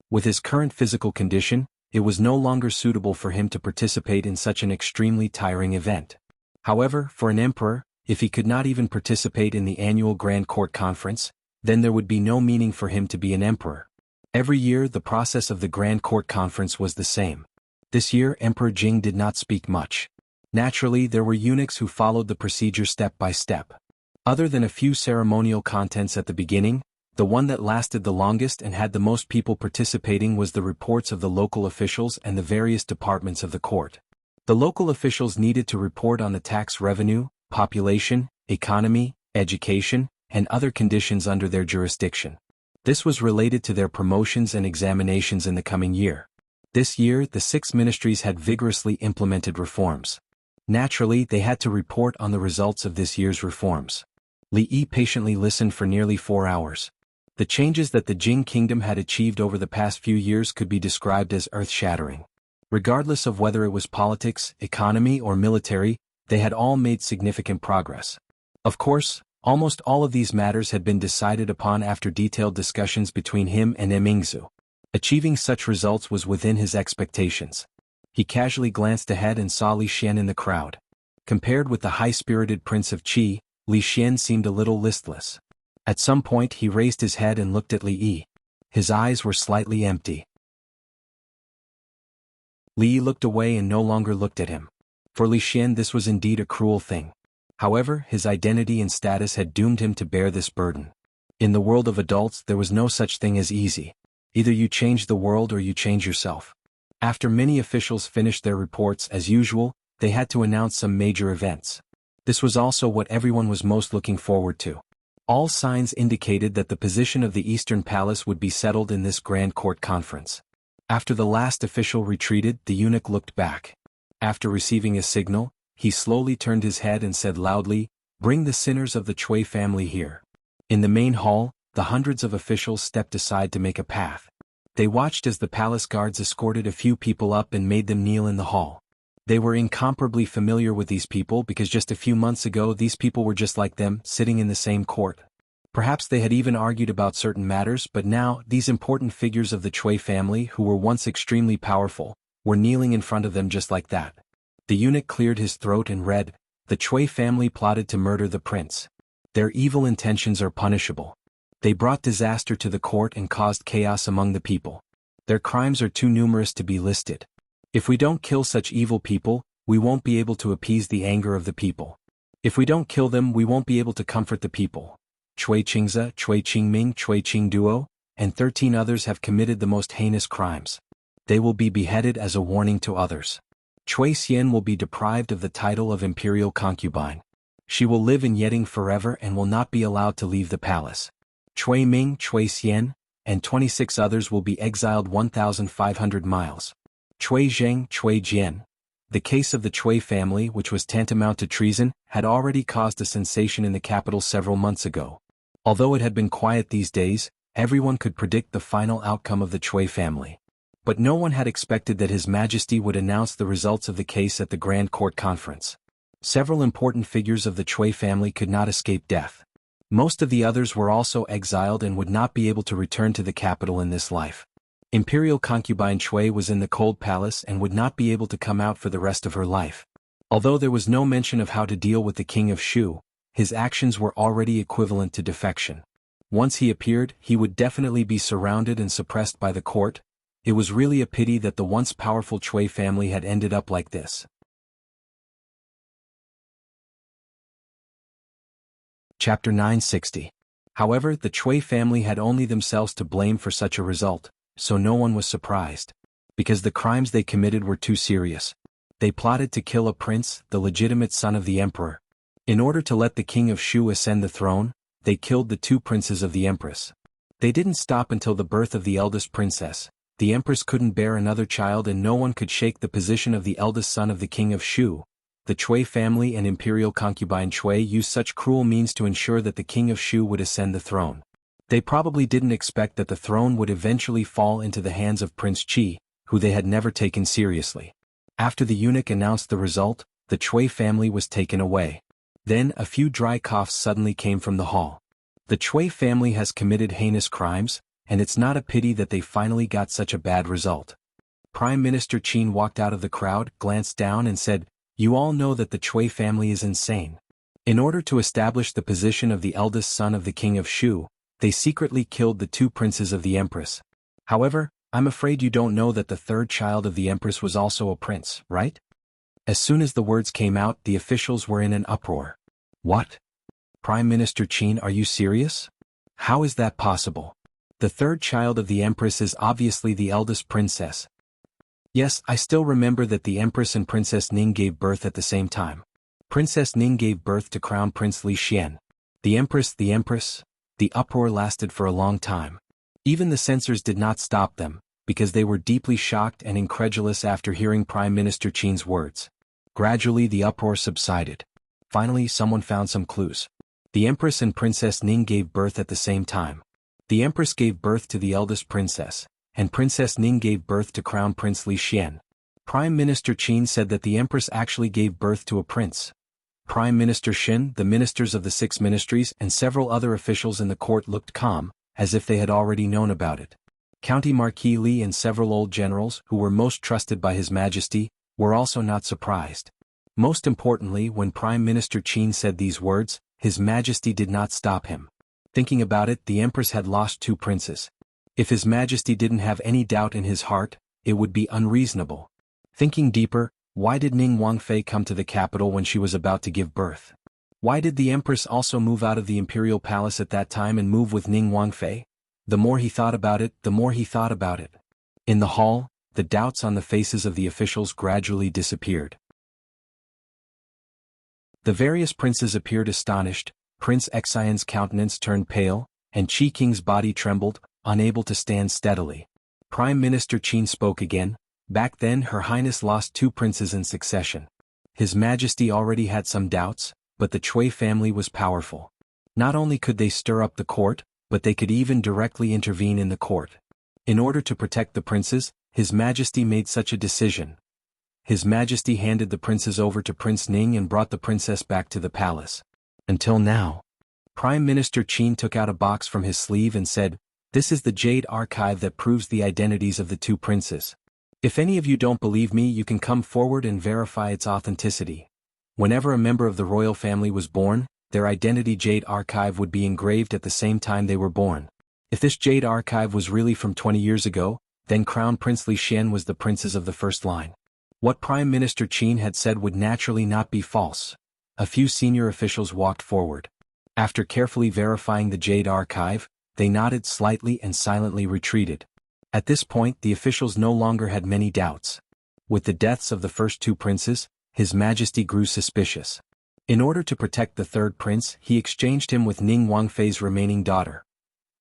Speaker 1: With his current physical condition, it was no longer suitable for him to participate in such an extremely tiring event. However, for an emperor, if he could not even participate in the annual Grand Court Conference, then there would be no meaning for him to be an emperor. Every year the process of the Grand Court Conference was the same. This year Emperor Jing did not speak much. Naturally, there were eunuchs who followed the procedure step by step. Other than a few ceremonial contents at the beginning, the one that lasted the longest and had the most people participating was the reports of the local officials and the various departments of the court. The local officials needed to report on the tax revenue, population, economy, education, and other conditions under their jurisdiction. This was related to their promotions and examinations in the coming year. This year, the 6 ministries had vigorously implemented reforms. Naturally, they had to report on the results of this year's reforms. Li Yi patiently listened for nearly 4 hours. The changes that the Jing kingdom had achieved over the past few years could be described as earth-shattering. Regardless of whether it was politics, economy, or military, they had all made significant progress. Of course, almost all of these matters had been decided upon after detailed discussions between him and Mingzu. Achieving such results was within his expectations. He casually glanced ahead and saw Li Xian in the crowd. Compared with the high-spirited Prince of Qi, Li Xian seemed a little listless. At some point he raised his head and looked at Li Yi. His eyes were slightly empty. Li Yi looked away and no longer looked at him. For Li Xian this was indeed a cruel thing. However, his identity and status had doomed him to bear this burden. In the world of adults there was no such thing as easy. Either you change the world or you change yourself. After many officials finished their reports as usual, they had to announce some major events. This was also what everyone was most looking forward to. All signs indicated that the position of the Eastern Palace would be settled in this Grand Court Conference. After the last official retreated, the eunuch looked back. After receiving a signal, he slowly turned his head and said loudly, "Bring the sinners of the Chui family here." In the main hall, the hundreds of officials stepped aside to make a path. They watched as the palace guards escorted a few people up and made them kneel in the hall. They were incomparably familiar with these people because just a few months ago these people were just like them, sitting in the same court. Perhaps they had even argued about certain matters, but now, these important figures of the Chui family, who were once extremely powerful, were kneeling in front of them just like that. The eunuch cleared his throat and read, "The Chui family plotted to murder the prince. Their evil intentions are punishable. They brought disaster to the court and caused chaos among the people. Their crimes are too numerous to be listed. If we don't kill such evil people, we won't be able to appease the anger of the people. If we don't kill them, we won't be able to comfort the people. Chui Qingze, Chui Qingming, Chui Qingduo, and 13 others have committed the most heinous crimes. They will be beheaded as a warning to others. Chui Xian will be deprived of the title of imperial concubine. She will live in Yeding forever and will not be allowed to leave the palace. Chui Ming, Chui Xian, and 26 others will be exiled 1,500 miles. Chui Zheng, Chui Jian. The case of the Chui family, which was tantamount to treason, had already caused a sensation in the capital several months ago. Although it had been quiet these days, everyone could predict the final outcome of the Chui family. But no one had expected that His Majesty would announce the results of the case at the Grand Court Conference. Several important figures of the Chui family could not escape death. Most of the others were also exiled and would not be able to return to the capital in this life. Imperial concubine Chui was in the cold palace and would not be able to come out for the rest of her life. Although there was no mention of how to deal with the king of Shu, his actions were already equivalent to defection. Once he appeared, he would definitely be surrounded and suppressed by the court. It was really a pity that the once powerful Chui family had ended up like this. Chapter 960. However, the Chui family had only themselves to blame for such a result, so no one was surprised. Because the crimes they committed were too serious. They plotted to kill a prince, the legitimate son of the emperor. In order to let the king of Shu ascend the throne, they killed the 2 princes of the empress. They didn't stop until the birth of the eldest princess. The empress couldn't bear another child and no one could shake the position of the eldest son of the king of Shu. The Chui family and imperial concubine Chui used such cruel means to ensure that the king of Shu would ascend the throne. They probably didn't expect that the throne would eventually fall into the hands of Prince Qi, who they had never taken seriously. After the eunuch announced the result, the Chui family was taken away. Then a few dry coughs suddenly came from the hall. The Chui family has committed heinous crimes, and it's not a pity that they finally got such a bad result. Prime Minister Qin walked out of the crowd, glanced down and said, "You all know that the Chui family is insane. In order to establish the position of the eldest son of the king of Shu, they secretly killed the two princes of the empress. However, I'm afraid you don't know that the third child of the empress was also a prince, right?" As soon as the words came out, the officials were in an uproar. What? Prime Minister Qin, are you serious? How is that possible? The third child of the empress is obviously the eldest princess. Yes, I still remember that the empress and Princess Ning gave birth at the same time. Princess Ning gave birth to Crown Prince Li Xian. The empress. The uproar lasted for a long time. Even the censors did not stop them, because they were deeply shocked and incredulous after hearing Prime Minister Qin's words. Gradually the uproar subsided. Finally someone found some clues. The empress and Princess Ning gave birth at the same time. The empress gave birth to the eldest princess, and Princess Ning gave birth to Crown Prince Li Xian. Prime Minister Qin said that the empress actually gave birth to a prince. Prime Minister Xin, the ministers of the 6 ministries and several other officials in the court looked calm, as if they had already known about it. County Marquis Li and several old generals who were most trusted by His Majesty were also not surprised. Most importantly, when Prime Minister Qin said these words, His Majesty did not stop him. Thinking about it, the empress had lost 2 princes. If His Majesty didn't have any doubt in his heart, it would be unreasonable. Thinking deeper, why did Ning Wangfei come to the capital when she was about to give birth? Why did the empress also move out of the imperial palace at that time and move with Ning Wangfei? The more he thought about it, the more he thought about it. In the hall, the doubts on the faces of the officials gradually disappeared. The various princes appeared astonished, Prince Xian's countenance turned pale, and Qi King's body trembled, unable to stand steadily. Prime Minister Qin spoke again. Back then Her Highness lost 2 princes in succession. His Majesty already had some doubts, but the Chui family was powerful. Not only could they stir up the court, but they could even directly intervene in the court. In order to protect the princes, His Majesty made such a decision. His Majesty handed the princes over to Prince Ning and brought the princess back to the palace. Until now. Prime Minister Qin took out a box from his sleeve and said, "This is the jade archive that proves the identities of the 2 princes. If any of you don't believe me, you can come forward and verify its authenticity." Whenever a member of the royal family was born, their identity jade archive would be engraved at the same time they were born. If this jade archive was really from 20 years ago, then Crown Prince Li Xian was the princes of the first line. What Prime Minister Qin had said would naturally not be false. A few senior officials walked forward. After carefully verifying the jade archive, they nodded slightly and silently retreated. At this point the officials no longer had many doubts. With the deaths of the first 2 princes, His Majesty grew suspicious. In order to protect the third prince, he exchanged him with Ning Wangfei's remaining daughter.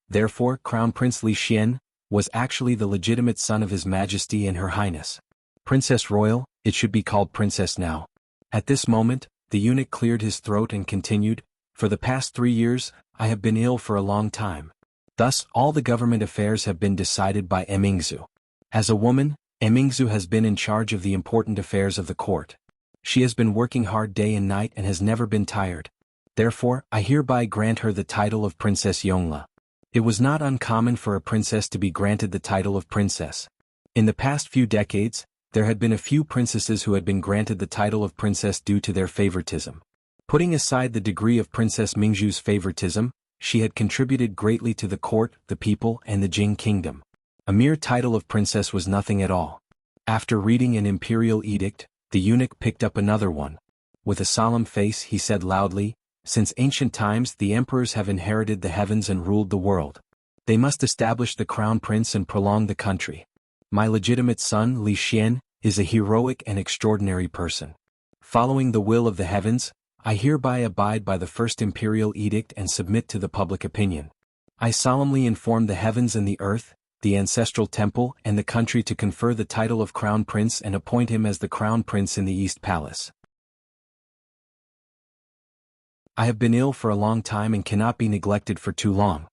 Speaker 1: Therefore, Crown Prince Li Xian was actually the legitimate son of His Majesty and Her Highness. Princess Royal, it should be called Princess now. At this moment, the eunuch cleared his throat and continued, "For the past 3 years, I have been ill for a long time. Thus, all the government affairs have been decided by Emingzu. As a woman, Emingzu has been in charge of the important affairs of the court. She has been working hard day and night and has never been tired. Therefore, I hereby grant her the title of Princess Yongla." It was not uncommon for a princess to be granted the title of princess. In the past few decades, there had been a few princesses who had been granted the title of princess due to their favoritism. Putting aside the degree of Princess Mingzhu's favoritism, she had contributed greatly to the court, the people, and the Jing kingdom. A mere title of princess was nothing at all. After reading an imperial edict, the eunuch picked up another one. With a solemn face he said loudly, "Since ancient times the emperors have inherited the heavens and ruled the world. They must establish the crown prince and prolong the country. My legitimate son, Li Xian, is a heroic and extraordinary person. Following the will of the heavens, I hereby abide by the first imperial edict and submit to the public opinion. I solemnly inform the heavens and the earth, the ancestral temple and the country to confer the title of Crown Prince and appoint him as the Crown Prince in the East Palace. I have been ill for a long time and cannot be neglected for too long.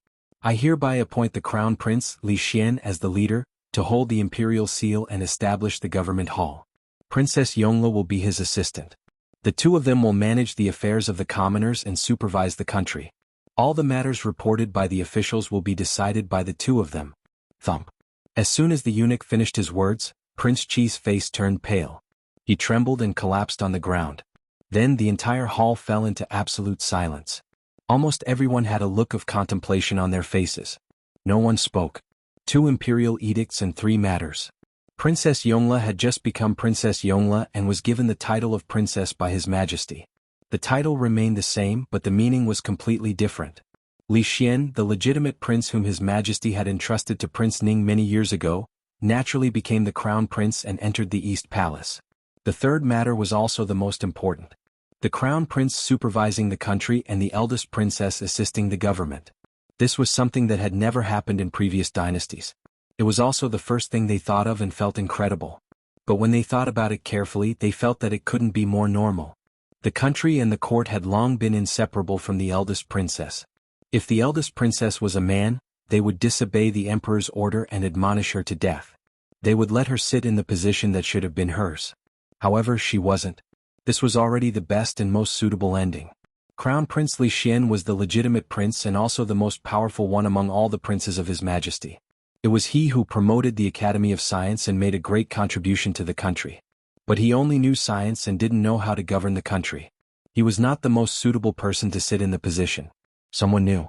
Speaker 1: I hereby appoint the Crown Prince Li Xian as the leader, to hold the imperial seal and establish the government hall. Princess Yongle will be his assistant. The two of them will manage the affairs of the commoners and supervise the country. All the matters reported by the officials will be decided by the two of them. Thump. As soon as the eunuch finished his words, Prince Chi's face turned pale. He trembled and collapsed on the ground. Then the entire hall fell into absolute silence. Almost everyone had a look of contemplation on their faces. No one spoke. 2 imperial edicts and 3 matters. Princess Yongle had just become Princess Yongle and was given the title of princess by His Majesty. The title remained the same, but the meaning was completely different. Li Xian, the legitimate prince whom His Majesty had entrusted to Prince Ning many years ago, naturally became the crown prince and entered the East Palace. The third matter was also the most important. The crown prince supervising the country and the eldest princess assisting the government. This was something that had never happened in previous dynasties. It was also the first thing they thought of and felt incredible. But when they thought about it carefully, they felt that it couldn't be more normal. The country and the court had long been inseparable from the eldest princess. If the eldest princess was a man, they would disobey the emperor's order and admonish her to death. They would let her sit in the position that should have been hers. However, she wasn't. This was already the best and most suitable ending. Crown Prince Li Xian was the legitimate prince and also the most powerful one among all the princes of His Majesty. It was he who promoted the Academy of Science and made a great contribution to the country. But he only knew science and didn't know how to govern the country. He was not the most suitable person to sit in the position. Someone new.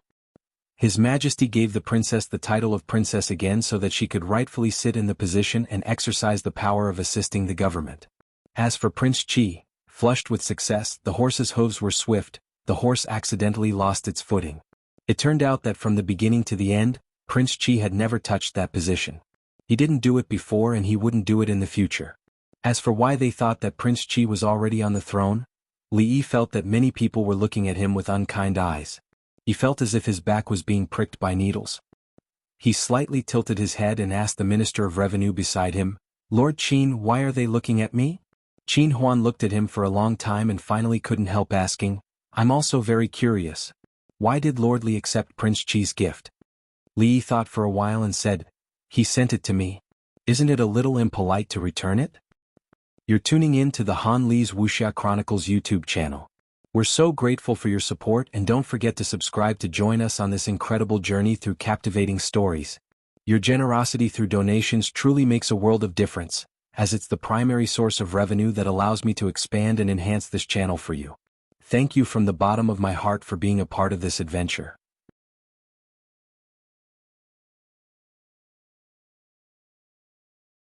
Speaker 1: His Majesty gave the princess the title of princess again so that she could rightfully sit in the position and exercise the power of assisting the government. As for Prince Chi, flushed with success, the horse's hooves were swift. The horse accidentally lost its footing. It turned out that from the beginning to the end, Prince Chi had never touched that position. He didn't do it before and he wouldn't do it in the future. As for why they thought that Prince Chi was already on the throne, Li Yi felt that many people were looking at him with unkind eyes. He felt as if his back was being pricked by needles. He slightly tilted his head and asked the Minister of Revenue beside him, "Lord Qin, why are they looking at me?" Qin Huan looked at him for a long time and finally couldn't help asking, "I'm also very curious. Why did Lord Li accept Prince Chi's gift?" Li Yi thought for a while and said, "He sent it to me. Isn't it a little impolite to return it?" You're tuning in to the Han Li's Wuxia Chronicles YouTube channel. We're so grateful for your support and don't forget to subscribe to join us on this incredible journey through captivating stories. Your generosity through donations truly makes a world of difference, as it's the primary source of revenue that allows me to expand and enhance this channel for you. Thank you from the bottom of my heart for being a part of this adventure.